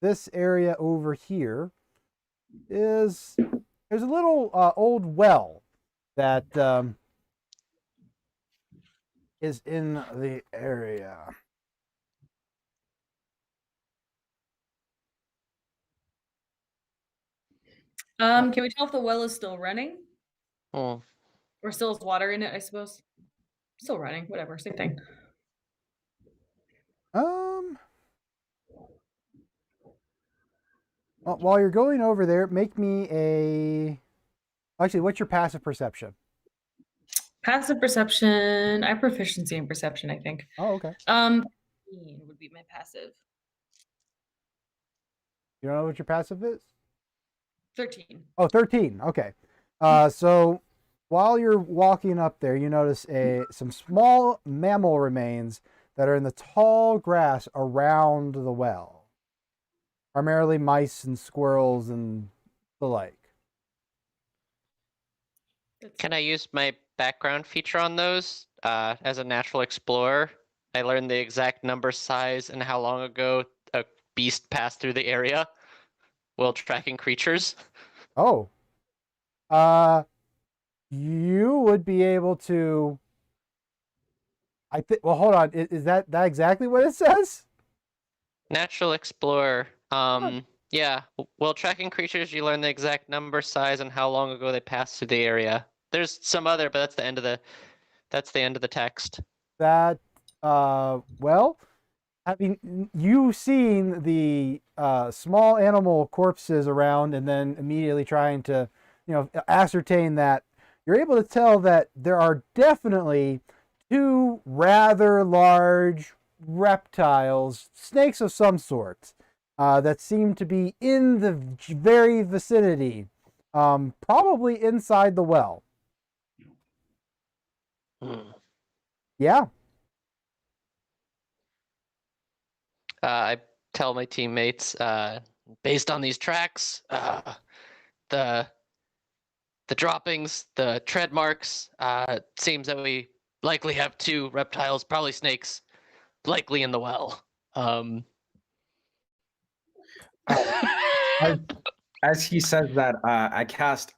this area over here, there's a little old well that is in the area. Can we tell if the well is still running? Hmm. Or still has water in it, I suppose? Still running, whatever, same thing. Well, while you're going over there, make me a... Actually, what's your passive perception? Passive perception. I have proficiency in perception, I think. Oh, okay. 13 would be my passive. You don't know what your passive is? 13. Oh, 13. Okay. So while you're walking up there, you notice some small mammal remains that are in the tall grass around the well. Primarily mice and squirrels and the like. Can I use my background feature on those? As a natural explorer, I learned the exact number, size, and how long ago a beast passed through the area while tracking creatures. Oh. You would be able to... well, hold on. Is that exactly what it says? Natural explorer. Yeah. While tracking creatures, you learn the exact number, size, and how long ago they passed through the area. There's some other, but that's the end of the text. That well, having you seen the small animal corpses around and then immediately trying to, ascertain that, you're able to tell that there are definitely two rather large reptiles, snakes of some sort, that seem to be in the very vicinity, probably inside the well. Yeah. I tell my teammates, based on these tracks, the droppings, the tread marks, seems that we likely have two reptiles, probably snakes, likely in the well. As he says that, I'll cast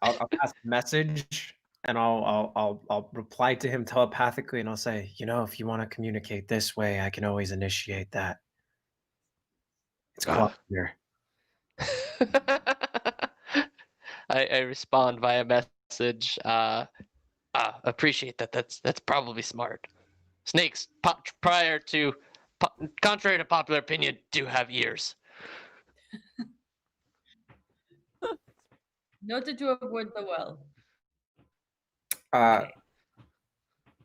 message, and I'll reply to him telepathically, and I'll say, if you want to communicate this way, I can always initiate that. It's quiet here. I respond via message. Appreciate that. That's probably smart. Snakes, contrary to popular opinion, do have ears. Noted to avoid the well.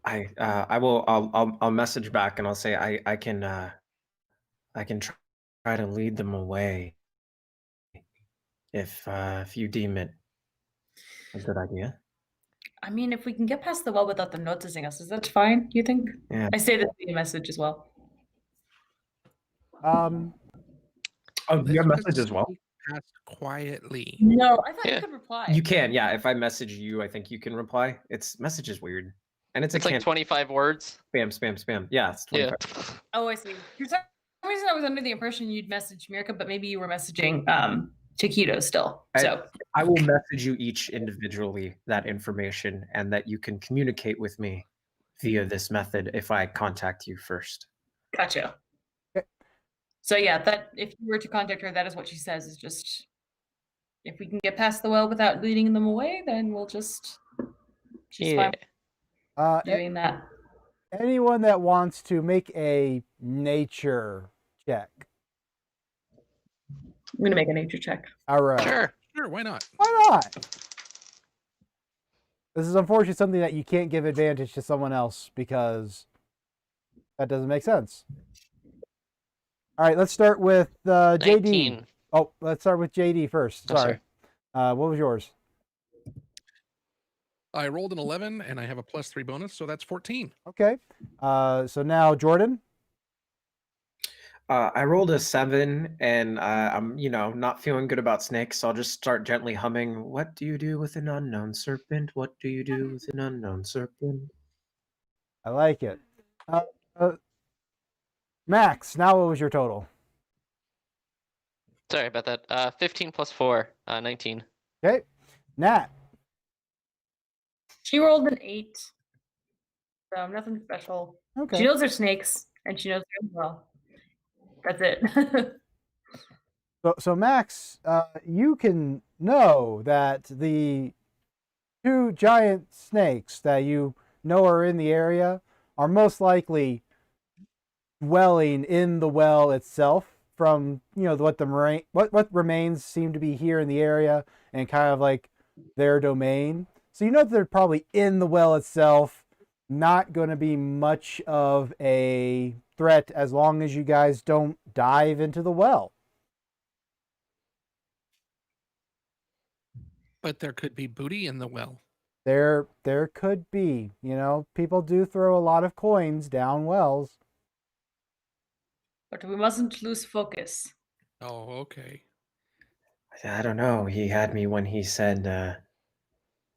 Okay. I'll message back, and I'll say I can try to lead them away if you deem it a good idea. I mean, if we can get past the well without them noticing us, is that fine, you think? Yeah. I say this via message as well. Oh, you have message as well? Quietly. No, I thought you could reply. You can, yeah. If I message you, I think you can reply. Message is weird. And it's like 25 words. Spam. Yeah, it's 25. Yeah. Oh, I see. For some reason, I was under the impression you'd message Mirka, but maybe you were messaging Chiquito still. So I will message you each individually that information, and that you can communicate with me via this method if I contact you first. Gotcha. So yeah, that if you were to contact her, that is what she says, is just if we can get past the well without leading them away, then we'll just She's Yeah. fine doing that. Anyone that wants to make a nature check? I'm gonna make a nature check. All right. Sure, why not? Why not? This is unfortunately something that you can't give advantage to someone else because that doesn't make sense. All right, let's start with JD. 19. Oh, let's start with JD first. Oh, Sorry. What was yours? I rolled an 11 and I have a +3 bonus, so that's 14. Okay. So now Jordan. I rolled a 7, and I'm, not feeling good about snakes, so I'll just start gently humming. What do you do with an unknown serpent? What do you do with an unknown serpent? I like it. Max, now what was your total? Sorry about that. 15 plus 4, 19. Okay. Nat. She rolled an 8. So nothing special. Okay. She knows they're snakes, and she knows them well. That's it. So Max, you can know that the 2 giant snakes that you know are in the area are most likely dwelling in the well itself from, what remains seem to be here in the area and kind of like their domain. So you know that they're probably in the well itself, not going to be much of a threat as long as you guys don't dive into the well. But there could be booty in the well. There could be, people do throw a lot of coins down wells. But we mustn't lose focus. Oh, okay. I don't know. He had me when he said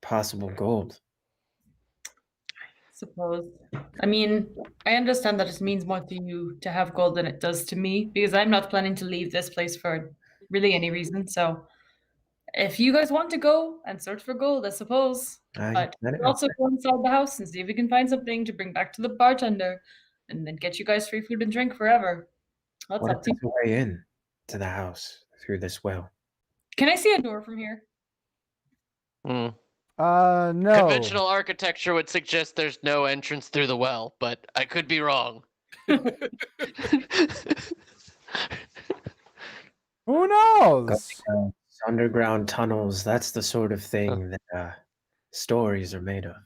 possible gold. Suppose. I mean, I understand that it means more to you to have gold than it does to me, because I'm not planning to leave this place for really any reason. So if you guys want to go and search for gold, I suppose. But we'll also go inside the house and see if we can find something to bring back to the bartender and then get you guys free food and drink forever. That's What up if to you. there's a way in to the house through this well? Can I see a door from here? Hmm. No. Conventional architecture would suggest there's no entrance through the well, but I could be wrong. Who knows? Underground tunnels, that's the sort of thing that stories are made of.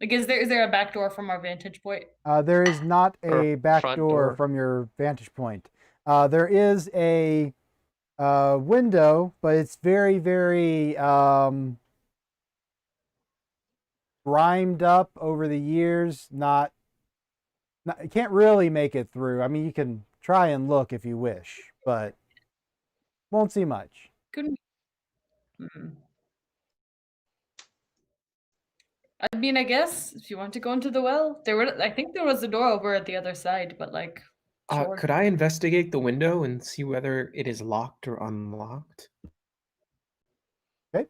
Like, is there a back door from our vantage point? There is not a Or back front door door. from your vantage point. There is a window, but it's very, very grimed up over the years. Not, you can't really make it through. I mean, you can try and look if you wish, but won't see much. Couldn't. I mean, I guess if you want to go into the well, I think there was a door over at the other side, but like, sure. Could I investigate the window and see whether it is locked or unlocked? Okay.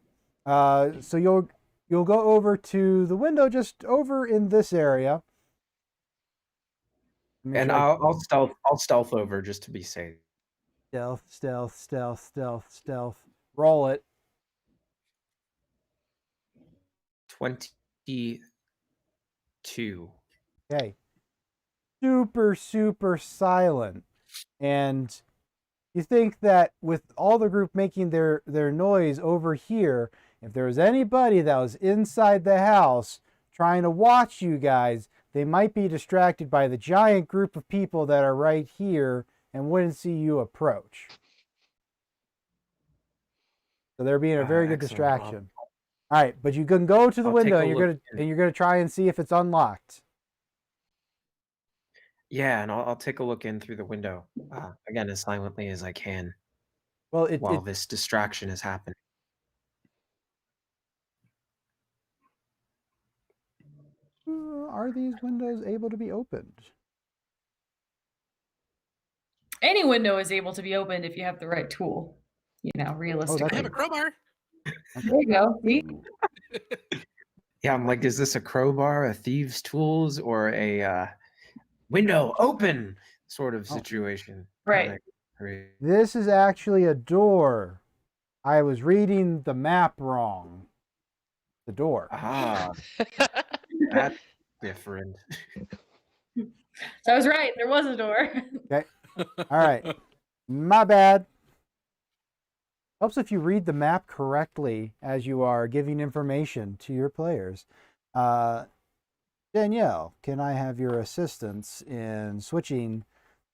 So you'll go over to the window just over in this area. And I'll stealth over just to be safe. Stealth. Roll it. 22. Okay. Super silent. And you think that with all the group making their noise over here, if there was anybody that was inside the house trying to watch you guys, they might be distracted by the giant group of people that are right here and wouldn't see you approach. So they're being a very good Excellent. distraction. All right, but you can go to the I'll take window a and look you're gonna try and see if it's unlocked. Yeah, and I'll take a look in through the window, again, as silently as I can Well, while this distraction is happening. Are these windows able to be opened? Any window is able to be opened if you have the right tool. Realistically. I have a crowbar. There you go. See? Yeah, I'm like, is this a crowbar, a thieves' tools, or a window open sort of situation? Right. This is actually a door. I was reading the map wrong. the door. Ah, that's different. So I was right. There was a door. Okay. All right. My bad. Helps if you read the map correctly as you are giving information to your players. Danielle, can I have your assistance in switching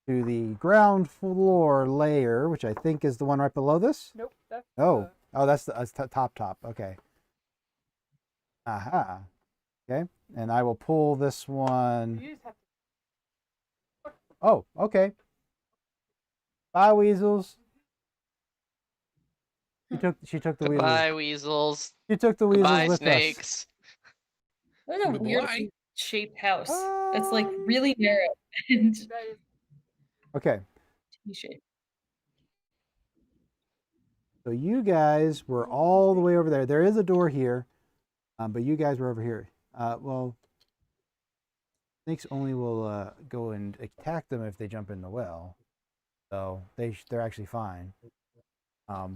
to the ground floor layer, which I think is the one right below this? Nope. That's That's the top. Okay. Aha. Okay. And I will pull this one. you just have to Oh, okay. Bye, weasels. She took the weasels. Goodbye, weasels. She took the weasels Goodbye, with snakes. What a weird Goodbye. shaped house. us. It's like really narrow and that is Okay. T-shaped. So you guys were all the way over there. There is a door here, but you guys were over here. Well, snakes only will go and attack them if they jump in the well. So they're actually fine. Yeah.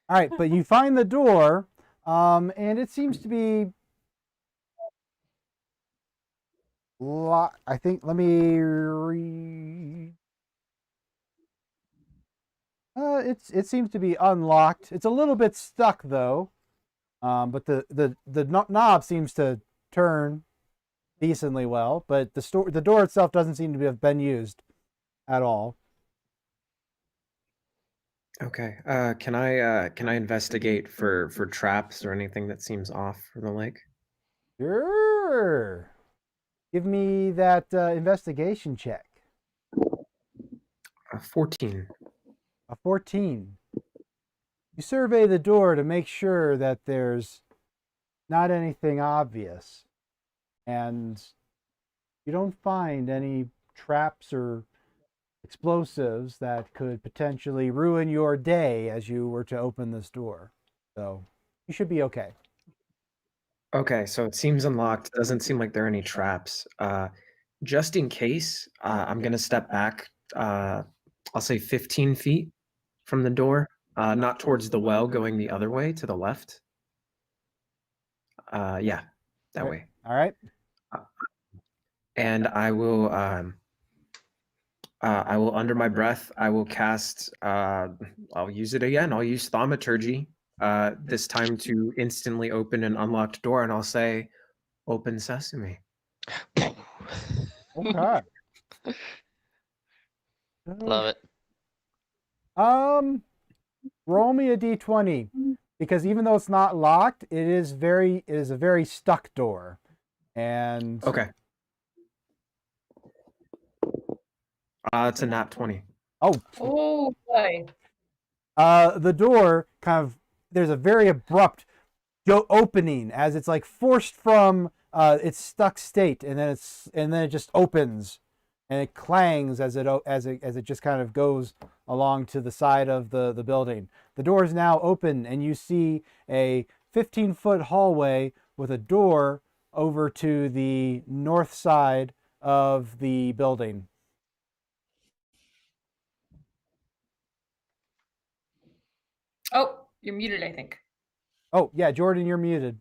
All right, but you find the door, and it seems to be locked. I think. Let me read. It seems to be unlocked. It's a little bit stuck though, but the knob seems to turn decently well. But the door itself doesn't seem to have been used at all. Okay. Can I investigate for traps or anything that seems off for the lake? Sure. Give me that investigation check. 14. A 14. You survey the door to make sure that there's not anything obvious, and you don't find any traps or explosives that could potentially ruin your day as you were to open this door. So you should be okay. Okay, so it seems unlocked. Doesn't seem like there are any traps. Just in case, I'm gonna step back. I'll say 15 feet from the door, not towards the well, going the other way to the left. Yeah, that way. All right. And I will under my breath, I will cast. I'll use it again. I'll use thaumaturgy. This time to instantly open an unlocked door, and I'll say, "Open sesame." Okay. Love it. Roll me a d20 because even though it's not locked, it is a very stuck door. And Okay. It's a nat 20. Oh boy. The door there's a very abrupt opening as it's like forced from its stuck state, and then it just opens and it clangs as it just kind of goes along to the side of the building. The door is now open, and you see a 15-foot hallway with a door over to the north side of the building. Oh, you're muted, I think. Oh, yeah, Jordan, you're muted.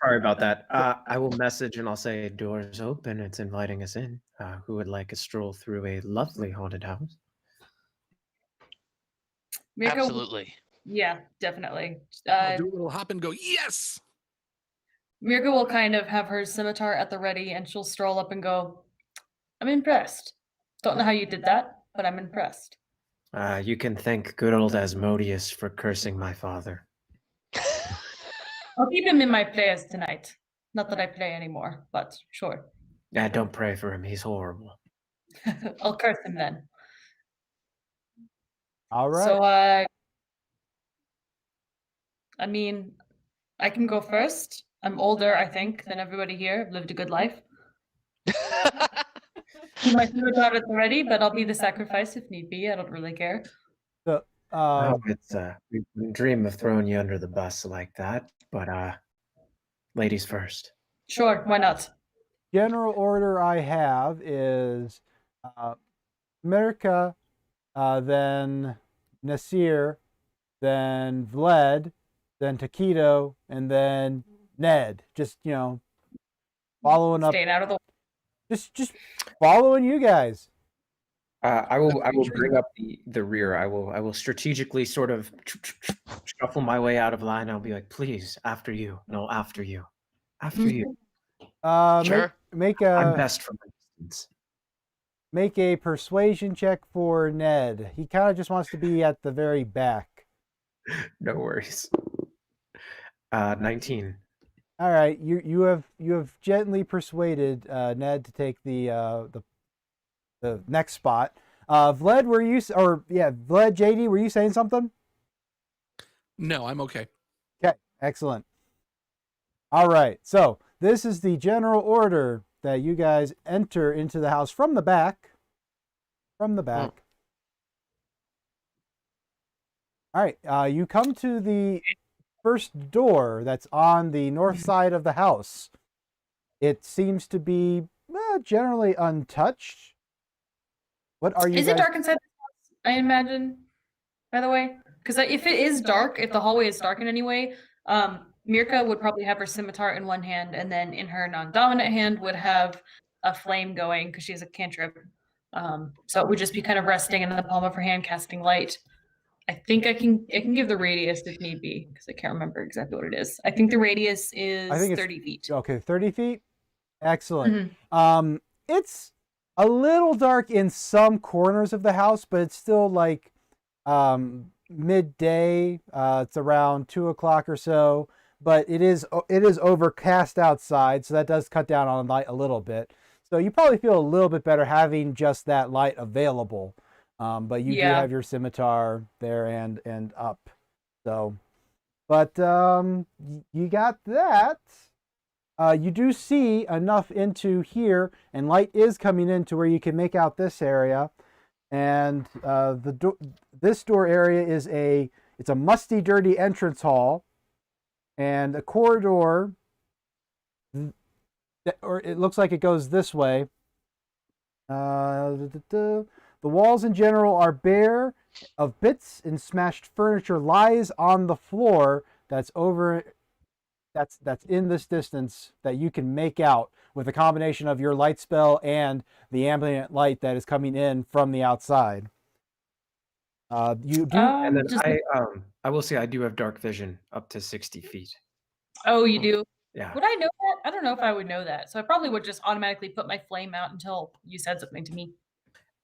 Sorry about that. I will message and I'll say, "Doors open. It's inviting us in. Who would like a stroll through a lovely haunted house?" Mirko, Absolutely. yeah, definitely. I'll do a little hop and go, yes! Mirko will kind of have her scimitar at the ready, and she'll stroll up and go, "I'm impressed. Don't know how you did that, but I'm impressed." You can thank good old Asmodeus for cursing my father. I'll keep him in my prayers tonight. Not that I play anymore, but sure. Yeah, don't pray for him. He's horrible. I'll curse him then. All right. So, I mean, I can go first. I'm older, I think, than everybody here. I've lived a good life. My scimitar at the ready, but I'll be the sacrifice if need be. I don't really care. So, We wouldn't dream of throwing you under the bus like that, but ladies first. Sure, why not? General order I have is Mirka, then Nasir, then Vlad, then Taquito, and then Ned. Just following up, Staying out of the. just following you guys. I will bring up the rear. I will strategically sort of shuffle my way out of line. I'll be like, please, after you. No, after you. After you. Sure. Make I'm a best from a distance. make a persuasion check for Ned. He kind of just wants to be at the very back. No worries. 19. All right, you have gently persuaded Ned to take the next spot. Vlad, Vlad, JD, were you saying something? No, I'm okay. Okay, excellent. All right, so this is the general order that you guys enter into the house from the back. From the back. All right, you come to the first door that's on the north side of the house. It seems to be generally untouched. What are you Is guys... it dark inside the house, I imagine, by the way? Because if it is dark, if the hallway is dark in any way, Mirka would probably have her scimitar in one hand, and then in her non-dominant hand would have a flame going, because she has a cantrip. So it would just be kind of resting in the palm of her hand, casting light. I think I can give the radius if need be, because I can't remember exactly what it is. I think the radius is 30 feet. Okay, 30 feet? Excellent. It's a little dark in some corners of the house, but it's still like midday. It's around 2 o'clock or so, but it is overcast outside, so that does cut down on light a little bit. So you probably feel a little bit better having just that light available. But you do have your scimitar there and up. So, but you got that. You do see enough into here, and light is coming in to where you can make out this area. And this door area is it's a musty, dirty entrance hall, and a corridor. Or it looks like it goes this way. The walls in general are bare of bits and smashed furniture lies on the floor that's in this distance that you can make out with a combination of your light spell and the ambient light that is coming in from the outside. You do, and then I will say I do have dark vision up to 60 feet. Oh, you do? Yeah. Would I know that? I don't know if I would know that. So I probably would just automatically put my flame out until you said something to me.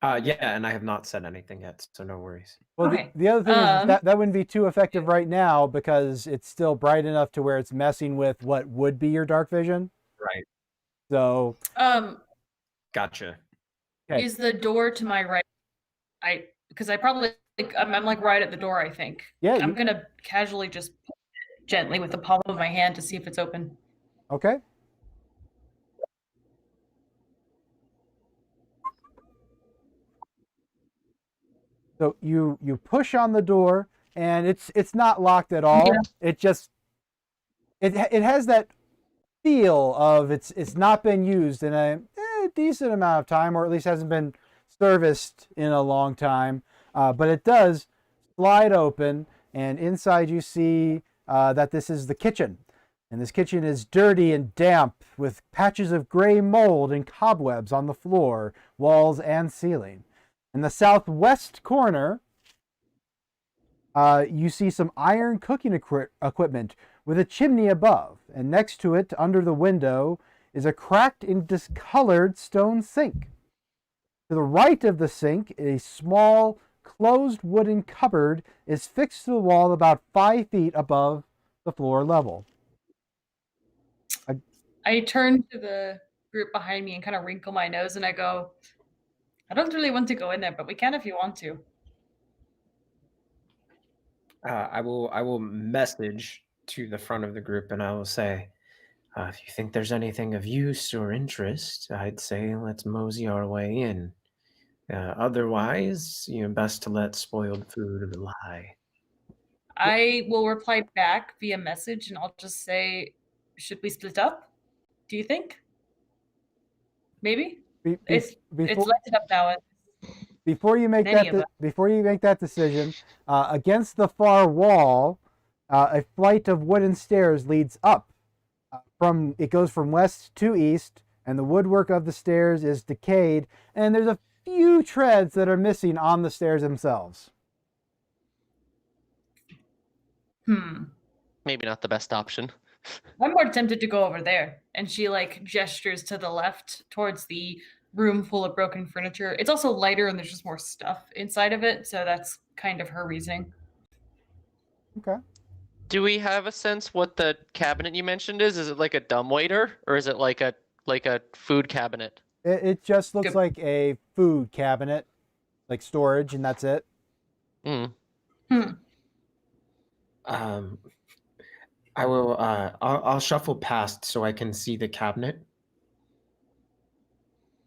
Yeah, and I have not said anything yet, so no worries. Well, okay. the other thing is that wouldn't be too effective right now because it's still bright enough to where it's messing with what would be your dark vision. Right. So. Gotcha. Okay. Is the door to my right? Because I probably I'm like right at the door. I think. Yeah. I'm gonna casually just gently with the palm of my hand to see if it's open. Okay. So you push on the door, and it's not locked at all. Yeah. It just it has that feel of it's not been used in a decent amount of time, or at least hasn't been serviced in a long time. But it does slide open, and inside you see that this is the kitchen. And this kitchen is dirty and damp with patches of gray mold and cobwebs on the floor, walls, and ceiling. In the southwest corner, you see some iron cooking equipment with a chimney above. And next to it, under the window, is a cracked and discolored stone sink. To the right of the sink, a small closed wooden cupboard is fixed to the wall about 5 feet above the floor level. I turn to the group behind me and kind of wrinkle my nose and I go, I don't really want to go in there, but we can if you want to. I will message to the front of the group and I will say, if you think there's anything of use or interest, I'd say let's mosey our way in. Otherwise, best to let spoiled food lie. I will reply back via message and I'll just say, should we split up? Do you think? Maybe? It's lighted up now. Before you make that decision, against the far wall, A flight of wooden stairs leads up. It goes from west to east, and the woodwork of the stairs is decayed, and there's a few treads that are missing on the stairs themselves. Maybe not the best option. I'm more tempted to go over there. And she like gestures to the left towards the room full of broken furniture. It's also lighter and there's just more stuff inside of it. So that's kind of her reasoning. Okay. Do we have a sense what the cabinet you mentioned is? Is it like a dumbwaiter or is it like a food cabinet? It just looks like a food cabinet, like storage, and that's it. I will. I'll shuffle past so I can see the cabinet.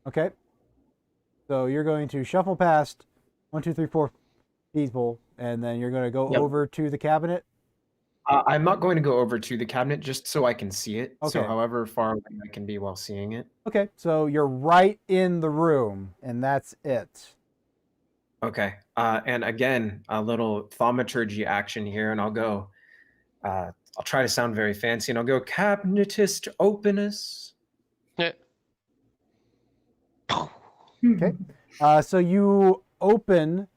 Okay. So you're going to shuffle past 1, 2, 3, 4 people, and then you're going to go over to the cabinet. I'm not going to go over to the cabinet just so I can see it. Okay. So however far away I can be while seeing it. Okay. So you're right in the room, and that's it. Okay. And again, a little thaumaturgy action here, and I'll go. I'll try to sound very fancy, and I'll go cabinetist openness. Yeah. Okay. So you open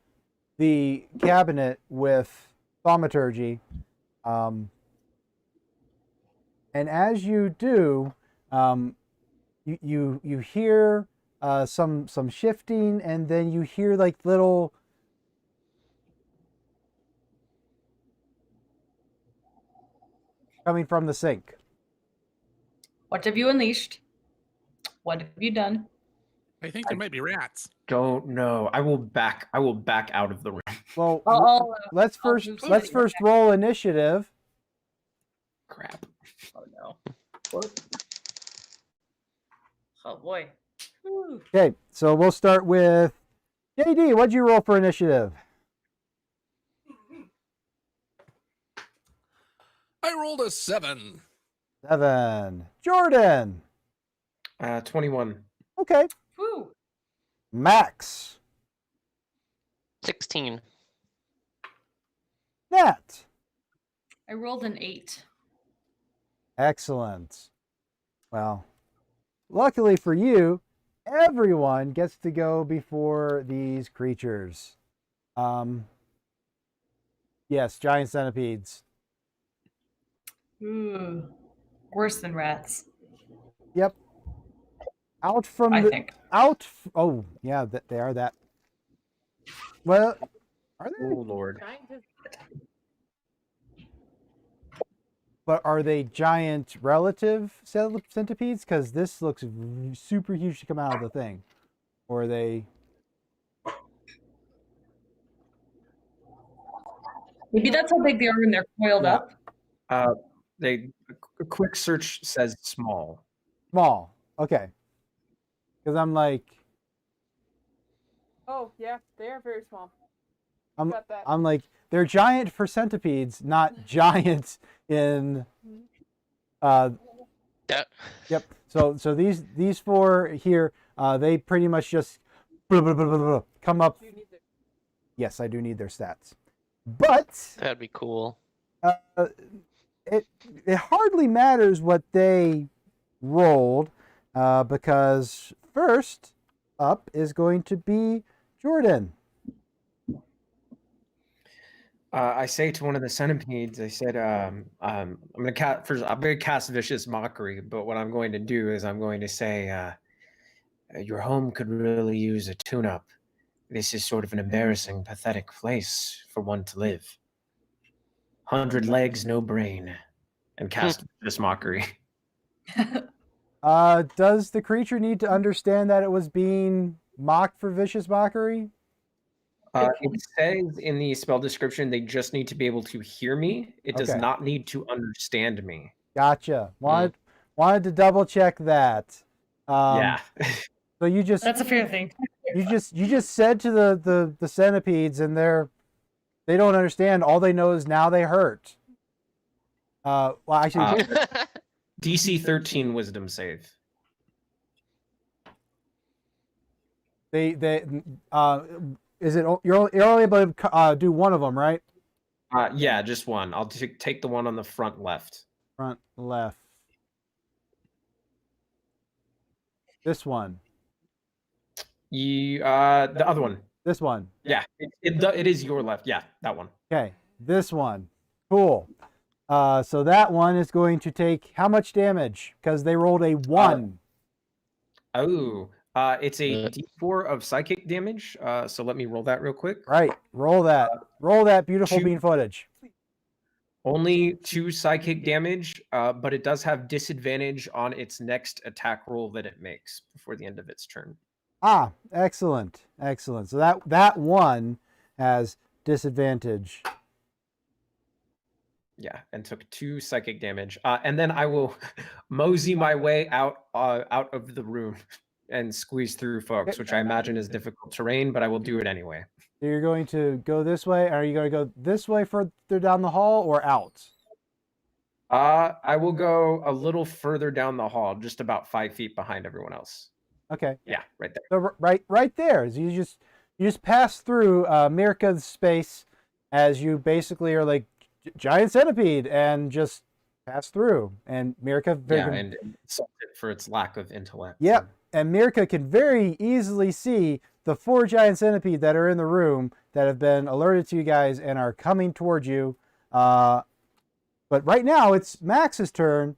the cabinet with thaumaturgy, and as you do, you hear some shifting, and then you hear like little. Coming from the sink. What have you unleashed? What have you done? I think there might be rats. Don't know. I will back out of the room. Well, let's first roll initiative. Crap. Oh no. Oh boy. Okay, so we'll start with JD. What'd you roll for initiative? I rolled a 7. 7. Jordan. 21. Okay. Woo. Max. 16. Nat. I rolled an 8. Excellent. Well, luckily for you, everyone gets to go before these creatures. Yes, giant centipedes. Ooh. Worse than rats. Yep. Out from I the think. Oh, yeah, they are that. Well, are they? Oh Lord. But are they giant relative centipedes? Because this looks super huge to come out of the thing. Or are they? Maybe that's how big they are when they're coiled up. A quick search says small. Small. Okay. Because I'm like. Oh yeah, they are very small. Got that. I'm like, they're giant for centipedes, not giant in. Yep. So these 4 here, they pretty much just come up. Yes, I do need their stats, but That'd be cool. It hardly matters what they rolled, because first up is going to be Jordan. I say to one of the centipedes, I said, I'm gonna cast vicious mockery, but what I'm going to do is I'm going to say, your home could really use a tune-up. This is sort of an embarrassing, pathetic place for one to live. 100 legs, no brain, and cast vicious mockery. Does the creature need to understand that it was being mocked for vicious mockery? It says in the spell description they just need to be able to hear me. It does not need to understand me. Gotcha. Wanted to double check that. Yeah. So you just That's a fair thing. you just said to the centipedes, and they don't understand. All they know is now they hurt. Well, actually, DC 13 Wisdom save. is it you're only able to do one of them, right? Yeah, just one. I'll take the one on the front left. Front left. This one. The other one. This one. Yeah, it is your left. Yeah, that one. Okay, this one. Cool. So that one is going to take how much damage? Because they rolled a 1. It's a D4 of psychic damage. So let me roll that real quick. Right. Roll that. Roll that beautiful bean footage. Only 2 psychic damage, but it does have disadvantage on its next attack roll that it makes before the end of its turn. Ah, excellent. Excellent. So that one has disadvantage. Yeah, and took 2 psychic damage. And then I will mosey my way out of the room and squeeze through folks, which I imagine is difficult terrain, but I will do it anyway. So you're going to go this way. Are you going to go this way further down the hall or out? I will go a little further down the hall, just about 5 feet behind everyone else. Okay. Yeah, right there. So right there. So you just pass through Mirka's space as you basically are like giant centipede and just pass through. And Mirka and insult it for its lack of intellect. Yep. And Mirka can very easily see the 4 giant centipede that are in the room that have been alerted to you guys and are coming towards you. But right now it's Max's turn,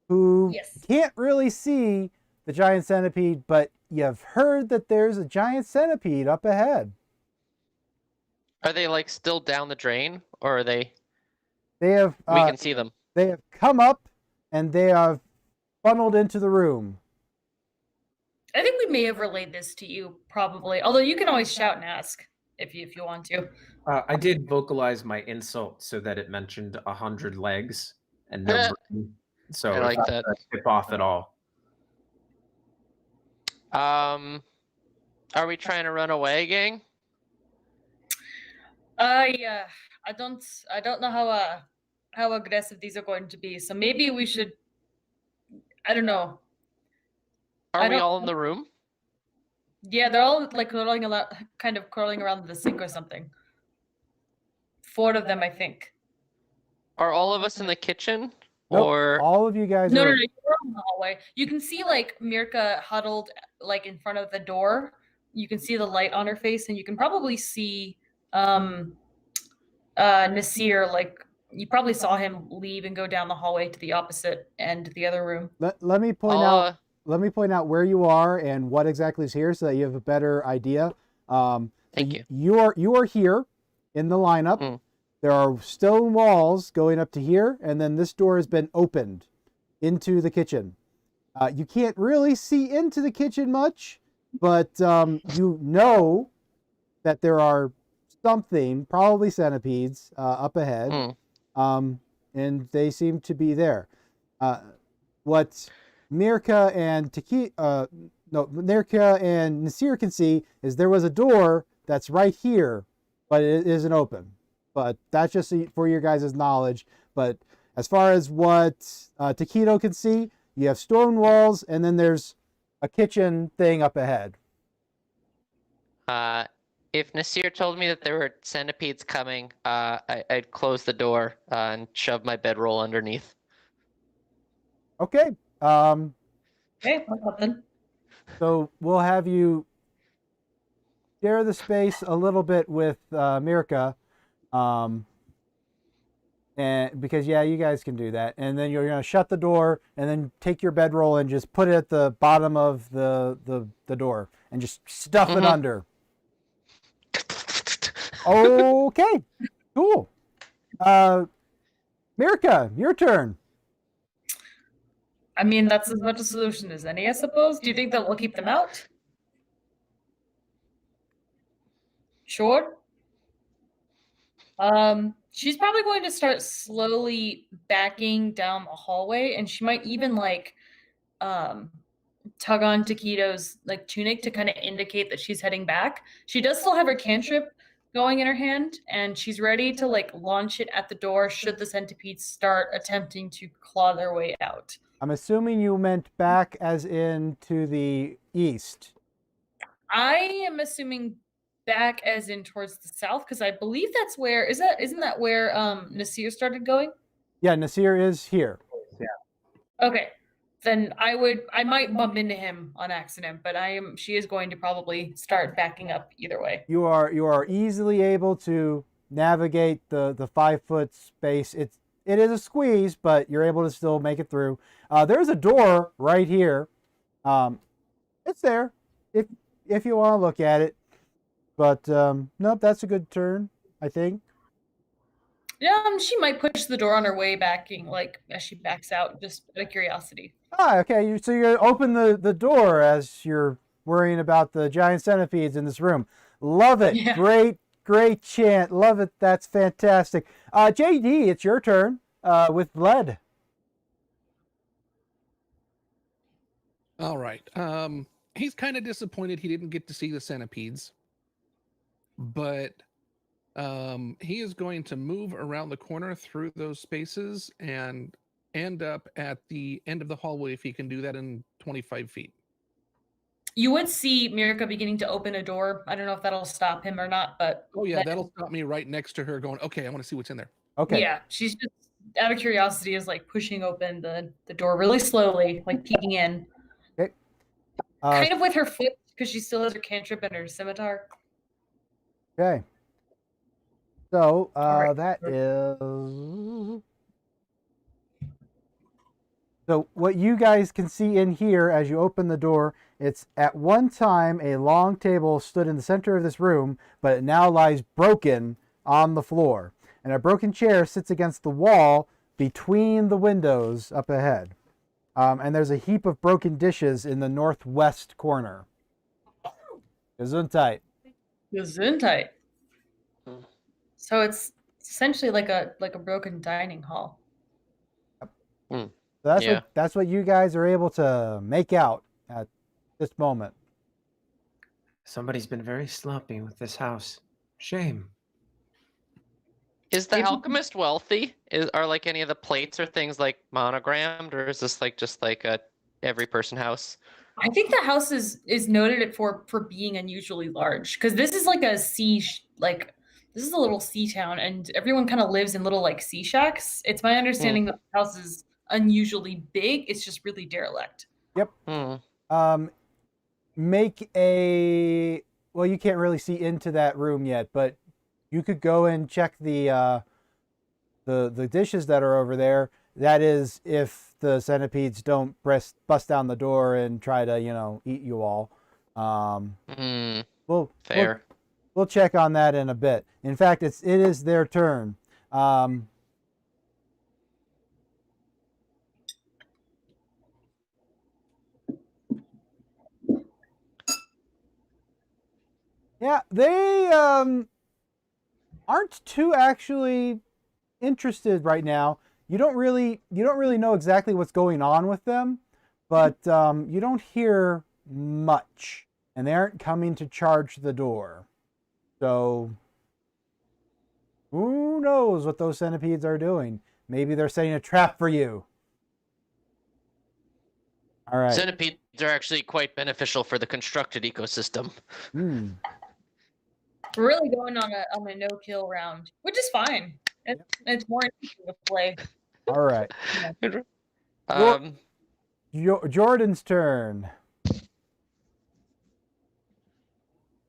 who can't really see the giant centipede, but you've heard that there's a giant centipede up ahead. Are they like still down the drain, or are they? They have. We can see them. They have come up, and they have funneled into the room. I think we may have relayed this to you, probably. Although you can always shout and ask if you want to. I did vocalize my insult so that it mentioned 100 legs and no brain. So I like that. Tip off at all. Are we trying to run away, gang? Yeah. I don't know how aggressive these are going to be. So maybe we should. I don't know. Are we all in the room? Yeah, they're all like kind of curling around the sink or something. 4 of them, I think. Are all of us in the kitchen? Nope, or all of you guys No, are... you're in the hallway. You can see like Mirka huddled like in front of the door. You can see the light on her face, and you can probably see Nasir, like you probably saw him leave and go down the hallway to the opposite end of the other room. Let me point out. Let me point out where you are and what exactly is here, so that you have a better idea. Thank you. You are here in the lineup. There are stone walls going up to here, and then this door has been opened into the kitchen. You can't really see into the kitchen much, but you know that there are something, probably centipedes, up ahead, and they seem to be there. What Mirka and Mirka and Nasir can see is there was a door that's right here, but it isn't open. But that's just for your guys' knowledge. But as far as what Taquito can see, you have stone walls, and then there's a kitchen thing up ahead. If Nasir told me that there were centipedes coming, I'd close the door and shove my bedroll underneath. Okay. Okay, then. So we'll have you share the space a little bit with Mirka. And because you guys can do that, and then you're gonna shut the door and then take your bedroll and just put it at the bottom of the door and just stuff it under. Okay, cool. Mirka, your turn. I mean, that's as much a solution as any, I suppose. Do you think that we'll keep them out? Sure. She's probably going to start slowly backing down the hallway, and she might even like tug on Taquito's like tunic to kind of indicate that she's heading back. She does still have her cantrip going in her hand, and she's ready to like launch it at the door should the centipedes start attempting to claw their way out. I'm assuming you meant back as in to the east. I am assuming back as in towards the south? Because I believe that's where isn't that where Nasir started going? Yeah, Nasir is here. Okay. Then I might bump into him on accident, but she is going to probably start backing up either way. You are easily able to navigate the 5-foot space. It is a squeeze, but you're able to still make it through. There's a door right here. It's there if you want to look at it. But nope, that's a good turn, I think. Yeah, she might push the door on her way backing, like as she backs out, just out of curiosity. Okay. So you open the door as you're worrying about the giant centipedes in this room. Love it. Yeah. Great chant. Love it. That's fantastic. JD, it's your turn with lead. All right. He's kind of disappointed he didn't get to see the centipedes, but he is going to move around the corner through those spaces and end up at the end of the hallway if he can do that in 25 feet. You would see Mirka beginning to open a door. I don't know if that'll stop him or not, but Oh yeah, that'll stop me right next to her going, okay, I want to see what's in there. Okay. yeah, she's just out of curiosity is like pushing open the door really slowly, like peeking in. Okay. Kind of with her foot because she still has her cantrip and her scimitar. Okay. So right. that is. So what you guys can see in here as you open the door, it's at one time a long table stood in the center of this room, but it now lies broken on the floor. And a broken chair sits against the wall between the windows up ahead. And there's a heap of broken dishes in the northwest corner. Gesundheit. Gesundheit. So it's essentially like a broken dining hall. So that's what you guys are able to make out at this moment. Somebody's been very sloppy with this house. Shame. Is the alchemist wealthy? Are like any of the plates or things like monogrammed, or is this like just like a every person house? I think the house is noted for being unusually large because this is like a this is a little sea town and everyone kind of lives in little like sea shacks. It's my understanding that the house is unusually big. It's just really derelict. Yep. Make a well. You can't really see into that room yet, but you could go and check the dishes that are over there. That is, if the centipedes don't bust down the door and try to eat you all. Fair. We'll check on that in a bit. In fact, it is their turn. Yeah, they aren't too actually interested right now. You don't really know exactly what's going on with them, but you don't hear much, and they aren't coming to charge the door. So who knows what those centipedes are doing? Maybe they're setting a trap for you. All right. Centipedes are actually quite beneficial for the constructed ecosystem. Hmm. We're really going on a no-kill round, which is fine. It's more interesting to play. All right. Jordan's turn.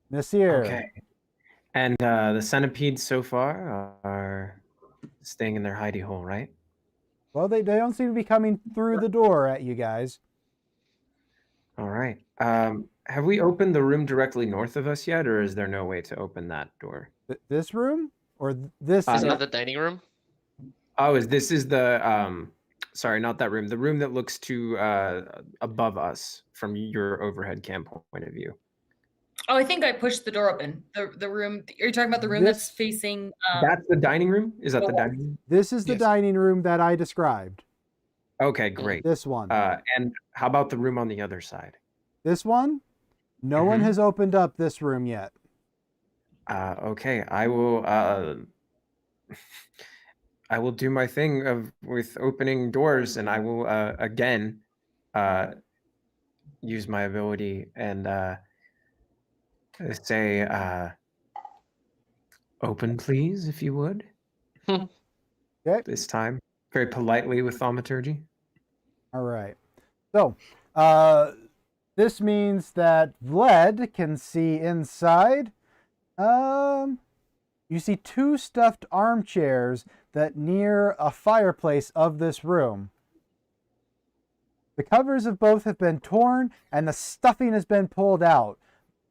Nasir. Okay. And the centipedes so far are staying in their hidey hole, right? Well, they don't seem to be coming through the door at you guys. All right. Have we opened the room directly north of us yet, or is there no way to open that door? This room or this? Isn't that the dining room? Oh, this is the sorry, not that room. The room that looks to above us from your overhead cam point of view. Oh, I think I pushed the door open. The room. You're talking about the room that's facing. That's the dining room. Is that the dining room? This is the dining room that I described. Okay, great. This one. And how about the room on the other side? This one? No one has opened up this room yet. Okay, I will do my thing with opening doors, and I will again use my ability and say Open, please, if you would. Okay. This time, very politely with thaumaturgy. All right. So, this means that Vlad can see inside. You see 2 stuffed armchairs that near a fireplace of this room. The covers of both have been torn and the stuffing has been pulled out,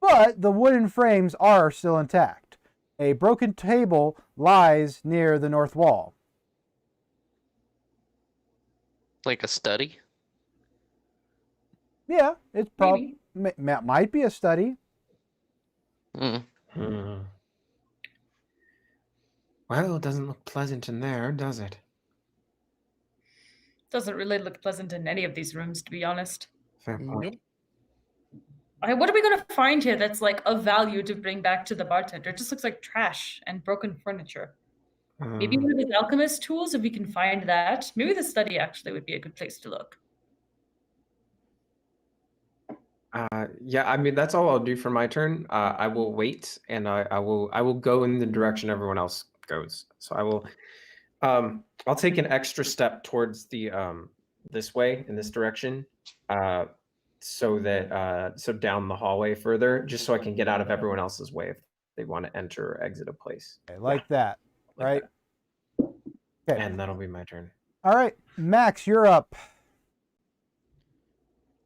but the wooden frames are still intact. A broken table lies near the north wall. Like a study? Yeah, it's probably might be a study. Mm. Well, it doesn't look pleasant in there, does it? Doesn't really look pleasant in any of these rooms, to be honest. Fair point. What are we gonna find here that's like of value to bring back to the bartender? It just looks like trash and broken furniture. Maybe one of his alchemist tools, if we can find that. Maybe the study actually would be a good place to look. Yeah, I mean that's all I'll do for my turn. I will wait, and I will go in the direction everyone else goes. So I will. I'll take an extra step towards the this way in this direction, so that so down the hallway further, just so I can get out of everyone else's way if they want to enter or exit a place. Okay, like that, right? Okay, and that'll be my turn. All right, Max, you're up.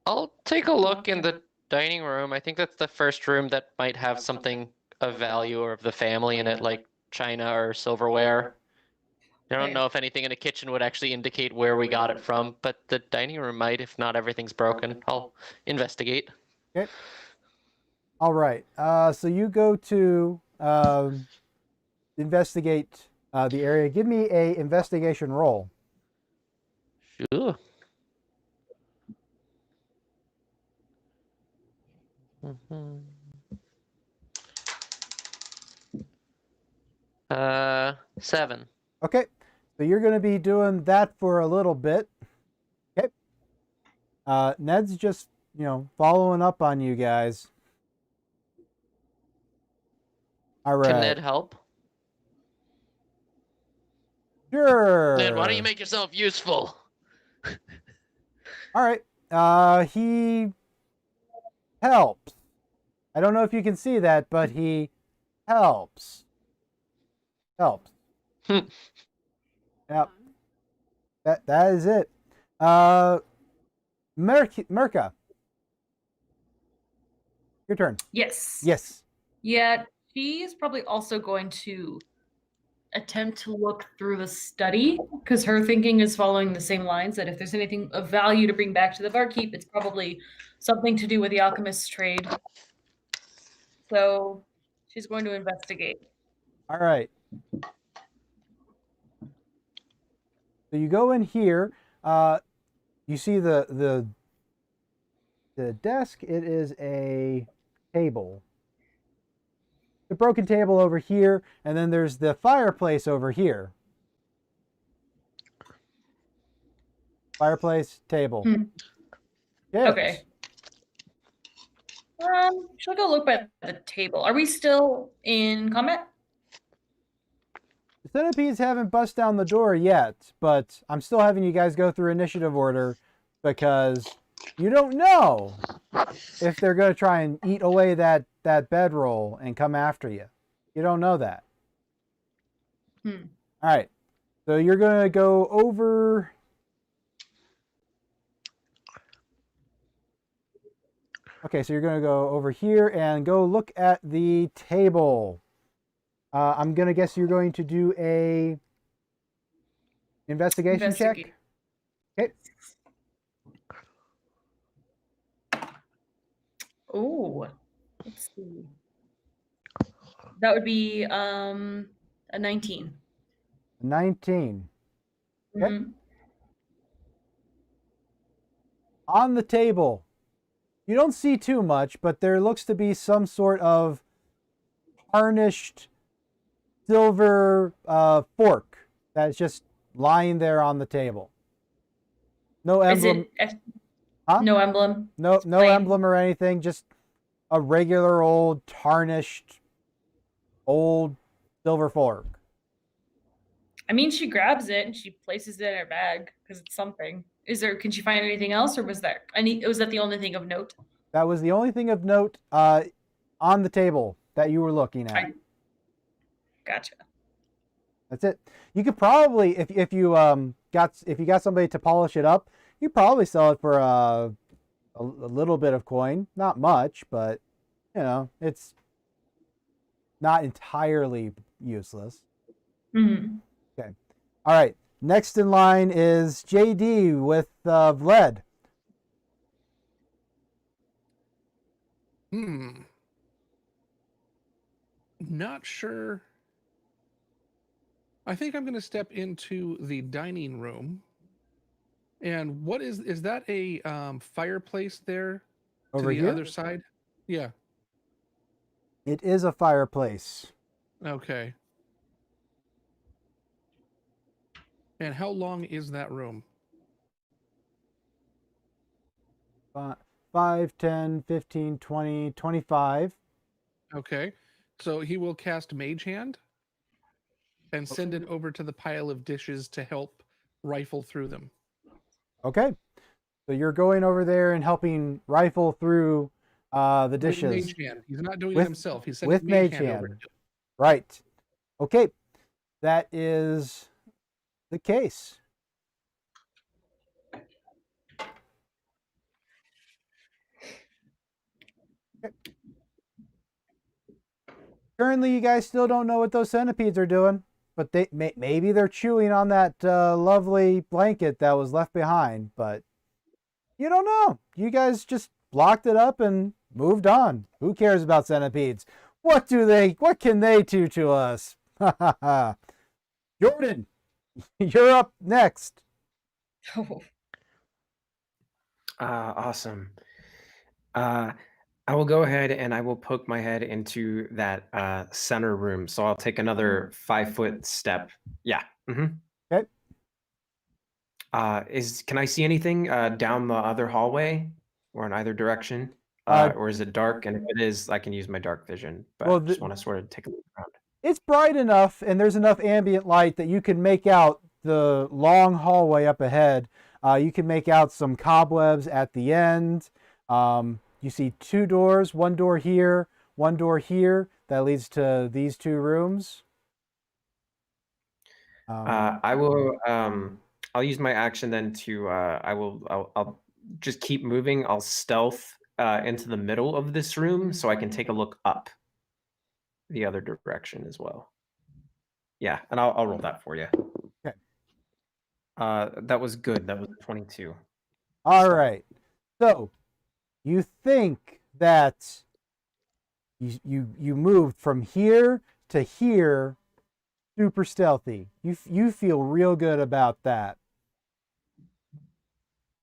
I'll take a look in the dining room. I think that's the first room that might have something of value or of the family in it, like china or silverware. I don't know if anything in the kitchen would actually indicate where we got it from, but the dining room might, if not everything's broken. I'll investigate. Okay. All right. So you go to investigate the area. Give me a investigation roll. Sure. Mm-hmm. 7. Okay. So you're going to be doing that for a little bit. Okay. Ned's just, following up on you guys. All right. Can Ned help? Sure. Ned, why don't you make yourself useful? All right. He helps. I don't know if you can see that, but he helps. Helps. Yep. That is it. Merca. Your turn. Yes. Yes. Yeah, she is probably also going to attempt to look through the study because her thinking is following the same lines that if there's anything of value to bring back to the barkeep, it's probably something to do with the alchemist's trade. So she's going to investigate. All right. So you go in here. You see the desk. It is a table. The broken table over here, and then there's the fireplace over here. Fireplace, table. Yes. Okay. Should I go look at the table? Are we still in combat? The centipedes haven't bust down the door yet, but I'm still having you guys go through initiative order because you don't know if they're going to try and eat away that bedroll and come after you. You don't know that. All right. So you're going to go over. Okay, so you're going to go over here and go look at the table. I'm going to guess you're going to do a investigation check. Okay. Oh, let's see. That would be a 19. 19. Okay. On the table, you don't see too much, but there looks to be some sort of tarnished silver fork that's just lying there on the table. No emblem. Huh? No emblem. No emblem or anything. Just a regular old tarnished old silver fork. I mean, she grabs it and she places it in her bag because it's something. Can she find anything else, or was that the only thing of note? That was the only thing of note on the table that you were looking at. Gotcha. That's it. You could probably, if you got somebody to polish it up, you probably sell it for a little bit of coin. Not much, but you know, it's not entirely useless. Mm-hmm. Okay. All right. Next in line is JD with Vlad. Not sure. I think I'm going to step into the dining room. And what is that a fireplace there Over to the here? other side? Yeah. It is a fireplace. Okay. And how long is that room? 5, 10, 15, 20, 25. Okay. So he will cast Mage Hand and send it over to the pile of dishes to help rifle through them. Okay. So you're going over there and helping rifle through the dishes. With Mage Hand. He's not doing it himself. He's sending with Mage Mage Hand Hand. over. Right. Okay. That is the case. Okay. Currently, you guys still don't know what those centipedes are doing, but maybe they're chewing on that lovely blanket that was left behind, but you don't know. You guys just blocked it up and moved on. Who cares about centipedes? What can they do to us? Jordan, you're up next. Awesome. I will go ahead and I will poke my head into that center room. So I'll take another 5-foot step. Yeah. Mm-hmm. Okay. Can I see anything down the other hallway or in either direction? Or is it dark? And if it is, I can use my dark vision. But I just want to sort of take a look around. It's bright enough and there's enough ambient light that you can make out the long hallway up ahead. You can make out some cobwebs at the end. You see 2 doors, 1 door here, 1 door here. That leads to these 2 rooms. I will. I'll use my action then to. I'll just keep moving. I'll stealth into the middle of this room so I can take a look up the other direction as well. Yeah, and I'll roll that for you. Okay. That was good. That was 22. All right. So you think that you moved from here to here super stealthy. You feel real good about that.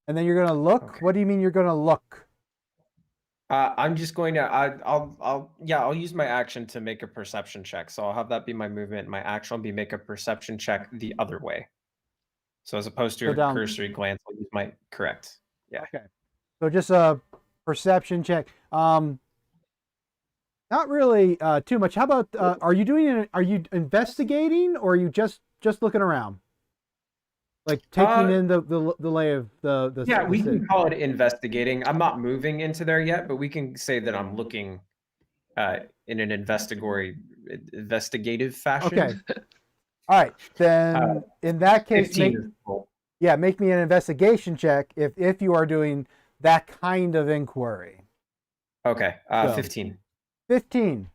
And then you're going to look? Okay. What do you mean you're going to look? I'm just going to I'll use my action to make a perception check. So I'll have that be my movement. My action will be make a perception check the other way. So as opposed to a cursory glance, I'll use my correct. Yeah. Okay. So just a perception check. Not really too much. How about are you investigating or are you just looking around? Like taking in the lay of the yeah, we can call it investigating. I'm not moving into there yet, but we can say that I'm looking in an investigative fashion. Okay. All right. Then in that case, make me an investigation check if you are doing that kind of inquiry. Okay. 15. 15.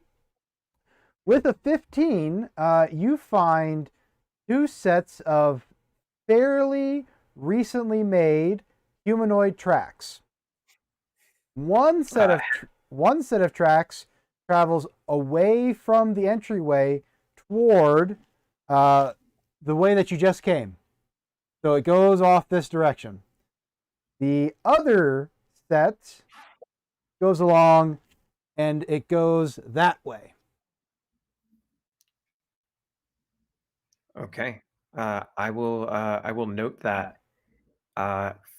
With a 15, you find 2 sets of fairly recently made humanoid tracks. One set of tracks travels away from the entryway toward the way that you just came. So it goes off this direction. The other set goes along and it goes that way. Okay. I will note that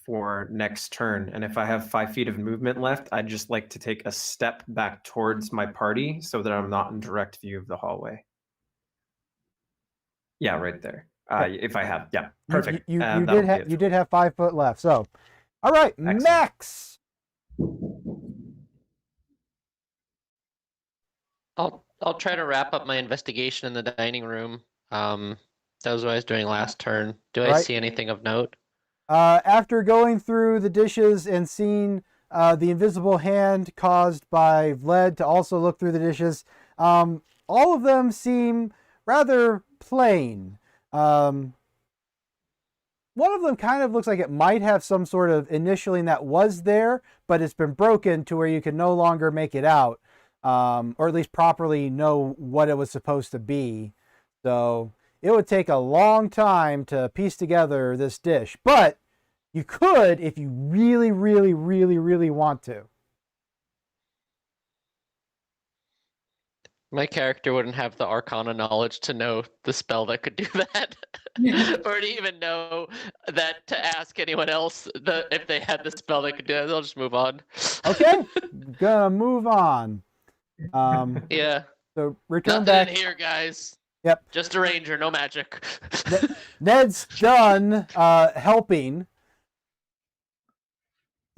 for next turn. And if I have 5 feet of movement left, I'd just like to take a step back towards my party so that I'm not in direct view of the hallway. Yeah, right there. If I have, yeah, You- perfect. You, And you that'll did be have it you for did have 5 foot left. So, all right, Excellent. Max. I'll try to wrap up my investigation in the dining room. That was what I was doing last turn. Do I Right. see anything of note? After going through the dishes and seeing the invisible hand caused by Vlad to also look through the dishes, all of them seem rather plain. One of them kind of looks like it might have some sort of initialing that was there, but it's been broken to where you can no longer make it out, or at least properly know what it was supposed to be. So it would take a long time to piece together this dish, but you could if you really, really, really, really want to. My character wouldn't have the Arcana knowledge to know the spell that could do that, or to even know that to ask anyone else if they had the spell that could do that. They'll just move on. Okay, gonna move on. Yeah. So return Nothing back. in here, guys. Yep. Just a ranger, no magic. Ned's done helping.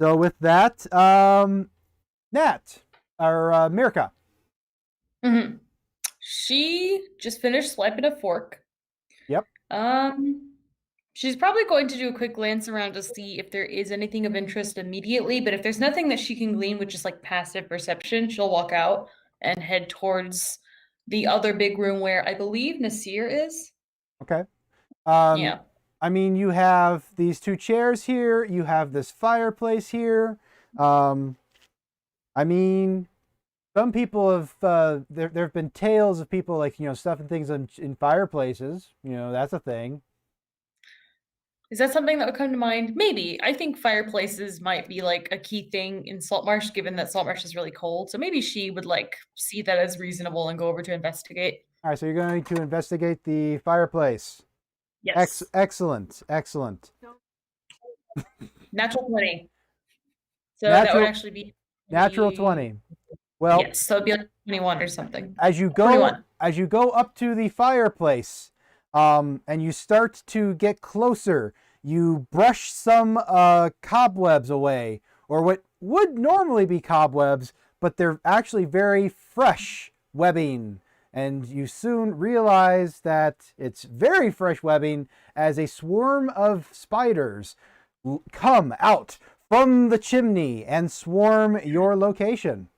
So with that, Nat or Mirka. Mm-hmm. She just finished swiping a fork. Yep. She's probably going to do a quick glance around to see if there is anything of interest immediately, but if there's nothing that she can glean with just like passive perception, she'll walk out and head towards the other big room where I believe Nasir is. Okay. Yeah. I mean, you have these 2 chairs here. You have this fireplace here. I mean, some people have there have been tales of people like stuffing things in fireplaces. That's a thing. Is that something that would come to mind? Maybe. I think fireplaces might be like a key thing in Saltmarsh, given that Saltmarsh is really cold. So maybe she would like see that as reasonable and go over to investigate. All right, so you're going to investigate the fireplace. Yes. Excellent. Natural 20. So that would actually be natural 20. Well, yes, so it'd be like 21 or something. As you go 21. As you go up to the fireplace, and you start to get closer, you brush some cobwebs away, or what would normally be cobwebs, but they're actually very fresh webbing. And you soon realize that it's very fresh webbing as a swarm of spiders come out from the chimney and swarm your location.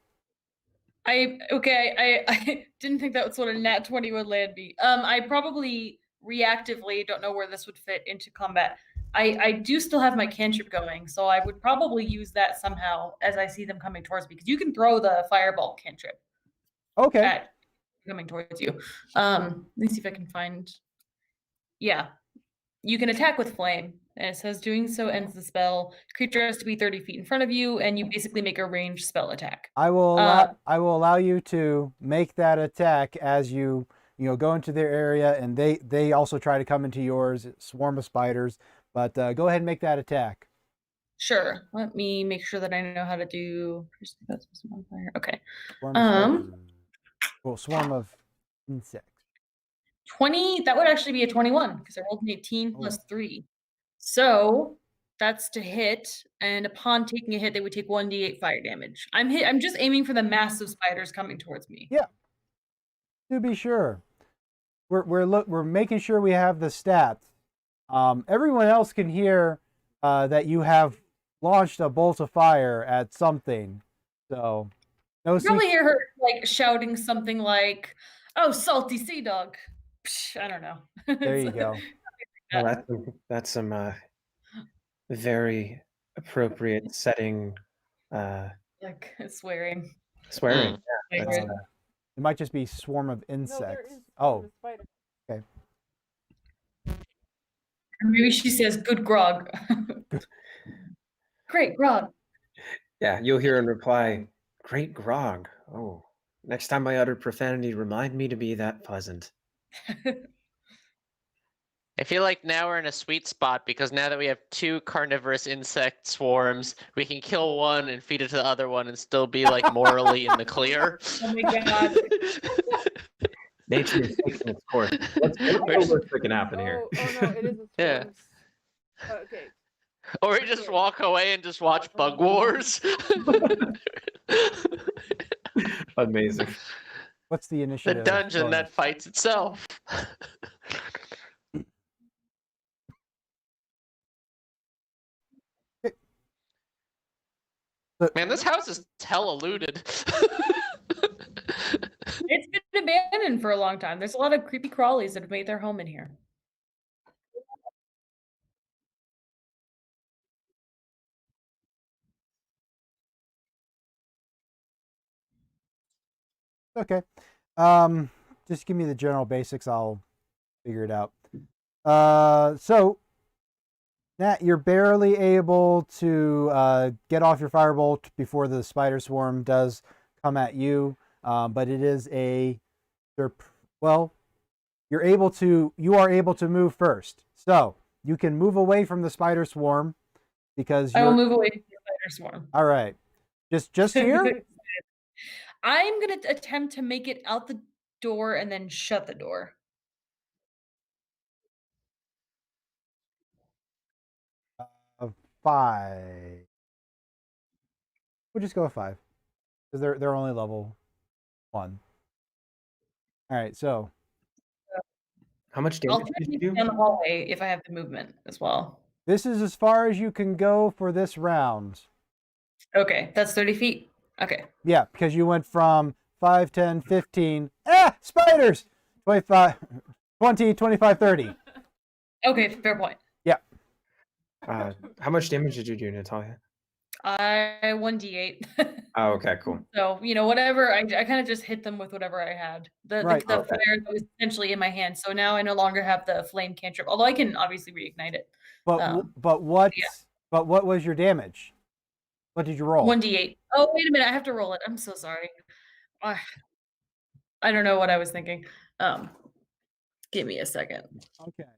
I didn't think that was what a nat 20 would land me. I probably reactively don't know where this would fit into combat. I do still have my cantrip going, so I would probably use that somehow as I see them coming towards me, because you can throw the fireball cantrip. Okay. At coming towards you. Let me see if I can find. Yeah, you can attack with flame, and it says doing so ends the spell. Creature has to be 30 feet in front of you, and you basically make a ranged spell attack. I will allow you to make that attack as you go into their area, and they also try to come into yours. Swarm of spiders, but go ahead and make that attack. Sure. Let me make sure that I know how to do. Okay. Swarm of insects. 20. That would actually be a 21 because I rolled an 18 plus 3. So that's to hit, and upon taking a hit, they would take 1d8 fire damage. I'm just aiming for the massive spiders coming towards me. Yeah. To be sure, we're making sure we have the stats. Everyone else can hear that you have launched a bolt of fire at something. So no. You probably hear her like shouting something like, "Oh, salty sea dog." Psh, I don't know. There you go. Well, that's some very appropriate setting. Like swearing. Swearing. Yeah, that's, it might just be swarm of insects. Okay. Maybe she says, "Good grog." Great grog. Yeah, you'll hear in reply, "Great grog. Oh, next time I utter profanity, remind me to be that pleasant." I feel like now we're in a sweet spot because now that we have 2 carnivorous insect swarms, we can kill one and feed it to the other one and still be like morally in the clear. Oh my god. Nature is taking its course. What's the worst that can happen here? Oh no, it is a Yeah. storm. Okay. Or we just walk away and just watch Bug Wars. Amazing. What's the The initiative? dungeon bonus? that fights itself. Man, this house is hella looted. It's been abandoned for a long time. There's a lot of creepy crawlies that have made their home in here. Okay. Just give me the general basics. I'll figure it out. So, Nat, you're barely able to get off your firebolt before the spider swarm does come at you. But it is well, you are able to move first. So you can move away from the spider swarm because I will move away from the spider swarm. All right. Just here? I'm going to attempt to make it out the door and then shut the door. Five. We'll just go with 5 because they're only level 1. All right, so how much I'll damage try did to you get do? down the hallway if I have the movement as well. This is as far as you can go for this round. Okay, that's 30 feet. Okay. Yeah, because you went from 5, 10, 15. Spiders! 25, 20, 25, 30. Okay, fair point. Yeah. How much damage did you do, Natalia? I 1d8. Oh, okay, cool. So, whatever, I kind of just hit them with whatever I had. The Right. flare that was essentially in my hand. So now I no longer have the flame cantrip, although I can obviously reignite it. But what was your damage? What did you roll? 1d8. Oh, wait a minute, I have to roll it. I'm so sorry. I don't know what I was thinking. Give me a second. Okay.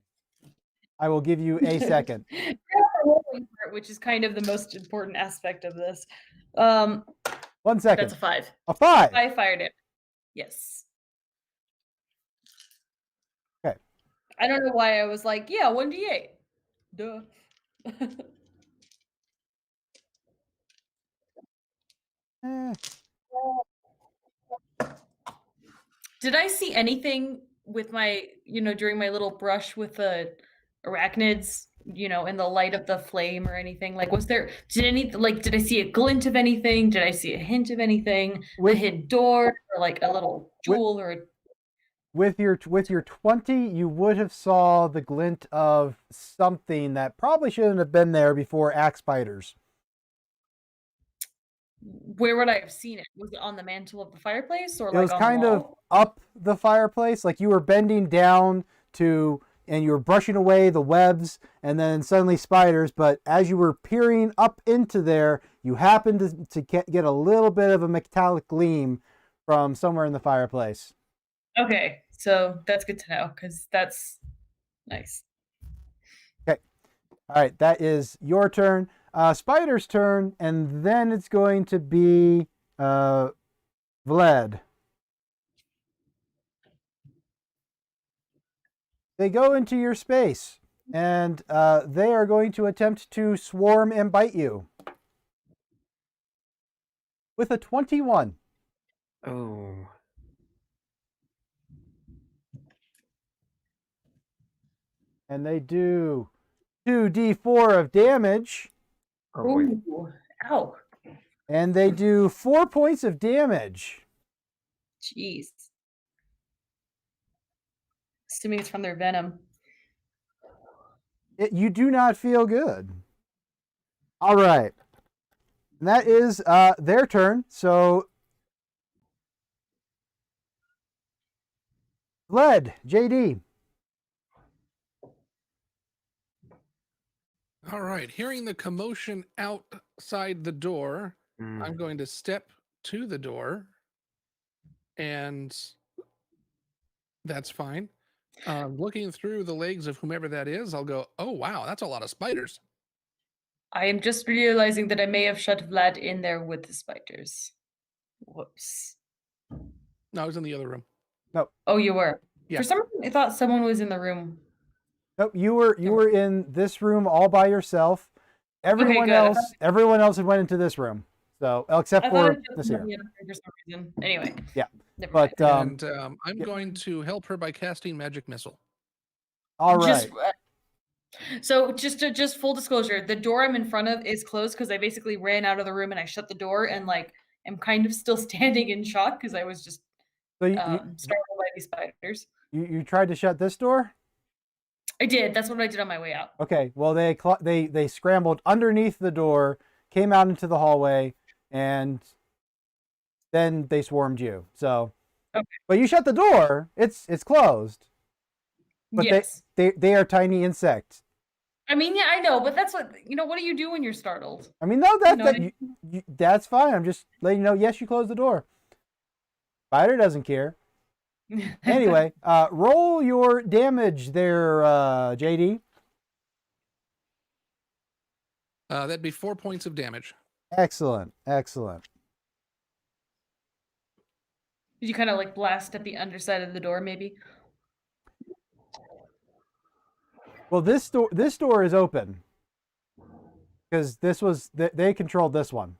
I will give you a second. Which is kind of the most important aspect of this. 1 second. That's a 5. A 5. I fired it. Yes. Okay. I don't know why I was like, yeah, 1d8. Duh. Did I see anything with my, during my little brush with the arachnids, in the light of the flame or anything? Like, did I see a glint of anything? Did I see a hint of anything? A hidden door or like a little jewel or with your 20, you would have saw the glint of something that probably shouldn't have been there before axe spiders. Where would I have seen it? Was it on the mantle of the fireplace or it like was on kind the of wall? up the fireplace, like you were bending down and you were brushing away the webs and then suddenly spiders, but as you were peering up into there, you happened to get a little bit of a metallic gleam from somewhere in the fireplace. Okay, so that's good to know because that's nice. Okay. All right, that is your turn. Spider's turn, and then it's going to be Vlad. They go into your space, and they are going to attempt to swarm and bite you. With a 21. Oh. And they do 2d4 of damage. Oh boy. Ooh, ow. And they do 4 points of damage. Jeez. Assuming it's from their venom. You do not feel good. All right. And that is their turn. So, Vlad, JD. All right. Hearing the commotion outside the door, I'm going to step to the door, and that's fine. Looking through the legs of whomever that is, I'll go, oh, wow, that's a lot of spiders. I am just realizing that I may have shut Vlad in there with the spiders. Whoops. No, I was in the other room. Oh, you were. Yeah. For some reason, I thought someone was in the room. Nope, you were in this room all by yourself. Everyone good. else had went into this room. So except I thought for it was this just here. somebody in the room for some reason. Anyway. Yeah. Never mind. But And I'm yeah. going to help her by casting magic missile. All right. So just full disclosure, the door I'm in front of is closed because I basically ran out of the room and I shut the door and like am kind of still standing in shock because I was just So startled by these spiders. you tried to shut this door? I did. That's what I did on my way out. Okay. Well, they scrambled underneath the door, came out into the hallway, and then they swarmed you. So, Okay. but you shut the door. It's closed. But yes. they are tiny insects. I mean, yeah, I know, but that's what what do you do when you're startled? I mean, no, You know that's fine. I'm just letting you know. Yes, you closed the door. Spider doesn't care. Anyway, roll your damage there, JD. That'd be 4 points of damage. Excellent, excellent. Did you kind of like blast at the underside of the door, maybe? Well, this door is open because they controlled this one.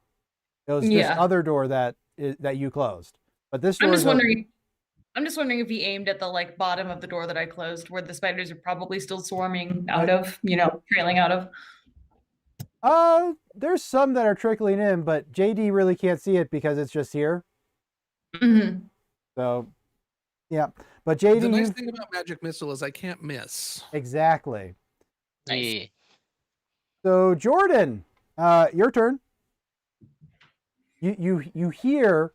It was this other door that you closed, but this door. I'm just wondering if he aimed at the like bottom of the door that I closed, where the spiders are probably still swarming out of, trailing out of. There's some that are trickling in, but JD really can't see it because it's just here. Mm-hmm. So, yeah. But JD, the nice thing about magic missile is I can't miss. Exactly. Yeah. So Jordan, your turn. You hear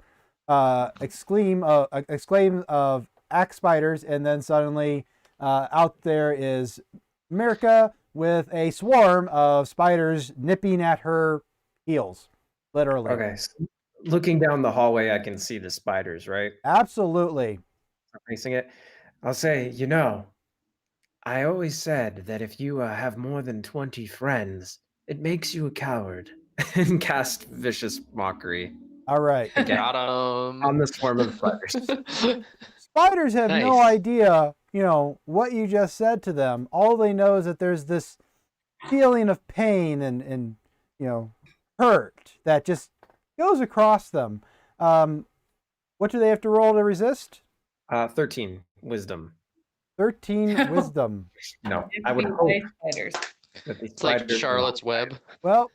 exclaim of axe spiders, and then suddenly out there is Mirka with a swarm of spiders nipping at her heels, literally. Okay. So looking down the hallway, I can see the spiders, right? Absolutely. Facing it. I'll say, I always said that if you have more than 20 friends, it makes you a coward. And cast vicious mockery. All right. Got him. On the swarm of spiders. Spiders have no Nice. idea, what you just said to them. All they know is that there's this feeling of pain and hurt that just goes across them. What do they have to roll to resist? 13 wisdom. 13 wisdom. No, I would hope Spiders. that the It's like spiders Charlotte's Web. Well,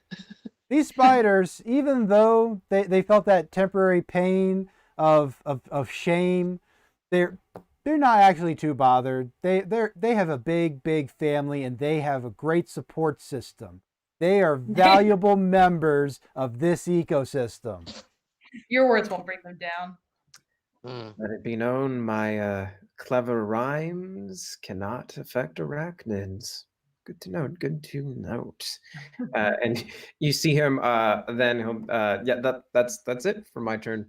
these spiders, even though they felt that temporary pain of shame, they're not actually too bothered. They have a big family, and they have a great support system. They are valuable members of this ecosystem. Your words won't bring them down. Let it be known, my clever rhymes cannot affect arachnids. Good to note. Good to note. And you see him. Then he'll. That's it for my turn.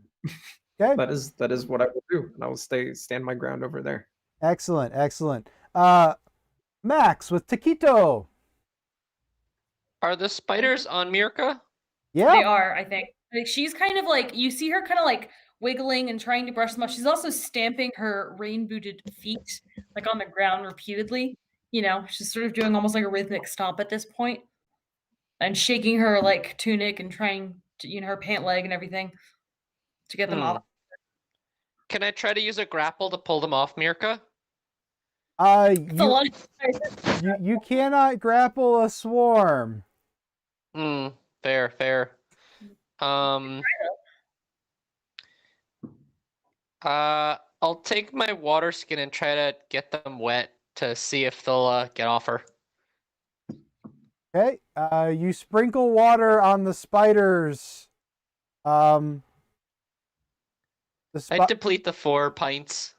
Okay. That is what I will do, and I will stand my ground over there. Excellent. Max with Taquito. Are the spiders on Mirka? Yeah. They are, I think. Like she's kind of like you see her kind of like wiggling and trying to brush them off. She's also stamping her rain-booted feet like on the ground repeatedly. She's sort of doing almost like a rhythmic stomp at this point, and shaking her like tunic and trying to, her pant leg and everything to get them off. Can I try to use a grapple to pull them off Mirka? You cannot grapple a swarm. Fair. I'll take my water skin and try to get them wet to see if they'll get off her. Okay. You sprinkle water on the spiders. I deplete the 4 pints.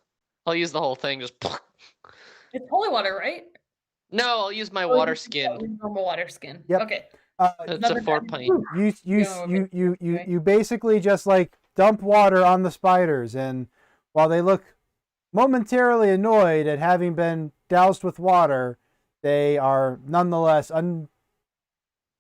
I'll use the whole thing. Just. It's holy water, right? No, I'll use my water skin. Normal water skin. Yep. Okay. It's a 4 pint. You basically just like dump water on the spiders, and while they look momentarily annoyed at having been doused with water, they are nonetheless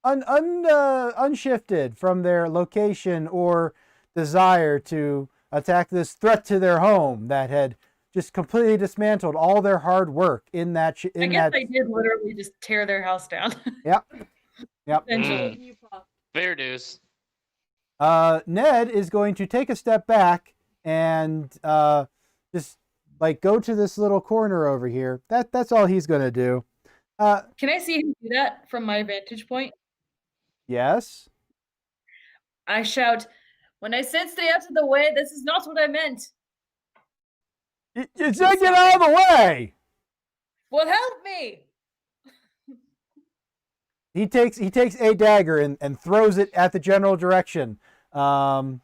unshifted from their location or desire to attack this threat to their home that had just completely dismantled all their hard work in that. I guess I did literally just tear their house down. Yep. Yep. Essentially. Fair dues. Ned is going to take a step back and just like go to this little corner over here. That's all he's going to do. Can I see him do that from my vantage point? Yes. I shout, "When I said stay out of the way, this is not what I meant." You said get out of the way. Well, help me. He takes a dagger and throws it at the general direction of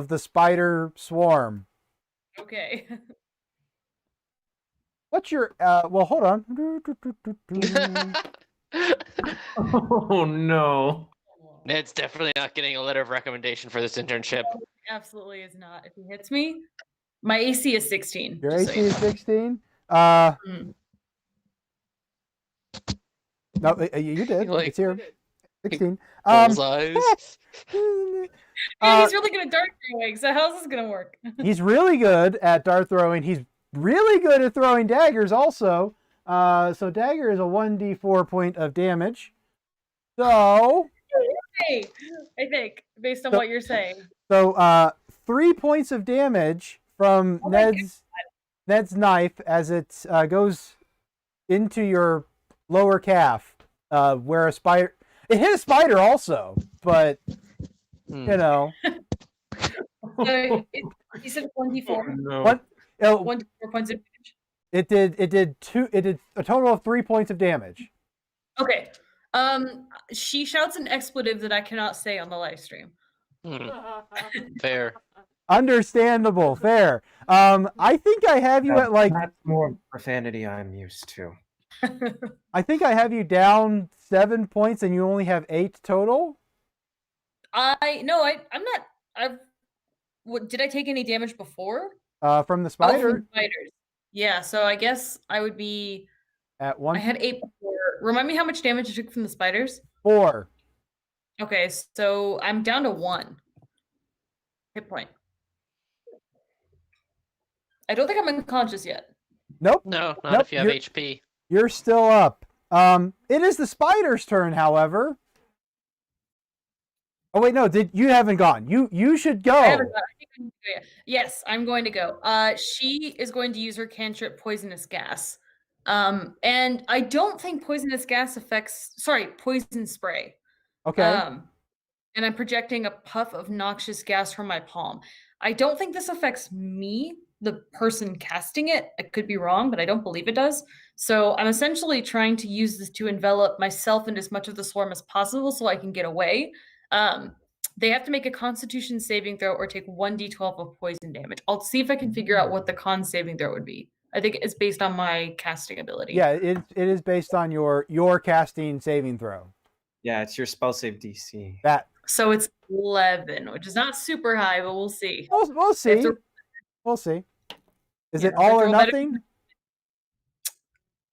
the spider swarm. Okay. What's your well, hold on. Oh no. Ned's definitely not getting a letter of recommendation for this internship. Absolutely is not. If he hits me, my AC is 16. Your just so AC you is know. 16. No, you did. Like, it's here. 16. Bullseyes. Yeah, he's really good at dart throwing, so how's this gonna work? He's really good at dart throwing. He's really good at throwing daggers also. So dagger is a 1d4 point of damage. So Hey, I think, based on what you're saying. So 3 points of damage from Oh my Ned's knife as it goes into your lower calf, where a spider. It hit a spider also, but you know. So you said 1d4. No. What? 1d4 points of damage. It did a total of 3 points of damage. Okay. She shouts an expletive that I cannot say on the live stream. Fair. Understandable, fair. I think I have you at like. That's more profanity I'm used to. I think I have you down 7 points, and you only have 8 total. I'm not. Did I take any damage before? From the spider. Oh, from spiders. Yeah, so I guess I would be at 1. I had 8 before. Remind me how much damage I took from the spiders? 4. Okay, so I'm down to 1 hit point. I don't think I'm unconscious yet. Nope. No, not Nope, if you have HP. You're still up. It is the spider's turn, however. Oh wait, no, you haven't gone. You should go. I haven't gone. I think I'm gonna go. Yes, I'm going to go. She is going to use her cantrip poisonous gas. And I don't think poisonous gas affects poison spray. Okay. And I'm projecting a puff of noxious gas from my palm. I don't think this affects me, the person casting it. I could be wrong, but I don't believe it does. So I'm essentially trying to use this to envelop myself and as much of the swarm as possible so I can get away. They have to make a Constitution saving throw or take 1d12 of poison damage. I'll see if I can figure out what the con saving throw would be. I think it's based on my casting ability. Yeah, it is based on your casting saving throw. Yeah, it's your spell save DC. So it's 11, which is not super high, but we'll see. We'll see. We'll see. Is it all or nothing?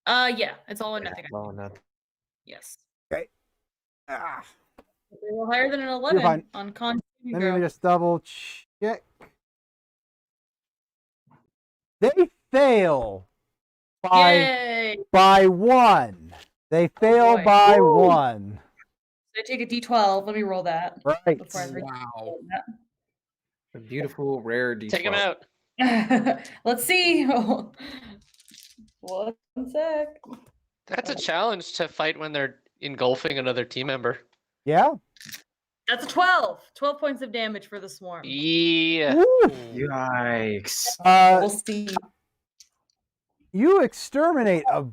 Yeah, it's all or nothing. All or nothing. Yes. Okay. They were higher than an 11 on con. Let me just double check. They fail by 1. They fail by 1. So I take a d12. Let me roll that. Right. Wow. A beautiful, rare D12. Take him out. Let's see. 1 sec. That's a challenge to fight when they're engulfing another team member. Yeah. That's a 12. 12 points of damage for the swarm. Yeah. Yikes. We'll see. You exterminate a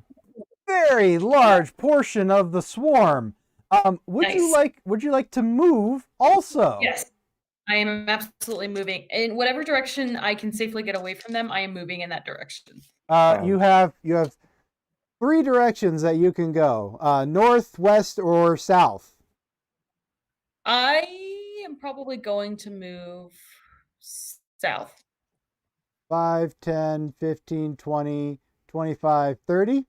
very large portion of the swarm. Would you like to move also? Yes. I am absolutely moving. In whatever direction I can safely get away from them, I am moving in that direction. You have 3 directions that you can go. North, west, or south. I am probably going to move south. 5, 10, 15, 20, 25, 30.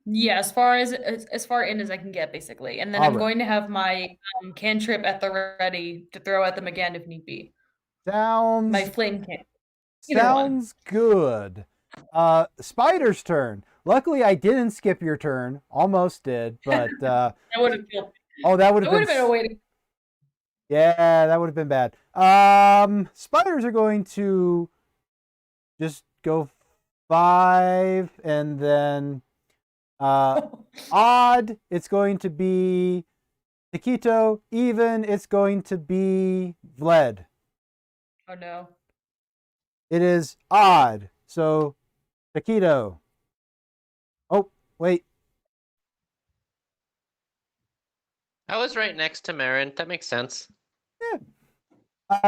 Yeah, as far in as I can get, basically. And then I'm going to have my cantrip at the ready to throw at them again if need be. Sounds my flame can. Either one. Sounds good. Spider's turn. Luckily, I didn't skip your turn. Almost did, but That would have killed me. oh, that would That have would have been been a way to. yeah, that would have been bad. Spiders are going to just go 5, and then odd, it's going to be Taquito. Even, it's going to be Vlad. Oh no. It is odd. So, Taquito. Oh, wait. I was right next to Marin. That makes sense.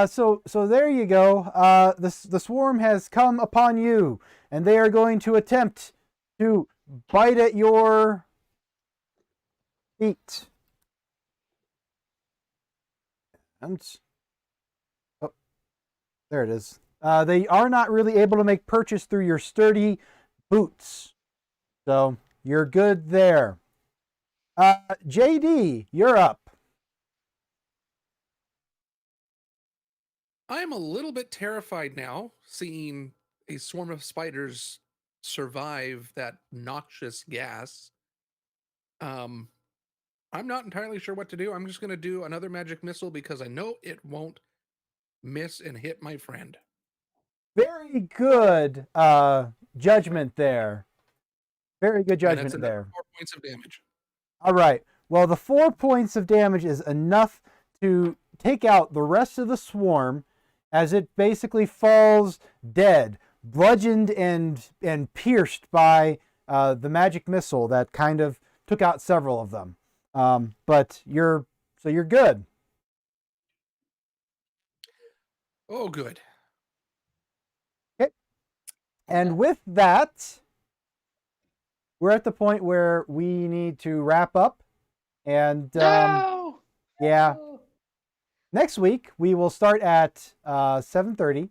So there you go. The swarm has come upon you, and they are going to attempt to bite at your feet. And oh, there it is. They are not really able to make purchase through your sturdy boots, so you're good there. JD, you're up. I'm a little bit terrified now, seeing a swarm of spiders survive that noxious gas. I'm not entirely sure what to do. I'm just going to do another magic missile because I know it won't miss and hit my friend. Very good judgment there. Very good And that's judgment another there. 4 points of damage. All right. Well, the 4 points of damage is enough to take out the rest of the swarm as it basically falls dead, bludgeoned and pierced by the magic missile that kind of took out several of them. But you're good. Oh, good. Okay. And with that, we're at the point where we need to wrap up. And No! yeah, next week we will start at 7:30,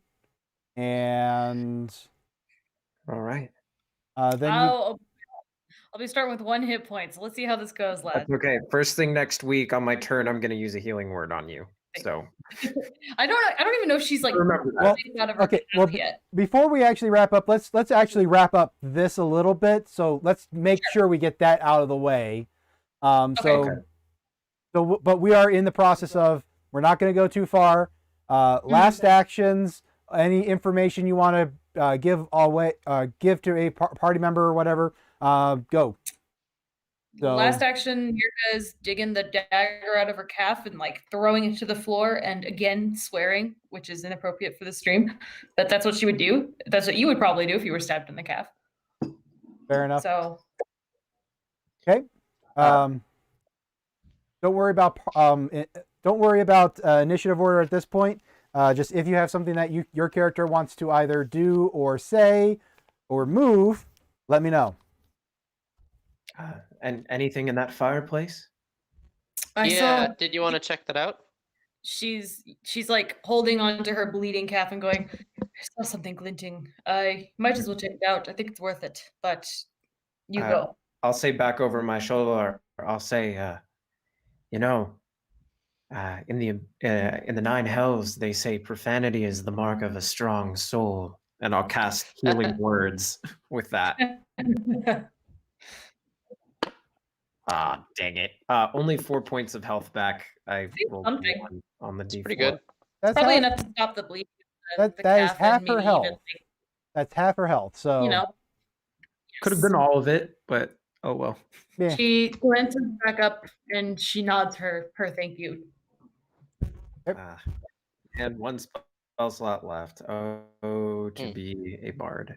and All right. then I'll be starting with 1 hit point. So let's see how this goes, lad. That's okay. First thing next week on my turn, I'm going to use a healing word on you. So I don't even know if she's like remember that. Well, out of her okay. path Well, yet. before we actually wrap up, let's actually wrap up this a little bit. So let's make sure we get that out of the way. Okay. But we are in the process of. We're not going to go too far. Last actions. Any information you want to give to a party member or whatever. Go. So, Last action, Yurka is digging the dagger out of her calf and like throwing it to the floor, and again swearing, which is inappropriate for the stream. But that's what she would do. That's what you would probably do if you were stabbed in the calf. fair enough. So Okay. Don't worry about initiative order at this point. Just if you have something that your character wants to either do or say or move, let me know. And anything in that fireplace? I Yeah, saw did you want to check that out? she's like holding on to her bleeding calf and going, I saw something glinting. I might as well check it out. I think it's worth it. But you go. I'll say back over my shoulder. I'll say, in the 9 hells, they say profanity is the mark of a strong soul, and I'll cast healing words with that. Ah, dang it! Only 4 points of health back. I rolled something. 1 on the D4. Pretty good. That's Probably half, enough to stop the bleeding. that is calf and half her maybe health. even, like, That's half her health. So Could have been all of it, but oh well. yeah. She glances back up and she nods her thank you. And 1 spell slot left. Oh, to be a bard.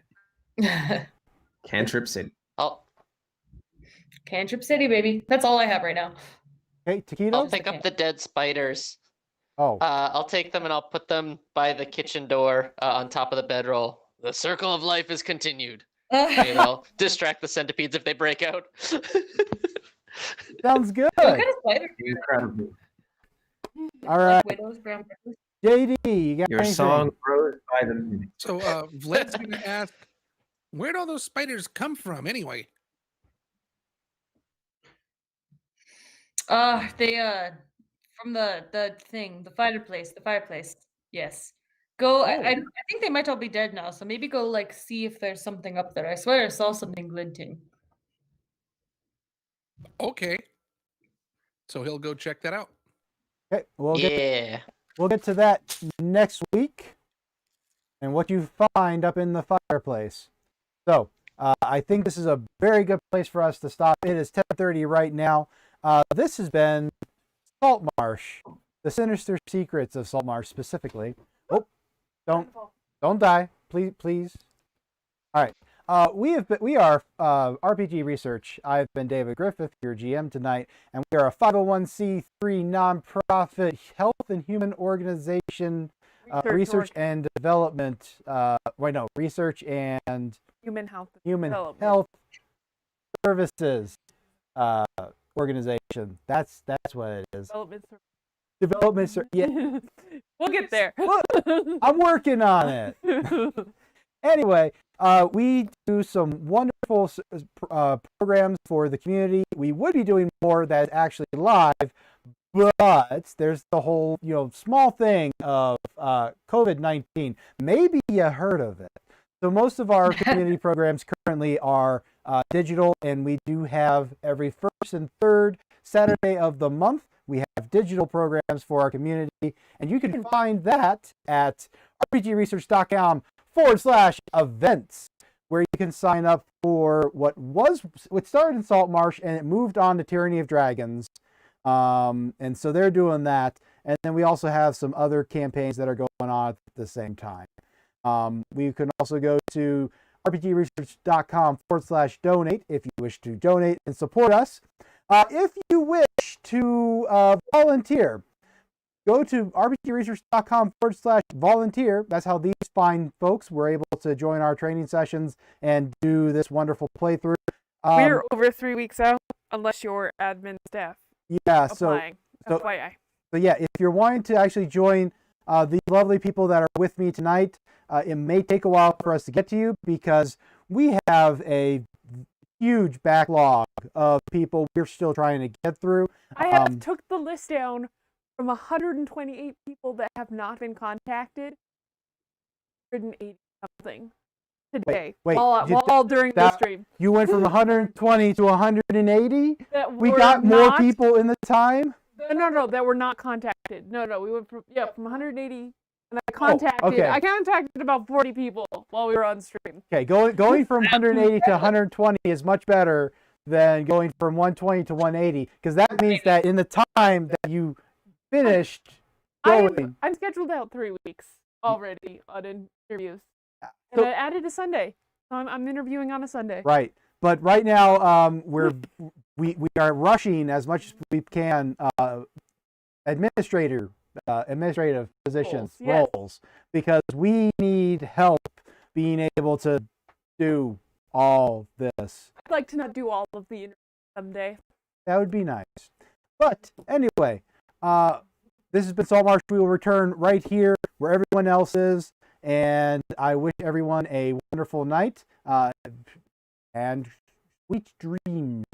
Cantrip City. Cantrip City, baby. That's all I have right now. Okay, Taquito. I'll pick up the dead spiders. Oh. I'll take them and I'll put them by the kitchen door on top of the bedroll. The circle of life is continued. Distract the centipedes if they break out. Sounds good. What kind of spider? Incredible. All right. Widows, brown widows? JD, you got Your anything? song grows by the minute. So Vlad's going to ask, where'd all those spiders come from anyway? They from the thing, the fireplace. Yes. Go. I think they might all be dead now. So maybe go like see if there's something up there. I swear I saw something glinting. Okay. So he'll go check that out. Okay, we'll Yeah. get to that next week, and what you find up in the fireplace. So I think this is a very good place for us to stop. It is 10:30 right now. This has been Saltmarsh, the sinister secrets of Saltmarsh specifically. Oh, don't die, please. All right. We are RPG Research. I've been David Griffith, your GM tonight, and we are a 501c3 nonprofit health and human organization, research and development. Research and Human health. health services organization. That's what it is. Development. Yeah. We'll get there. I'm working on it. Anyway, we do some wonderful programs for the community. We would be doing more that's actually live, but there's the whole, small thing of COVID-19. Maybe you heard of it. So most of our community programs currently are digital, and we do have every first and third Saturday of the month. We have digital programs for our community, and you can find that at rpgresearch.com/events, where you can sign up for what started in Saltmarsh and it moved on to Tyranny of Dragons. And so they're doing that. And then we also have some other campaigns that are going on at the same time. We can also go to rpgresearch.com/donate if you wish to donate and support us. If you wish to volunteer, go to rpgresearch.com/volunteer. That's how these fine folks were able to join our training sessions and do this wonderful playthrough. We're over 3 weeks out, unless you're admin staff. Yeah, applying. FYI. So yeah, if you're wanting to actually join these lovely people that are with me tonight, it may take a while for us to get to you because we have a huge backlog of people we're still trying to get through. I have took the list down from 128 people that have not been contacted. 180 something today. Wait, all during the stream. You went from 120 to 180? We were got more not- people in the time? No, that were not contacted. No, we went from 180. And I contacted about 40 people while we were on stream. Okay, going from 180 to 120 is much better than going from 120 to 180, because that means that in the time that you finished going... I'm scheduled out 3 weeks already on interviews. And I added a Sunday. So I'm interviewing on a Sunday. Right. But right now, we are rushing as much as we can administrative positions, roles, because we need help being able to do all this. I'd like to not do all of the interviews someday. That would be nice. But anyway, this has been Saltmarsh. We will return right here where everyone else is, and I wish everyone a wonderful night, and sweet dreams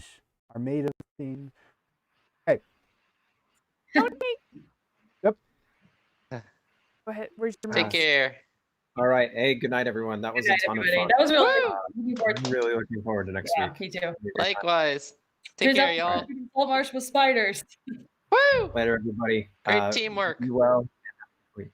are made of things. Hey. Yep. Go ahead. Where's your Take care. All right. Hey, good night, everyone. That was a ton of fun. That was really I'm really looking forward to next week. Me too. Likewise. Take care, y'all. Saltmarsh with spiders. Woo! Later, everybody. Great teamwork. Be well. Week.